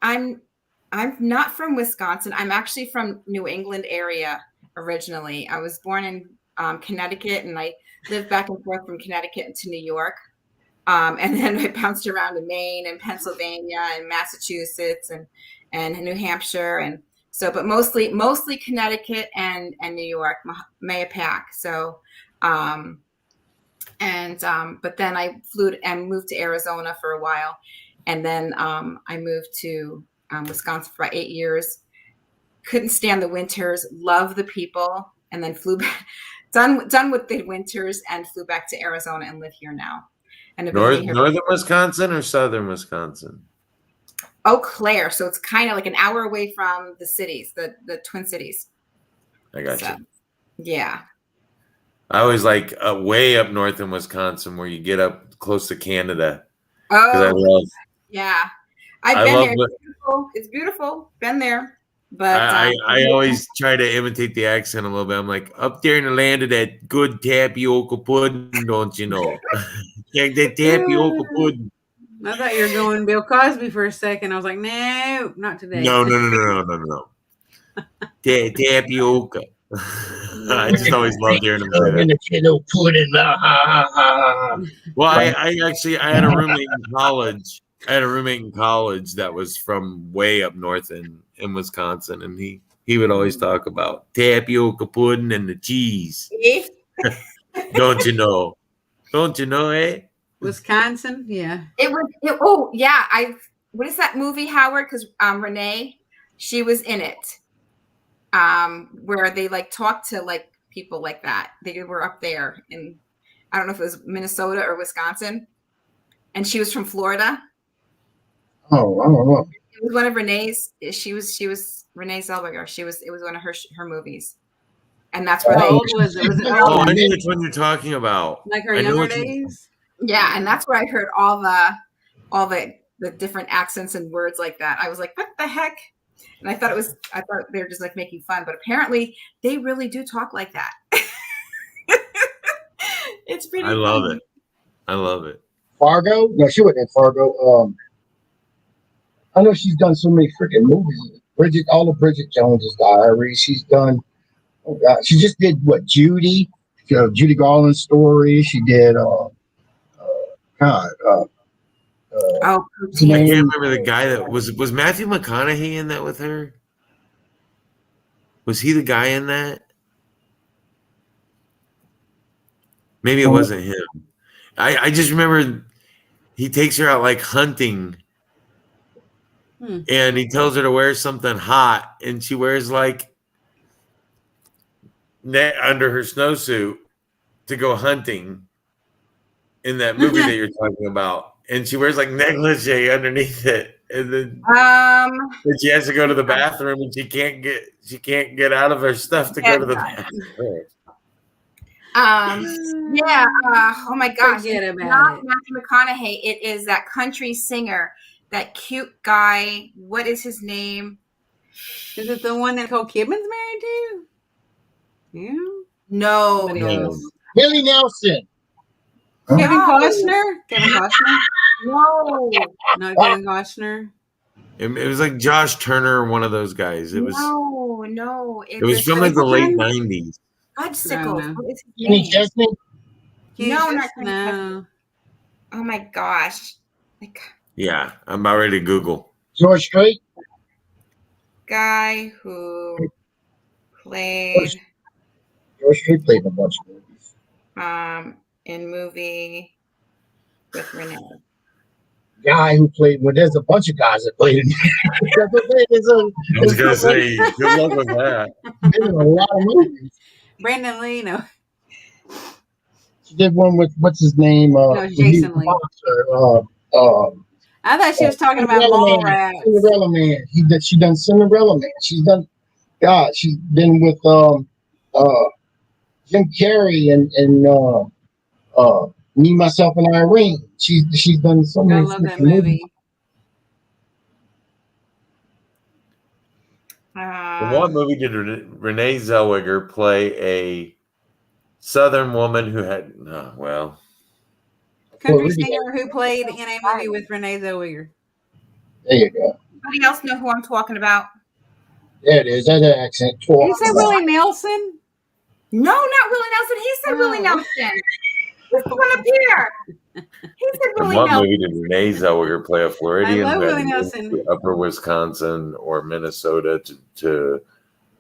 not from Wisconsin. I'm actually from New England area originally. I was born in Connecticut, and I lived back and forth from Connecticut to New York. And then I bounced around to Maine and Pennsylvania and Massachusetts and New Hampshire. And so, but mostly Connecticut and New York, Mayapack. So, but then I flew and moved to Arizona for a while. And then I moved to Wisconsin for about 8 years. Couldn't stand the winters, love the people, and then flew back, done with the winters, and flew back to Arizona and live here now. And Northern Wisconsin or Southern Wisconsin? Eau Claire. So it's kind of like an hour away from the cities, the Twin Cities. I got you. Yeah. I was like way up north in Wisconsin where you get up close to Canada. Oh, yeah. I've been love there. what It's beautiful. It's beautiful. Been there. But I always try to imitate the accent a little bit. I'm like, up there in the land of that good tapioca pudding, don't you know? Like that tapioca pudding. I thought you were going Bill Cosby for a second. I was like, no, not today. No. Tapioca. I just always loved hearing him say In that. the kiddo pudding. Ha, ha, ha. Well, I had a roommate in college. I had a roommate in college that was from way up north in Wisconsin, and he would always talk about tapioca pudding and the cheese. Don't you know? Don't you know, eh? Wisconsin, yeah. Oh yeah, what is that movie, Howard? Because Renee, she was in it. Where they like talked to like people like that. They were up there in, I don't know if it was Minnesota or Wisconsin, and she was from Florida. Oh, I don't know. It was one of Renee's. She was Renee Zellweger. It was one of her movies, and that's where How they. old was it? Was it Oh, old? I know which one you're talking about. Like her I know younger what you- days? Yeah, and that's where I heard all the different accents and words like that. I was like, what the heck? And I thought they were just like making fun, but apparently they really do talk like that. It's pretty. I love it. I love it. Fargo? No, she wasn't in Fargo. I know she's done so many freaking movies. All of Bridget Jones's Diary. She's done. Oh God, she just did what? Judy Garland's story. She did. God. Oh, what's his I name? can't remember the guy that was Matthew McConaughey in that with her? Was he the guy in that? Maybe it wasn't him. I just remember he takes her out like hunting and he tells her to wear something hot and she wears like net under her snowsuit to go hunting in that movie that you're talking about. And she wears like negligee underneath it. And then she has to go to the bathroom and she can't get out of her stuff to go to the bathroom. Yeah. Oh my gosh. Forget It's about not it. Matthew McConaughey. It is that country singer, that cute guy. What is his name? Is it the one that Nicole Kidman's married to? Yeah. No. Somebody else. Billy Nelson. Kevin No. Costner? Kevin Costner? No. Not Kevin Costner. It was like Josh Turner, one of those guys. It was No. it was from like the late 90s. Fudgesicles. What is his Kenny name? Chesney. No, not Kenny No. Oh my gosh. Like Yeah, I'm about ready to Google. George Strait. guy who played George Strait played in a bunch of movies. in movie with Renee. Guy who played. Well, there's a bunch of guys that played in. I was gonna say, good luck with that. There's a lot of movies. Brandon Lee, no. She did one with what's his name? No, Jason Lee. I thought she was talking about Mallrats. Cinderella Man. She done Cinderella Man. She's done. God, she's been with Jim Carrey and Me, Myself, and Irene. She's done so I many. love that movie. In what movie did Renee Zellweger play a Southern woman who had Country singer who played in a movie with Renee Zellweger. There you go. Anybody else know who I'm talking about? There it is. That's an accent. Did you say Willie Nelson? No, not Willie Nelson. He said Willie Nelson. This one up here. He said In Willie what Nelson. movie did Renee Zellweger play a Floridian I love who had Willie moved Nelson. to Upper Wisconsin or Minnesota to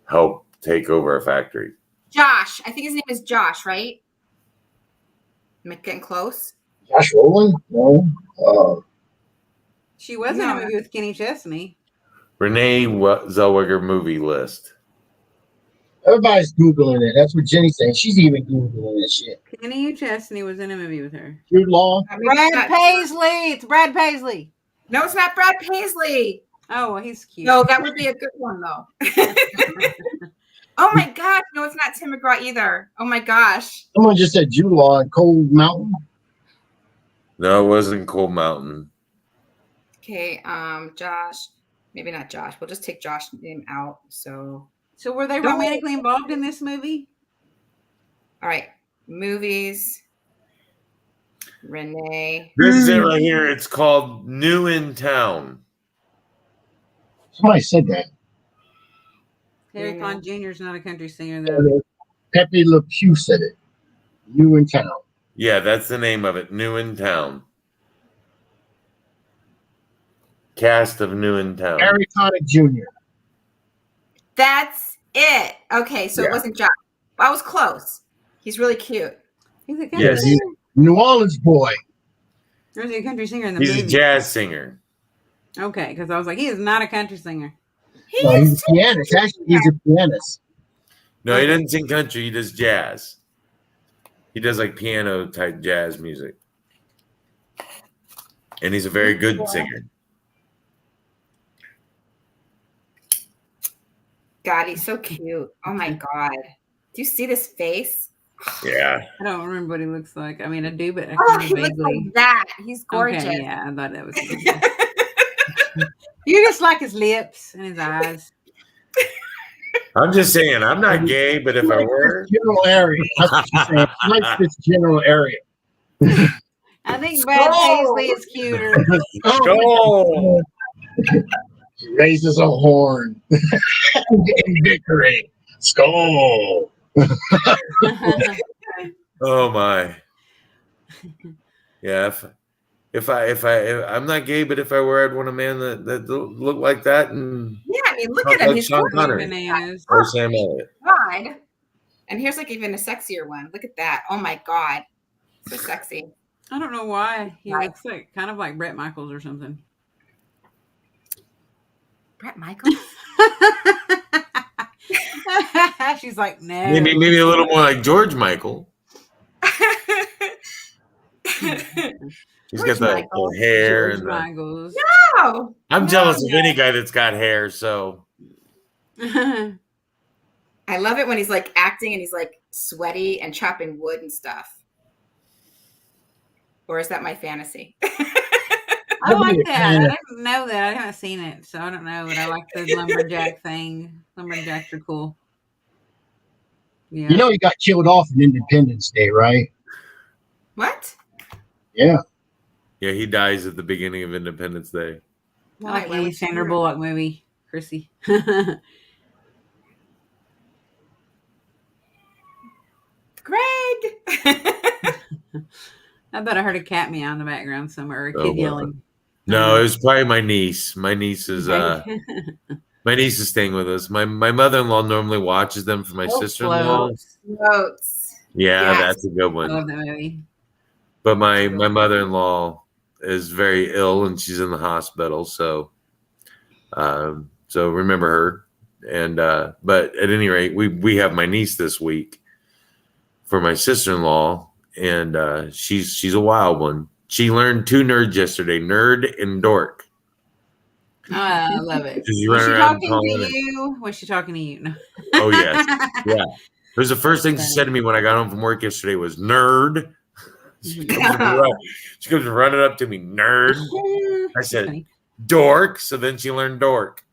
help take over a factory? Josh. I think his name is Josh, right? Am I getting close? Josh Rowland? No. She was in a movie with Kenny Chesney. Renee Zellweger movie list. Everybody's Googling it. That's what Jenny's saying. She's even Googling that shit. Kenny Chesney was in a movie with her. Jude Law. Brad Paisley. It's Brad Paisley. No, it's not Brad Paisley. Oh, well, he's cute. No, that would be a good one though. Oh my gosh. No, it's not Tim McGraw either. Oh my gosh. Someone just said Jude Law and Cold Mountain. No, it wasn't Cold Mountain. Okay, Josh. Maybe not Josh. We'll just take Josh's name out. So were they Don't- romantically involved in this movie? all right. Movies. Renee. This is it right here. It's called New in Town. Somebody said that. Terry Yeah. Conn Jr. is not a country singer, though. Pepe Le Pew said it. New in Town. Yeah, that's the name of it. New in Town. Cast of New in Town. Harry Connick Jr. That's it. Okay, so Yeah. it wasn't Josh. I was close. He's really cute. He's a country Yes. singer? New Orleans boy. Or is he a country singer in the He's movie? a jazz singer. Okay, because I was like, he is not a country singer. No, he's a pianist. Actually, he's a pianist. No, he doesn't sing country. He does jazz. He does like piano type jazz music. And he's a very good singer. God, he's so cute. Oh my God. Do you see this face? Yeah. I don't remember what he looks like. I mean, I do, but I Oh, kind he of looks vaguely. like that. He's gorgeous. Okay, yeah, I thought that was good. You just like his lips and his eyes. I'm just saying, I'm not gay, but if I were, General area. That's what she's saying. He likes this general area. I think Brad Oh. Paisley is cuter. go. He raises a horn. In victory. Skull. Oh my. Yeah. If I'm not gay, but if I were, I'd want a man that looked like that and Yeah, I mean, look at him. like He's Sean gorgeous. Connery Bananas. or Sam Elliott. God. And here's like even a sexier one. Look at that. Oh my God. So sexy. I don't know why. He Right. looks like kind of like Bret Michaels or something. Brett Michaels? She's like, no. Maybe a little more like George Michael. He's George got the Michael. hair George and the, Michaels. Oh, I'm No, jealous of no. any guy that's got hair. So I love it when he's like acting and he's like sweaty and chopping wood and stuff. Or is that my fantasy? I like that. I didn't know that. I haven't seen it, so I don't know. But I like the lumberjack thing. Lumberjacks are cool. Yeah. You know he got killed off on Independence Day, right? What? Yeah. yeah, he dies at the beginning of Independence Day. I like Why any would Sandra you? Bullock movie, Chrissy. Greg. I bet I heard a cat meow in the background somewhere, or a Oh, kid wow. yelling. No, it was probably my niece. My niece is staying with us. My mother-in-law normally watches them for my Oh, sister-in-law. Floats. Notes. Yeah, Yes. that's a good I one. love that movie. But my mother-in-law is very ill and she's in the hospital. So remember her. And but at any rate, we have my niece this week for my sister-in-law, and she's a wild one. She learned two nerds yesterday, nerd and dork. I love it. Did you Was run she around talking calling to it? you? Was she talking to you? No. Oh yes, yeah. It was the first thing she said to me when I got home from work yesterday was nerd. She comes running up to me, nerd. I said, Funny. dork. So then she learned dork.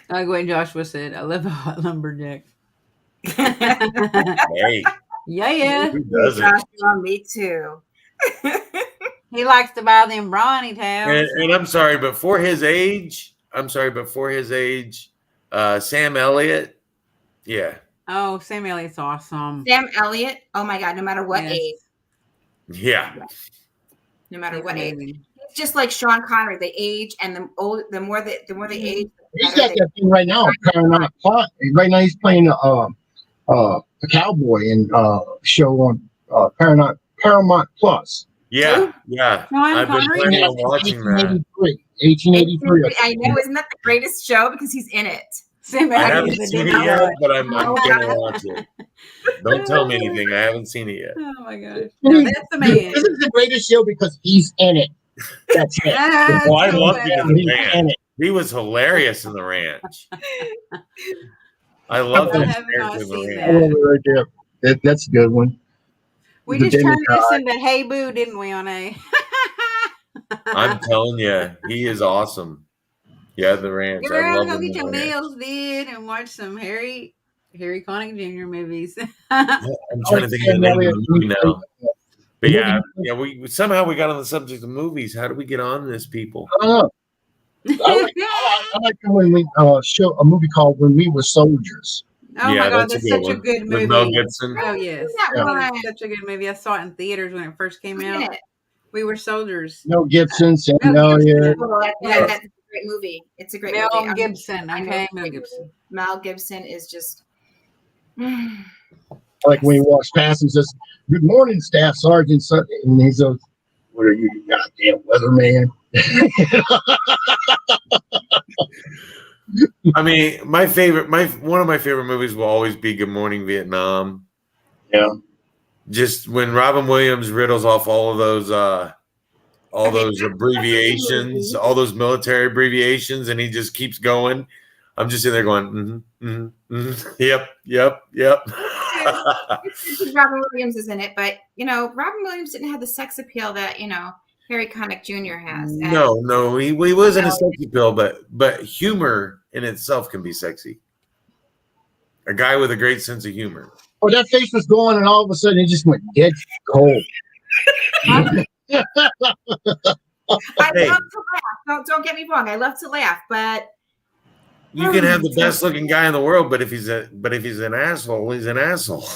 Like when Joshua said, I love a hot lumberjack. Hey, Yeah. who doesn't? Joshua, me too. He likes to buy them brawny towels. And I'm sorry, but for his age, Sam Elliott, yeah. Oh, Sam Elliott's awesome. Sam Elliott. Oh my God. No matter what Yes. age. Yeah. No matter He's what age. amazing. It's just like Sean Connery. They age, and the more they age, He's the got better that thing right now. Paramount Plot. Right now he's playing a cowboy in show on Paramount Plus. Yeah. Yeah. Sean I've been Connery? planning on watching that. 1883. I know, isn't that the greatest show because he's in it? Sam I Elliott haven't is a seen it different yet, guy. but I'm gonna watch it. Don't tell me anything. I haven't seen it yet. Oh my gosh. No, that's the man. This is the greatest show because he's in it. That's it. Well, I loved it in the He's in ranch. it. He was hilarious in the ranch. I loved I his have not character in the seen ranch. that. I love it right there. That's a good one. We The just turned demigod. this into Hey Boo, didn't we, Onae? I'm telling you, he is awesome. Yeah, the ranch. I Girl, love go him get in your the ranch. nails did and watch some Harry Connick Jr. movies. I'm trying to think of the name of the movie now. But yeah, we somehow we got on the subject of movies. How do we get on this, people? I don't know. I like when we show a movie called When We Were Soldiers. Oh Yeah, my God, that's a that's good such a one. good With Mel movie. Gibson. Oh yes, Yeah. that is such a good movie. I saw it in theaters when it first came out. We Were Soldiers. Mel Gibson, Sam Mel Elliott. Gibson. That's a great movie. It's a great movie. Mel Gibson. Okay, Mel Gibson. Mel Gibson is just. Like when he walks past and says, "Good morning, Staff Sergeant," and he says, "What are you, goddamn weatherman?" I mean, one of my favorite movies will always be Good Morning Vietnam. Yeah. Just when Robin Williams riddles off all of those abbreviations, all those military abbreviations, and he just keeps going. I'm just sitting there going, yep. Robin Williams is in it, but Robin Williams didn't have the sex appeal that Harry Connick Jr. has. No, he wasn't a sex appeal, but humor in itself can be sexy. A guy with a great sense of humor. Oh, that face was going, and all of a sudden it just went dead cold. I love to laugh. Don't get me wrong. I love to laugh, but you can have the best looking guy in the world, but if he's an asshole, he's an asshole.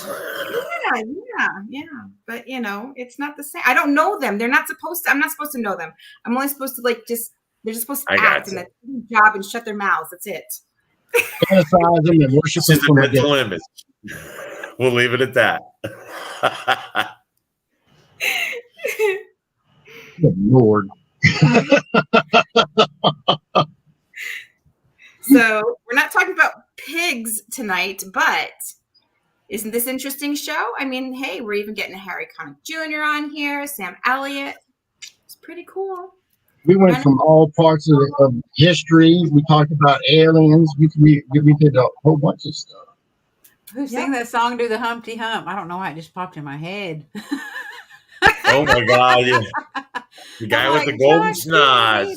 Yeah. But it's not the same. I don't know them. They're not supposed to. I'm not supposed to know them. I'm only supposed to they're just supposed to act and that's their job and shut their mouths. That's it. Fantasize them and worship them from a distance. We'll leave it at that. Good Lord. So we're not talking about pigs tonight, but isn't this interesting show? I mean, hey, we're even getting Harry Connick Jr. on here, Sam Elliott. It's pretty cool. We went from all parts of history. We talked about aliens. We did a whole bunch of stuff. Who sang that song, Do the Humpty Hump? I don't know why it just popped in my head. Oh my God, yeah. The guy with the golden schnoz.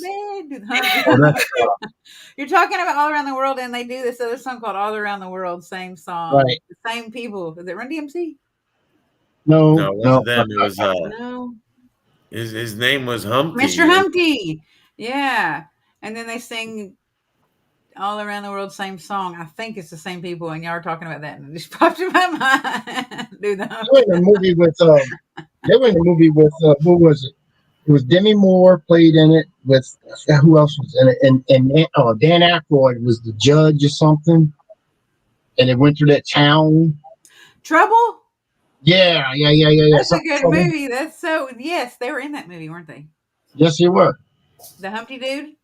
You're talking about All Around the World, and they do this other song called All Around the World, same song. Right. The same people. Is it Run DMC? No, it wasn't them. It was no. His name was Humpty. Mr. Humpty. Yeah. And then they sing All Around the World, same song. I think it's the same people, and y'all are talking about that, and it just popped in my mind. They were in a movie with who was it? It was Demi Moore played in it with who else was in it? And Dan Aykroyd was the judge or something. And it went through that town. Trouble? Yeah. That's a good movie. Yes, they were in that movie, weren't they? Yes, they were. The Humpty dude?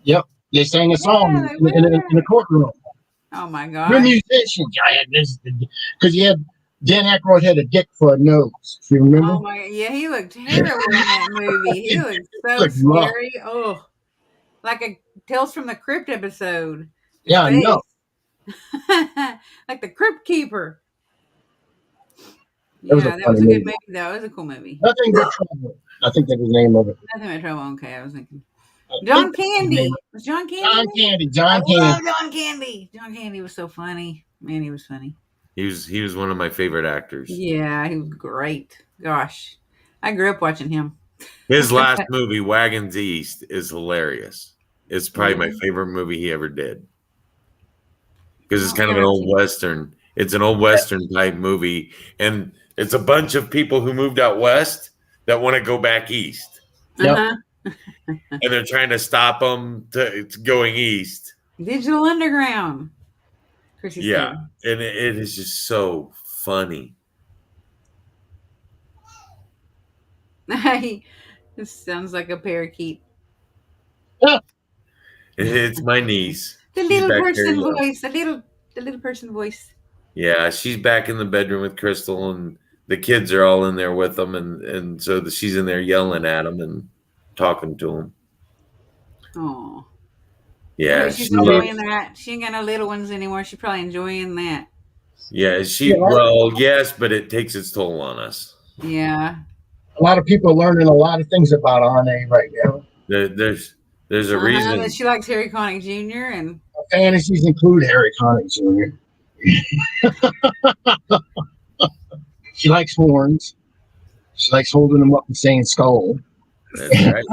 Yep. They sang a song in the courtroom. Oh my God. We're musicians. Because you had Dan Aykroyd had a dick for a nose. You remember? Oh my! Yeah, he looked terrible in that movie. He looked so scary. Oh, like a Tales from the Crypt episode. Yeah, I know. Like the Crypt Keeper. That was a good movie, though. It was a cool movie. Nothing But Trouble. I think that was the name of it. Nothing But Trouble. Okay, I was thinking. John Candy. Was John Candy? John Candy. I love John Candy. John Candy was so funny. Man, he was funny. He was one of my favorite actors. Yeah, he was great. Gosh, I grew up watching him. His last movie, Wagons East, is hilarious. It's probably my favorite movie he ever did. Because it's kind of an old Western. It's an old Western type movie. And it's a bunch of people who moved out west that want to go back east. Uh-huh. And they're trying to stop them to going east. Digital Underground. Yeah, and it is just so funny. This sounds like a parakeet. It's my niece. The little person voice. The little person voice. Yeah, she's back in the bedroom with Crystal, and the kids are all in there with them, and so she's in there yelling at them and talking to them. Oh. Yeah, she's enjoying that. She ain't got no little ones anymore. She's probably enjoying that. Yeah, well, yes, but it takes its toll on us. Yeah. A lot of people are learning a lot of things about Onae right now. There's a reason. That she likes Harry Connick Jr. and Fantasies include Harry Connick Jr. She likes horns. She likes holding them up and saying skull. That's right.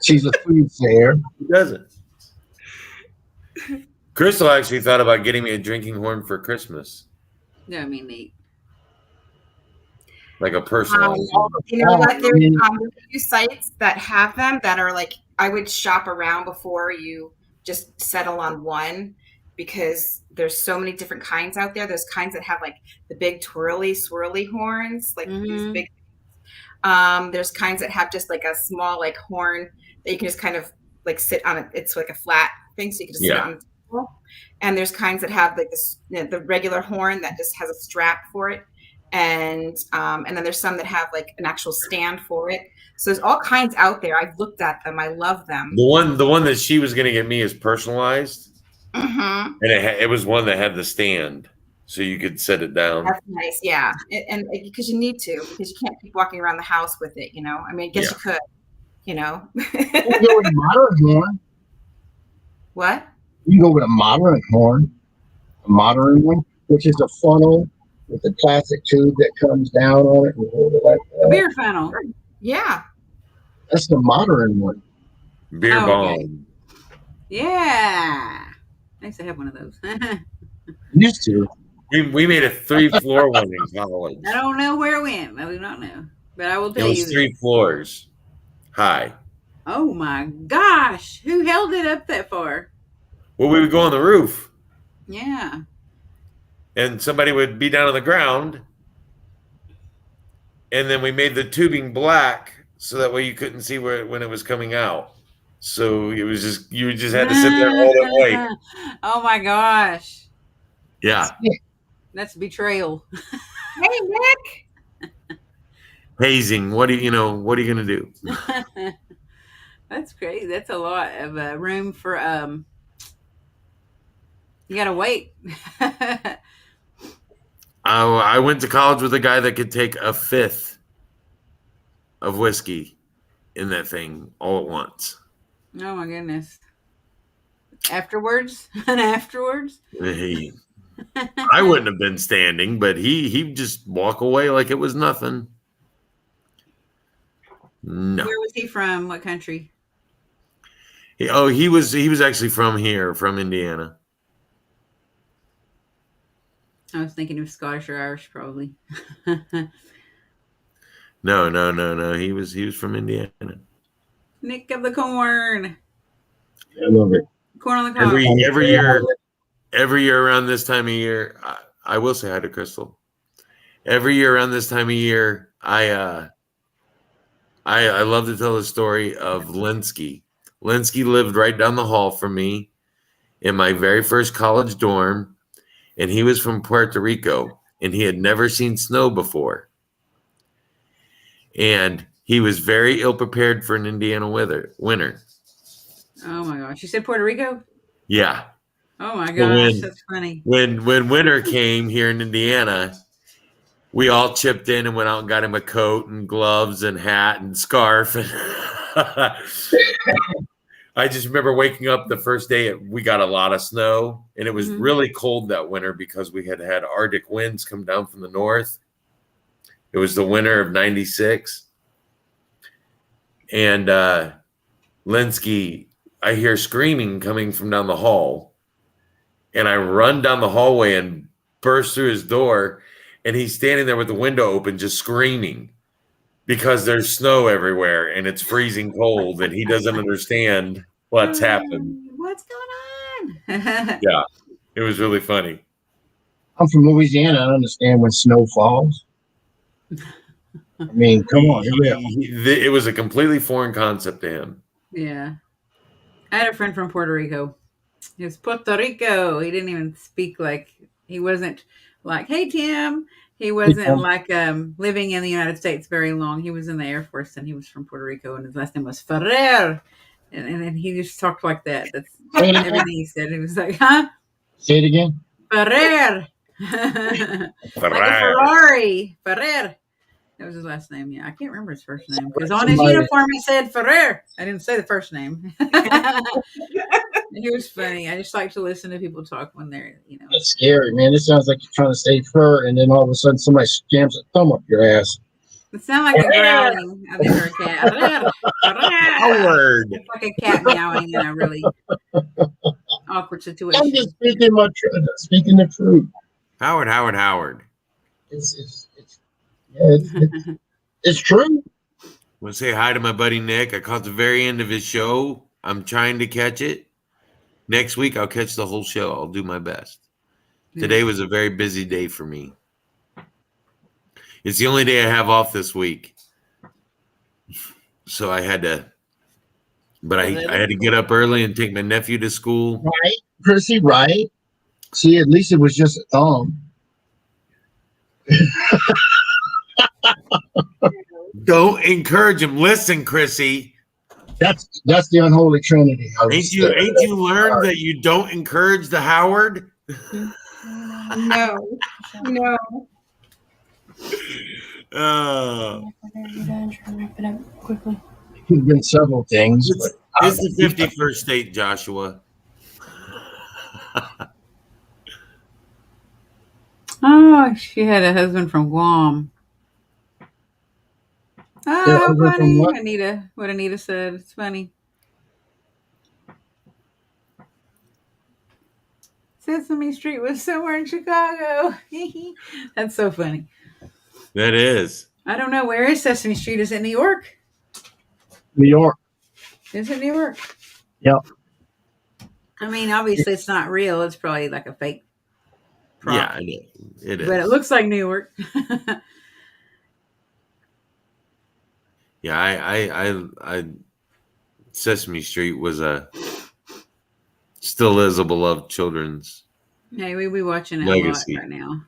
She's a food sayer. Who doesn't? Crystal actually thought about getting me a drinking horn for Christmas, yeah, I mean neat. like a personalized. You know what? There's a few sites that have them that are like, I would shop around before you just settle on one, because there's so many different kinds out there. There's kinds that have like the big twirly, swirly horns, like these big. There's kinds that have just like a small like horn that you can just kind of like sit on it. It's like a flat thing, so you can just sit on the table. And there's kinds that have like this, the regular horn that just has a strap for it. And then there's some that have like an actual stand for it. So there's all kinds out there. I've looked at them. I love them. The one that she was going to get me is personalized, Mm-hmm. and it was one that had the stand, so you could set it down. That's nice, yeah. And because you need to, because you can't keep walking around the house with it, you know. I mean, I guess you could, you know. You can go with a modern horn. What? You can go with a modern horn, a modern one, which is a funnel with a plastic tube that comes down on it and hold it like that. A beer funnel. Yeah. That's the modern one. Beer bomb. Okay. Yeah. I used to have one of those. Used to. We made a 3-floor one in college. I don't know where it went. I do not know. But I will It tell you. was 3 floors high. Oh my gosh. Who held it up that far? Well, we would go on the roof, Yeah. and somebody would be down on the ground, and then we made the tubing black so that way you couldn't see when it was coming out. So it was just, you just had to sit there and hold it wait. Oh my gosh. Yeah. That's betrayal. Hey, Nick. Hazing. What are you gonna do? That's crazy. That's a lot of room for you gotta wait. I went to college with a guy that could take a 5th of whiskey in that thing all at once. Oh my goodness. Afterwards? And afterwards? I wouldn't have been standing, but he'd just walk away like it was nothing. No. Where was he from? What country? He was actually from here, from Indiana. I was thinking of Scottish or Irish, probably. No. He was from Indiana. Nick of the corn. I love it. Corn on the cob. Every year around this time of year, I will say hi to Crystal. Every year around this time of year, I love to tell the story of Linsky. Linsky lived right down the hall from me in my very first college dorm, and he was from Puerto Rico, and he had never seen snow before. And he was very ill-prepared for an Indiana winter. Oh my gosh. You said Puerto Rico? Yeah. Oh my gosh, that's funny. When winter came here in Indiana, we all chipped in and went out and got him a coat and gloves and hat and scarf. I just remember waking up the first day, we got a lot of snow, and it was really cold that winter because we had Arctic winds come down from the north. It was the winter of 96. And Linsky, I hear screaming coming from down the hall. And I run down the hallway and burst through his door. And he's standing there with the window open, just screaming because there's snow everywhere and it's freezing cold. And he doesn't understand what's happened. What's going on? Yeah, it was really funny. I'm from Louisiana. I understand when snow falls. I mean, come on. It was a completely foreign concept to him. Yeah. I had a friend from Puerto Rico. He was Puerto Rico. He didn't even speak he wasn't like, hey, Tim. He wasn't living in the United States very long. He was in the Air Force, and he was from Puerto Rico, and his last name was Ferrer. And he just talked like that. That's everything he said. He was like, huh? Say it again. Ferrer. Like a Ferrari. Ferrer. That was his last name. Yeah, I can't remember his first name because on his Somebody- uniform it said Ferrer. I didn't say the first name. He was funny. I just like to listen to people talk when they're, That's scary, man. It sounds like you're trying to say fur, and then all of a sudden somebody jams a thumb up your ass. It sounds like a growling. I think, or a cat. Howard. It's like a cat meowing in a really awkward I'm situation. just speaking the truth. Howard. It's true. I want to say hi to my buddy Nick. I caught the very end of his show. I'm trying to catch it. Next week, I'll catch the whole show. I'll do my best. Today was a very busy day for me. It's the only day I have off this week. So I had to, but I had to get up early and take my nephew to school. Right, Chrissy, right? See, at least it was just a thumb. Don't encourage him. Listen, Chrissy. That's the unholy trinity. Ain't you learned that you don't encourage the Howard? No. You're done. Try to wrap it up quickly. There's been several things. It's the 51st state, Joshua. Oh, she had a husband from Guam. Oh, Yeah, how husband from funny. what? What Anita said. It's funny. Sesame Street was somewhere in Chicago. That's so funny. That is. I don't know. Where is Sesame Street? Is it New York? New York. Is it New York? Yep. I mean, obviously it's not real. It's probably like a fake prop. Yeah, it is. But it looks like New York. Yeah, I Sesame Street was still is a beloved children's. Hey, we be watching it legacy. a lot right now.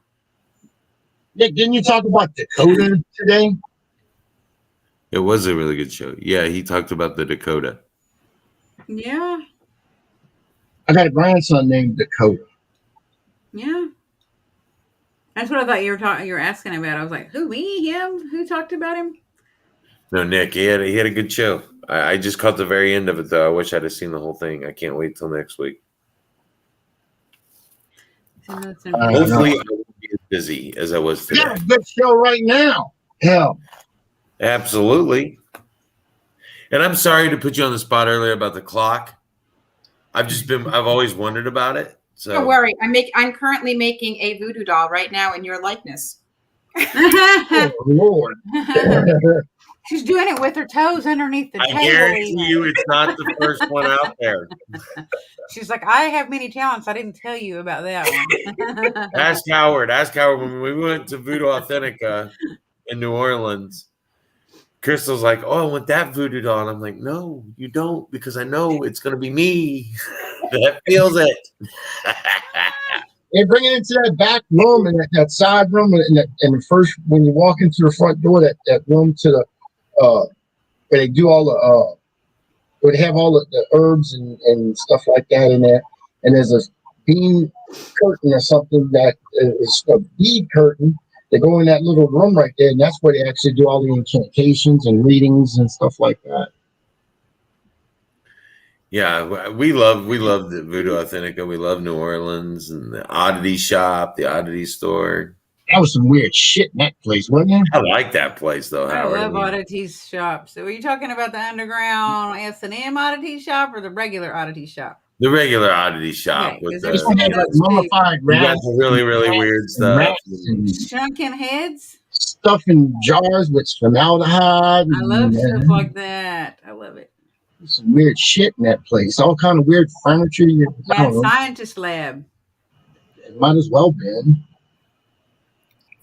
Nick, didn't you talk about Dakota today? It was a really good show. Yeah, he talked about the Dakota. Yeah. I got a grandson named Dakota. Yeah. That's what I thought you were asking about. I was like, who, me, him? Who talked about him? No, Nick, he had a good show. I just caught the very end of it, though. I wish I'd have seen the whole thing. I can't wait till next week. Hopefully, I won't be as busy as I was today. Yeah, good show right now. Hell. Absolutely. And I'm sorry to put you on the spot earlier about the clock. I've always wondered about it. So Don't worry. I'm currently making a voodoo doll right now in your likeness. Oh, Lord. She's doing it with her toes underneath the I table. guarantee you it's not the first one out there. She's like, I have many talents. I didn't tell you about that one. Ask Howard when we went to Voodoo Authentica in New Orleans. Crystal's like, oh, I want that voodoo doll. And I'm like, no, you don't, because I know it's going to be me that feels it. They bring it into that back room and that side room and the first, when you walk into the front door, that room to the, where they do all the, where they have all the herbs and stuff like that in there. And there's a bean curtain or something that is a bead curtain. They go in that little room right there, and that's where they actually do all the incantations and readings and stuff like that. Yeah, we love the Voodoo Authentica. We love New Orleans and the oddity shop, the oddity store. That was some weird shit in that place, wasn't it? I like that place though, I Howard. love oddity shops. So, were you talking about the underground S&M oddity shop or the regular oddity shop? The regular oddity shop Okay, with there's This one had like mummified we got rats, some really weird stuff. rats and Shrunken heads. stuff in jars with formaldehyde. I love and, stuff like that. I love it. some weird shit in that place. All kind of weird furniture. I Yeah, don't know. scientist lab. It might as well been.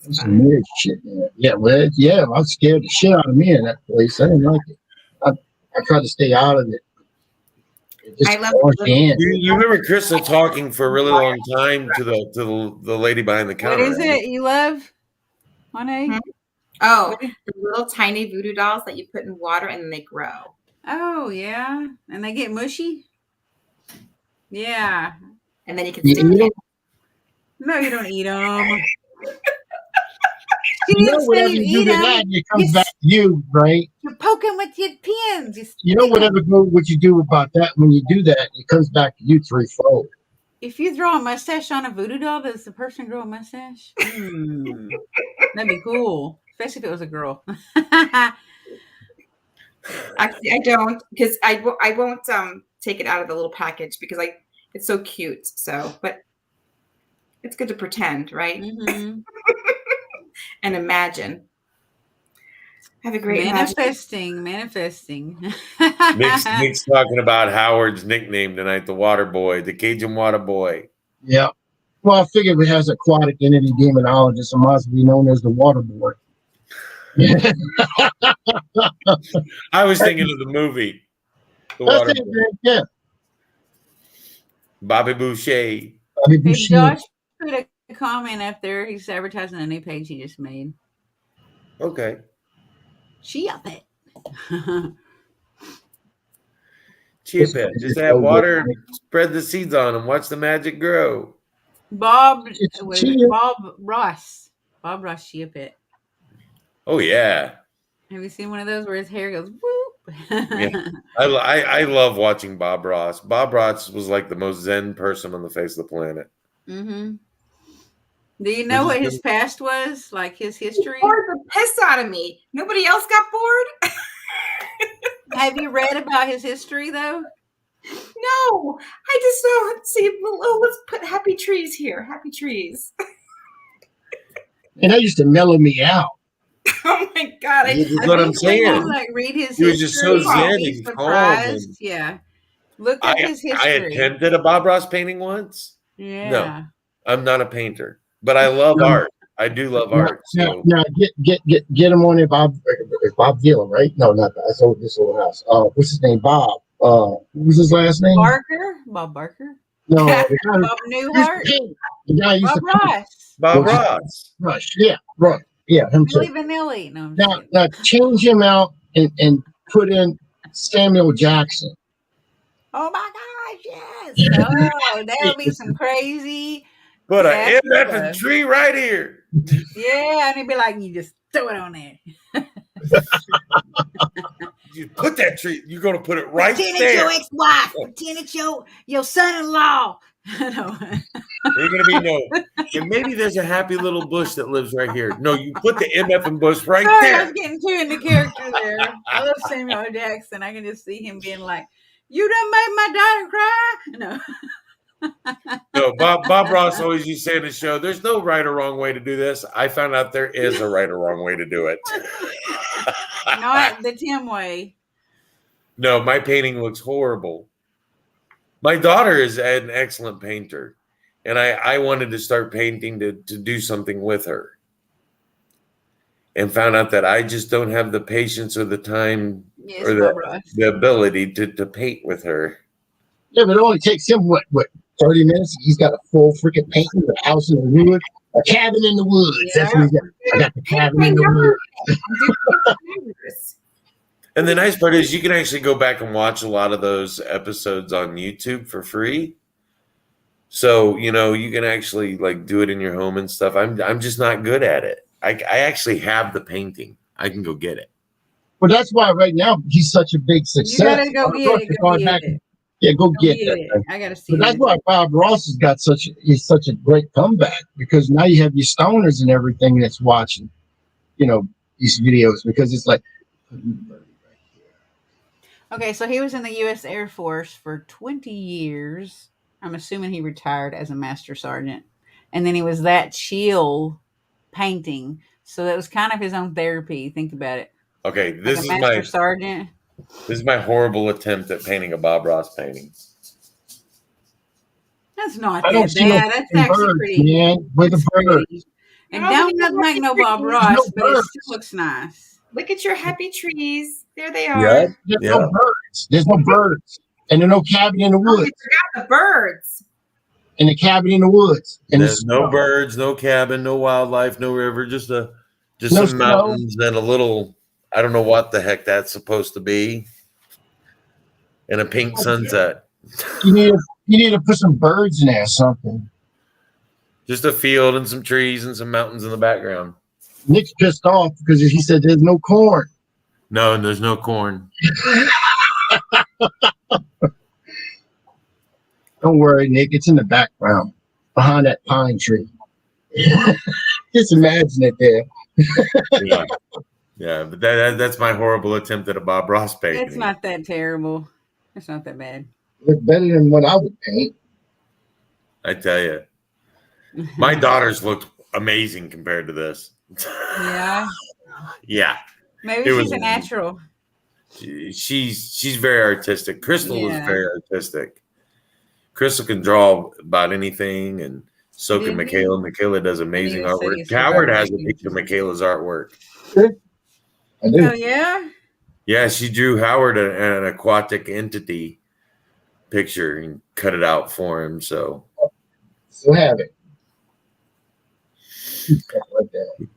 There's some weird shit in there. Yeah, well, yeah, I scared the shit out of me in that place. I didn't like it. I tried to stay out of it. I love You remember Crystal talking for a really long time to the lady behind the counter. What is it you love, Onae? Mhm. Oh, the little tiny voodoo dolls that you put in water and then they grow. Oh, yeah. And they get mushy? Yeah. And then you can You stick eat it. it? No, you don't eat them. You You know, didn't say whatever you you eat do to them. that, it comes back to you, right? You poke him with your pins. You know, what you do about that, when you do that, it comes back to you threefold. If you throw a mustache on a voodoo doll, does the person grow a mustache? That'd be cool, especially if it was a girl. Actually, I don't, because I won't take it out of the little package because it's so cute. So, but it's good to pretend, right? Mm-hmm. And imagine. Have a great manifesting. Nick's talking about Howard's nickname tonight, the Water Boy, the Cajun Water Boy. Yeah. Well, I figured if it has aquatic entity demonologist, it must be known as the Water Boy. I was thinking of the movie, The That's Water it, Boy. man. Yeah. Bobby Boucher. Hey, Josh put a comment up there. He's advertising a new page he just made. Okay. Chia Pet. Chia Pet. Just add water, spread the seeds on them, watch the magic grow. Bob Ross. Bob Ross Chia Pet. Oh, yeah. Have you seen one of those where his hair goes whoop? Yeah. I love watching Bob Ross. Bob Ross was like the most zen person on the face of the planet. Mm-hmm. Do you know what his past was? Like his history? Bored the piss out of me. Nobody else got bored? Have you read about his history, though? No. I just don't see. Oh, let's put happy trees here. Happy trees. And that used to mellow me out. Oh, my God. That's what I'm saying. Like, read his he history. Was just so zen and calm. Yeah. Look at his history. I attempted a Bob Ross painting once. Yeah. No, I'm not a painter, but I love art. I do love art. So. Now get him on it, Bob. Bob Dylan, right? No, not that. That's this old house. What's his name? Bob. What was his last name? Barker. Bob Barker. No, Bob Newhart. The guy used Bob Ross. Bob Ross. Rush. Yeah, right. Yeah, him too. Milli Vanilli. No, now change him out and put in Samuel Jackson. Oh my gosh, yes. Oh, that would be some crazy. Put an MF tree right here. Yeah, and he'd be like, you just throw it on there. You put that tree, you're going to put it right pretend there. Pretend it's your ex-wife. Pretend it's your son-in-law. No. There's going to be no. And maybe there's a happy little bush that lives right here. No, you put the MF bush right there. I was getting too into character there. I love Samuel Jackson. I can just see him being like, you done made my daughter cry? No. No, Bob Ross always used to say in the show, there's no right or wrong way to do this. I found out there is a right or wrong way to do it. Not the Tim way. No, my painting looks horrible. My daughter is an excellent painter, and I wanted to start painting to do something with her. And found out that I just don't have the patience or the time or the ability to paint with her. Yeah, but it only takes him, what, 30 minutes? He's got a full freaking painting of a house in the woods, a cabin in the woods. Yeah. That's what he's got. I got the cabin in the woods. And the nice part is you can actually go back and watch a lot of those episodes on YouTube for free. So, you can actually like do it in your home and stuff. I'm just not good at it. I actually have the painting. I can go get it. Well, that's why right now he's such a big success. You gotta go get it. Yeah, go get it. I gotta see. But that's why Bob Ross has got such a great comeback, because now you have your stoners and everything that's watching, these videos, because it's like. Okay, so he was in the U.S. Air Force for 20 years. I'm assuming he retired as a master sergeant, and then he was that chill painting. So that was kind of his own therapy. Think about it. Okay, this is master sergeant. This is my horrible attempt at painting a Bob Ross painting. That's not that bad. That's actually birds, pretty. Man, with the birds. And don't look like no Bob Ross, but it still looks nice. Look at your happy trees. There they are. Yeah. No birds. There's no birds. And there's no cabin in the woods. You forgot the birds. And the cabin in the woods. And there's no birds, no cabin, no wildlife, no river, just some mountains and a little, I don't know what the heck that's supposed to be. And a pink sunset. You need to put some birds in there or something. Just a field and some trees and some mountains in the background. Nick's pissed off because he said there's no corn. No, and there's no corn. Don't worry, Nick. It's in the background behind that pine tree. Just imagine it there. Yeah, yeah, but that's my horrible attempt at a Bob Ross painting. It's not that terrible. It's not that bad. Look better than what I would paint. I tell you, my daughters looked amazing compared to this. Yeah. Yeah, Maybe It she's was- a natural. she's very artistic. Crystal is Yeah. very artistic. Crystal can draw about anything, and so can Did we? Michaela. Michaela does amazing He said artwork. he's Howard about has a to picture of Michaela's artwork. I do. Oh yeah. Yeah, she drew Howard an aquatic entity picture and cut it out for him. So Still have it. Stuff like that.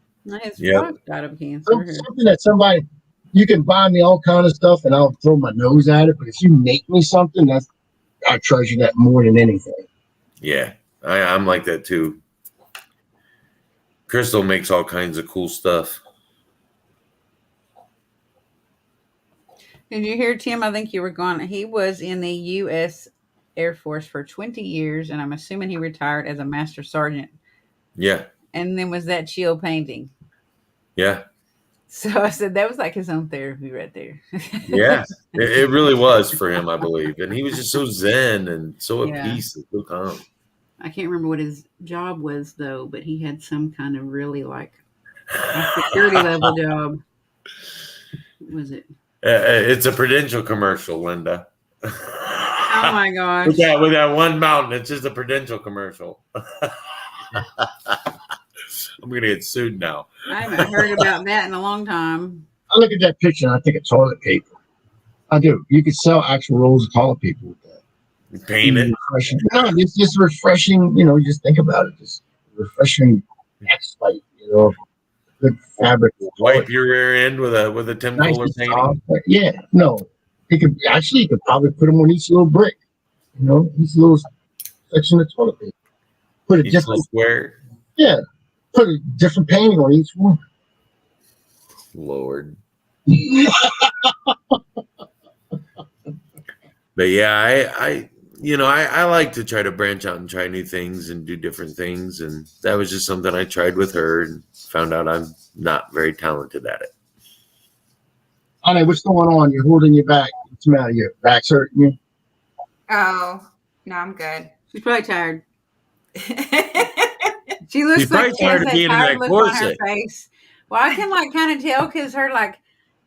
His Yep. frog died of cancer. Something that somebody, you can buy me all kind of stuff and I'll throw my nose at it, but if you make me something, I treasure that more than anything. yeah, I'm like that too. Crystal makes all kinds of cool stuff. Did you hear, Tim? I think you were gone. He was in the U.S. Air Force for 20 years, and I'm assuming he retired as a master sergeant. Yeah, And then was that chill painting. yeah, So I said that was like his own therapy right there. yeah. It really was for him, I believe, and he was just so zen and so at Yeah. peace and so calm. I can't remember what his job was though, but he had some kind of really like a security level job. What was it? It's a Prudential commercial, Linda. Oh my gosh. with that one mountain, it's just a Prudential commercial. I'm gonna get sued now. I haven't heard about that in a long time. I look at that picture and I think of toilet paper. I do. You could sell actual rolls of toilet paper with that. You paint it. Refreshing. No, it's just refreshing. Just think about it. Just refreshing next bite. Good fabric. Wipe your rear end with a Tim Nice Kohler and painting. soft. Yeah, no. You could probably put them on each little brick. Each little section of toilet paper. Put a Each different. little square. Yeah. Put a different painting on each one. Lord. But yeah, I like to try to branch out and try new things and do different things, and that was just something I tried with her and found out I'm not very talented at it. Onae, what's going on? You're holding your back. What's the matter? Your back's hurting you? Oh, no, I'm good. She's probably tired. She looks She's probably like she has tired of that being in tired that look on her corset. face. Well, I can kind of tell because her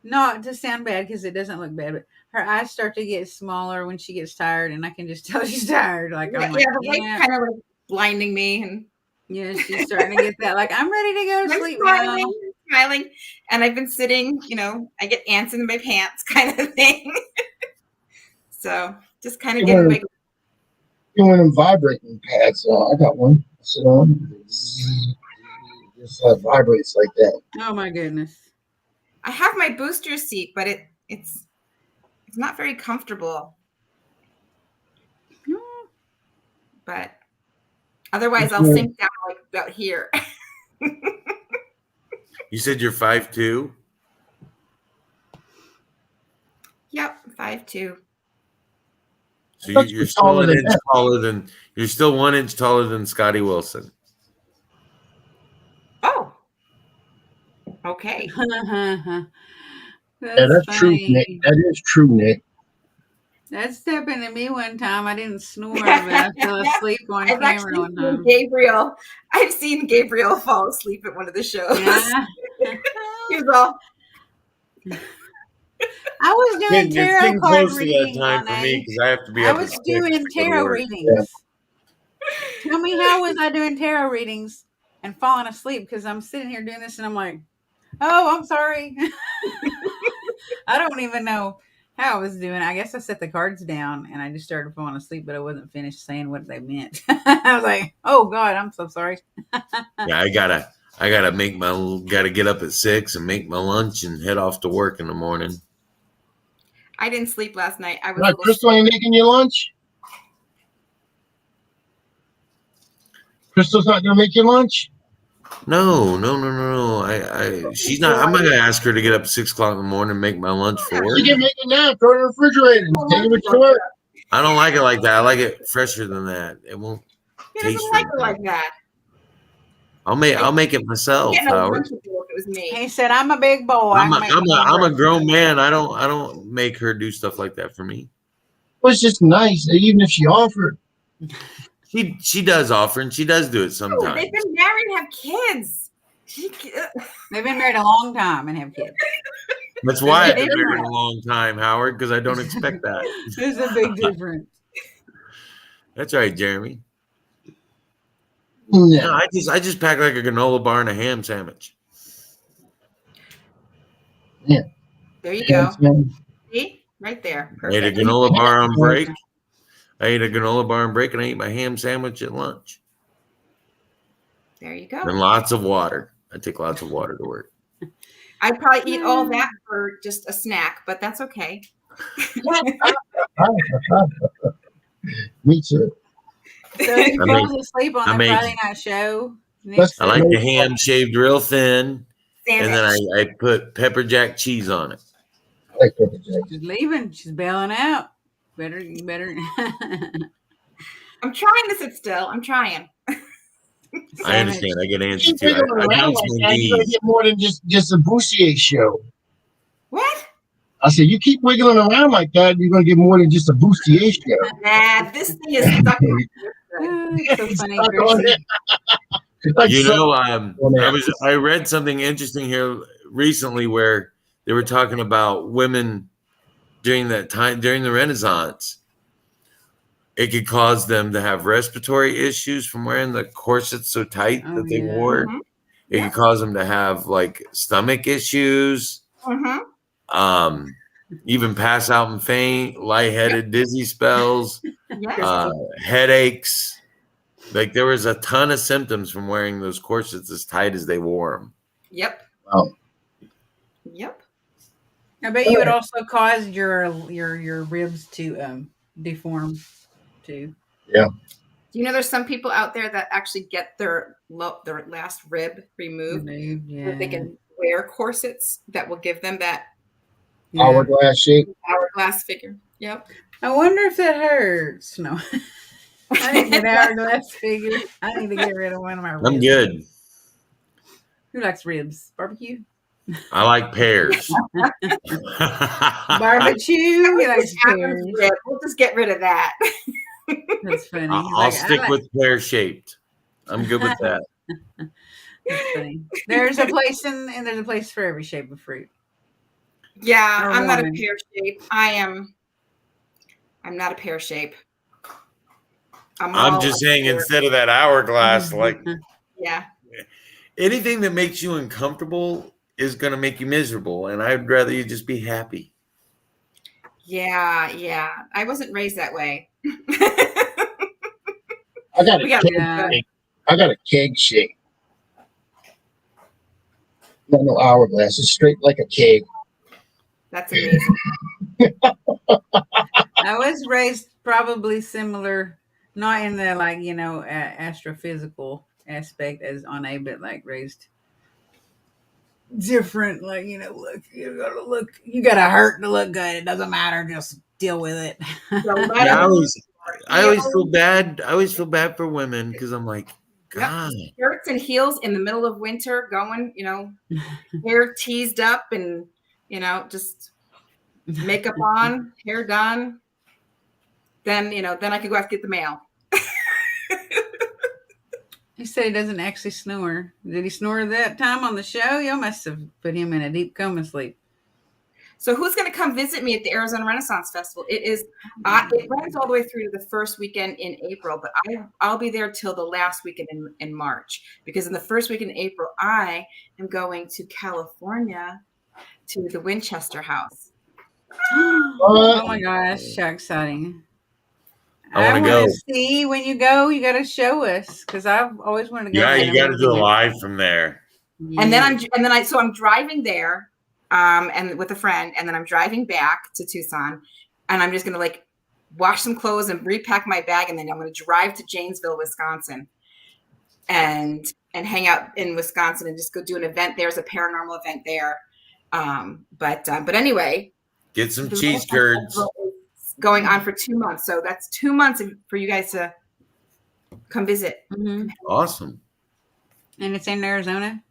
not to sound bad because it doesn't look bad, but her eyes start to get smaller when she gets tired, and I can just tell she's tired. I'm The light kind of like blinding me, and she's starting to get that. I'm ready to go to I'm sleep now. smiling, and I've been sitting. I get ants in my pants, kind of thing. So just kind of getting my. You want them vibrating pads? I got one. I sit on. Just vibrates like that. Oh my goodness! I have my booster seat, but it's not very comfortable. But otherwise, I'll sink down like about here. You said you're 5'2"? Yep, 5'2". So you're still 1 inch taller than you're still 1 inch taller than Scotty Wilson. Oh, okay. That's true, Nick. That is true, Nick. That happened to me one time. I didn't snore, but I fell asleep on camera one time. I've seen Gabriel fall asleep at one of the shows. Yeah. He was all. I was doing It's tarot getting card close to readings. that time for me because I have to be I up. was at 6 doing to go to tarot work. readings. Tell me, how was I doing tarot readings and falling asleep? Because I'm sitting here doing this and I'm like, oh, I'm sorry. I don't even know how I was doing. I guess I set the cards down and I just started falling asleep, but I wasn't finished saying what they meant. I was like, oh God, I'm so sorry. Yeah, I gotta get up at 6 and make my lunch and head off to work in the morning. I didn't sleep last night. I was. Right, Crystal ain't making your lunch? Crystal's not going to make your lunch? No. She's not. I'm not gonna ask her to get up at 6 o'clock in the morning and make my lunch for her. You can make it now. Throw it in the refrigerator. Take it to work. I don't like it like that. I like it fresher than that. It won't He taste doesn't like right. it like that. I'll make it myself, Getting a Howard. lunch with you if it was me. He said, "I'm a big boy. I'm a grown man. I don't make her do stuff like that for me. It was just nice, even if she offered. She does offer and she does do it Oh, sometimes. they've been married and have kids. They've been married a long time and have kids. That's why I've been Different. married a long time, Howard, because I don't expect that. There's a big difference. That's right, Jeremy. No. No, I just pack like a granola bar and a ham sandwich. There you go. See? Right there. I ate a Perfect. granola bar on break. And I eat my ham sandwich at lunch. There you go. And lots of water. I take lots of water to work. I'd probably eat all that for just a snack, but that's okay. Me too. So he I falls asleep on the make- Friday night show. Let's- I like the ham shaved real thin, Sandwich. and then I put pepper jack cheese on it. I like pepper jack. She's leaving. She's bailing out. You better. I'm trying to sit still. I'm trying. I understand. I get antsy Keep too. wiggling I around bounce like my that, you're gonna knees. get more than just a Boussier show. What? I said, you keep wiggling around like that, you're gonna get more than just a Boussier show. Nah, this thing is stuck. So funny, Stuck on Chrissy. it. It's like You know, something- I read something interesting here recently where they were talking about women during that time, during the Renaissance. It could cause them to have respiratory issues from wearing the corsets so tight Oh, that they yeah. wore. Mhm. It Yeah. could cause them to have like stomach issues, Mm-hmm. even pass out and faint, lightheaded, dizzy spells, Yes. headaches. Like there was a ton of symptoms from wearing those corsets as tight as they wore them. Yep. Wow. Yep. I bet you would also cause your ribs to deform too. Do you know there's some people out there that actually get their last rib removed Yeah. so they can wear corsets that will give them that Yeah. Hourglass shape. hourglass figure. Yep. I wonder if that hurts. No. I need an hourglass figure. I need to get rid of one of my ribs. I'm good. Who likes ribs? Barbecue? I like pears. Barbecue? He likes pears. Rib. We'll just get rid of that. That's funny. He's I'll like, stick I like- with pear shaped. I'm good with that. That's funny. There's a place and there's a place for every shape of fruit. Yeah, Or I'm not a woman. pear shape. I'm not a pear shape. I'm all just a saying, pear. instead of that hourglass, like Yeah. anything that makes you uncomfortable is going to make you miserable. And I'd rather you just be happy. Yeah. I wasn't raised that way. I got a We got- keg Yeah. shape. I got a keg shape. Not no hourglass. It's straight like a keg. That's amazing. I was raised probably similar, not in the astrophysical aspect as Onae, but like raised different. Like look, you gotta hurt to look good. It doesn't matter. Just deal with it. So let Yeah, I them- always feel bad. I always feel bad for women because I'm like, God. shirts and heels in the middle of winter, going, hair teased up and just makeup on, hair done. Then then I could go out to get the mail. He said he doesn't actually snore. Did he snore that time on the show? You must have put him in a deep coma sleep. So who's going to come visit me at the Arizona Renaissance Festival? It runs all the way through to the first weekend in April, but I'll be there till the last weekend in March, because in the first week in April, I am going to California to the Winchester House. Oh my gosh, how exciting. I wanna wanna go. see when you go, you got to show us because I've always wanted to go. Yeah, there. you got to do a live from there. And then I'm driving there, and with a friend, and then I'm driving back to Tucson, and I'm just gonna wash some clothes and repack my bag, and then I'm gonna drive to Janesville, Wisconsin. and hang out in Wisconsin and just go do an event. There's a paranormal event there. But anyway, Get some the cheese Renaissance curds. Festival is going on for 2 months. So that's 2 months for you guys to come visit. Awesome. And it's in Arizona?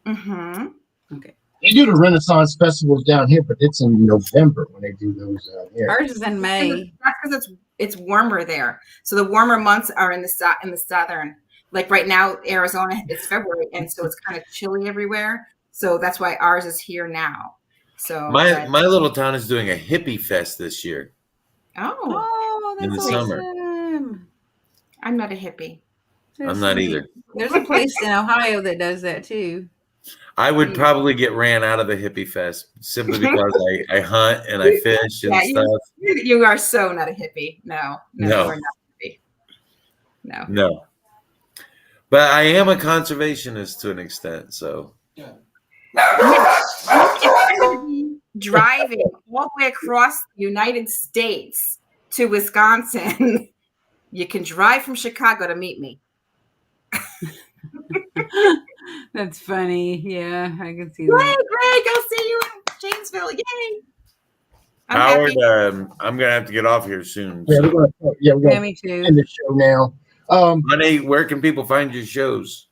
Okay. They do the Renaissance festivals down here, but it's in November when they do those down here. Ours is in May. That's because it's warmer there. So the warmer months are in the southern. Like right now, Arizona, it's February, and so it's kind of chilly everywhere. So that's why ours is here now. So my little town is doing a hippie fest this year. Oh, in the that's summer. awesome. I'm not a hippie. I'm not either. There's a place in Ohio that does that too. I would probably get ran out of the hippie fest simply because I hunt and I fish and stuff. You are so not a hippie. No. You are not a hippie. No. But I am a conservationist to an extent, so. Driving all the way across the United States to Wisconsin, you can drive from Chicago to meet me. That's funny. Yeah, I can see Yay, that. Greg, I'll see you in Janesville. Yay. Howard, I'm going to have to get off here soon. Yeah, So. we're going me too. to end the show now. Honey, where can people find your shows?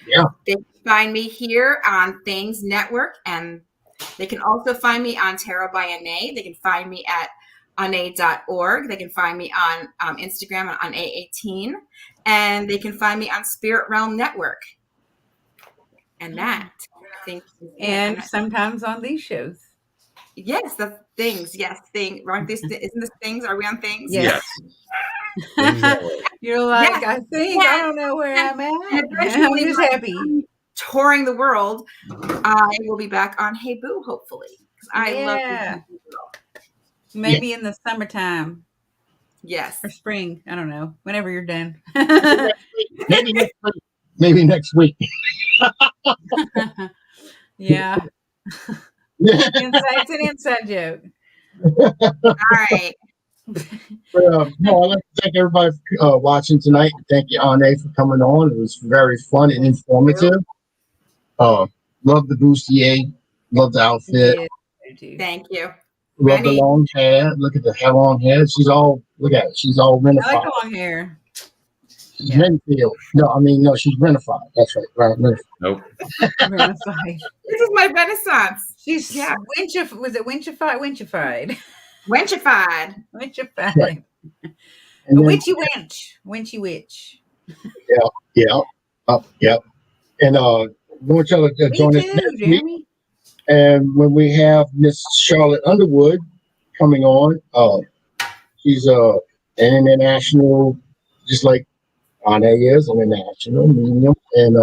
Yeah. They can find me here on Things Network, and they can also find me on Tarot by Onae. They can find me at onae.org. They can find me on Instagram on A18, and they can find me on Spirit Realm Network. And that, I think, and sometimes on these shows. Yes, the things. Yes, thing. Aren't this? Isn't this things? Are we on things? Yes. You're like, yes, I think I don't know where I'm at. I'm just happy. Touring the world, I will be back on Hey Boo, hopefully. I love Boo. Maybe in the summertime. Yes. Or spring. I don't know. Whenever you're done. Maybe next week. Yeah. It's an inside joke. All right. No, I'd like to thank everybody for watching tonight. Thank you, Onae, for coming on. It was very fun and informative. Love the bustier. Love the outfit. Thank you. Love the long hair. Look at the hair, long hair. Look at it. She's all renified. I like the long hair. She's Renfield. No, she's renified. That's right. Nope. Renified. This is my Renaissance. She's was it winchified? Winchified. Right. A witchy wench. Winchy witch. Yeah. And want y'all to join us next week. And when we have Miss Charlotte Underwood coming on, she's an international, just like Onae is, an international medium and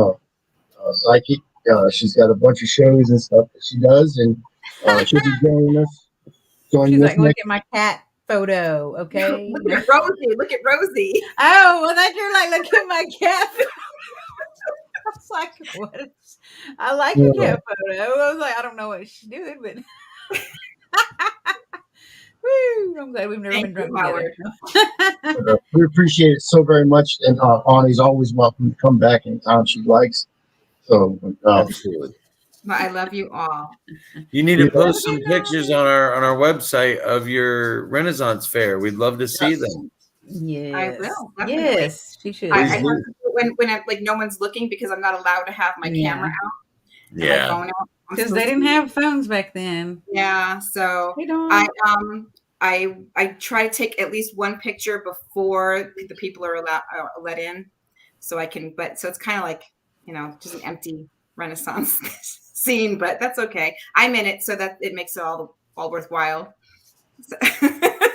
psychic. She's got a bunch of shows and stuff that she does, and she'll be joining us. She's like, look at my cat photo, okay? Look at Rosie. Oh, well, that you're like, look at my cat. I was like, what? I like the cat photo. I was like, I don't know what she's doing, but woo! I'm glad we've never been drunk together. We appreciate it so very much, and Onae's always welcome to come back anytime she likes. So, absolutely. Well, I love you all. You need to post some pictures on our website of your Renaissance fair. We'd love to see them. Yes, I will. Definitely. Yes, she should. I when no one's looking because I'm not allowed to have my camera out. Yeah, my phone out because they didn't have phones back then. Yeah, so I try to take at least one picture before the people are let in, so I can. But so it's kind of like just an empty Renaissance scene, but that's okay. I'm in it, so that it makes it all worthwhile. So.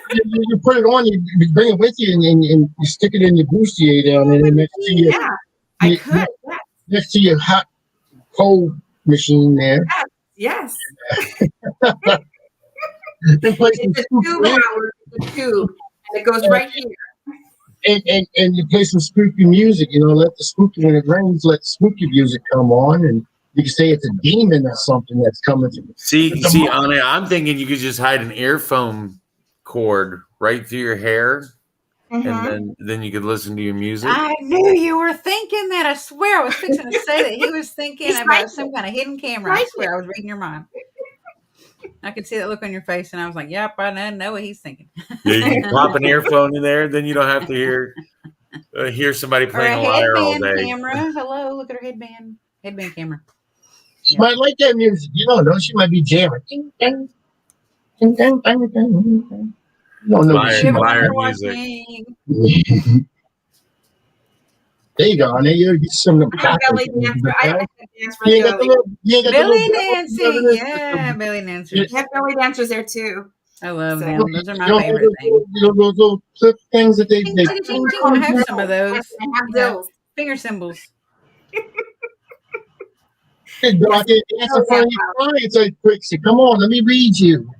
You put it on, you bring it with you, and you stick it in your bustier down there next to you. Yeah, I could. Yes. Next to your hot cold machine there. Yes. It's a tube, and it goes right here. And you play some spooky music, let the spooky, when it rains, let the spooky music come on, and you can say it's a demon or something that's coming to you. See, Onae, I'm thinking you could just hide an earphone cord right through your hair and then you could listen to your music. I knew you were thinking that. I swear I was fixing to say that he was thinking about some kind of hidden camera. I swear I was reading your mind. I could see that look on your face, and I was like, "Yep, I know what he's thinking." Yeah, you can pop an earphone in there, then you don't have to hear somebody playing a lyre all day. Camera. Hello, look at her headband camera. She might like that music. You don't know. She might be jamming. Ding, ding, ding, ding, ding, ding, ding. You don't know. Lyre music. There you go. Onae. You get some of them. I belly dancer. I dance for You got the belly little dancing. Yeah, belly dancers. We have belly dancers there too. I love them. Those are my those favorite things. little flip things that they Ting, ting, ting, ting. I have some of those. I have Yeah. those. Finger cymbals. go out there and dance in front of your clients like Quixie. Come on, let me read you.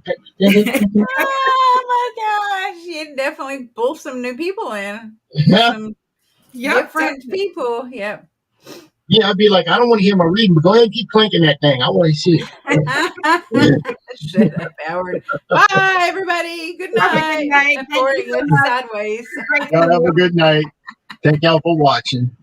Oh my gosh. You'd definitely pull some new people in. Some different people. Yep. Yeah, I'd be like, I don't want to hear my reading, but go ahead and keep clinking that thing. I want to see it. Shut up, Howard. Bye, everybody. Good night. Good night. Recording with Sideways. Y'all have a good night. Thank y'all for watching.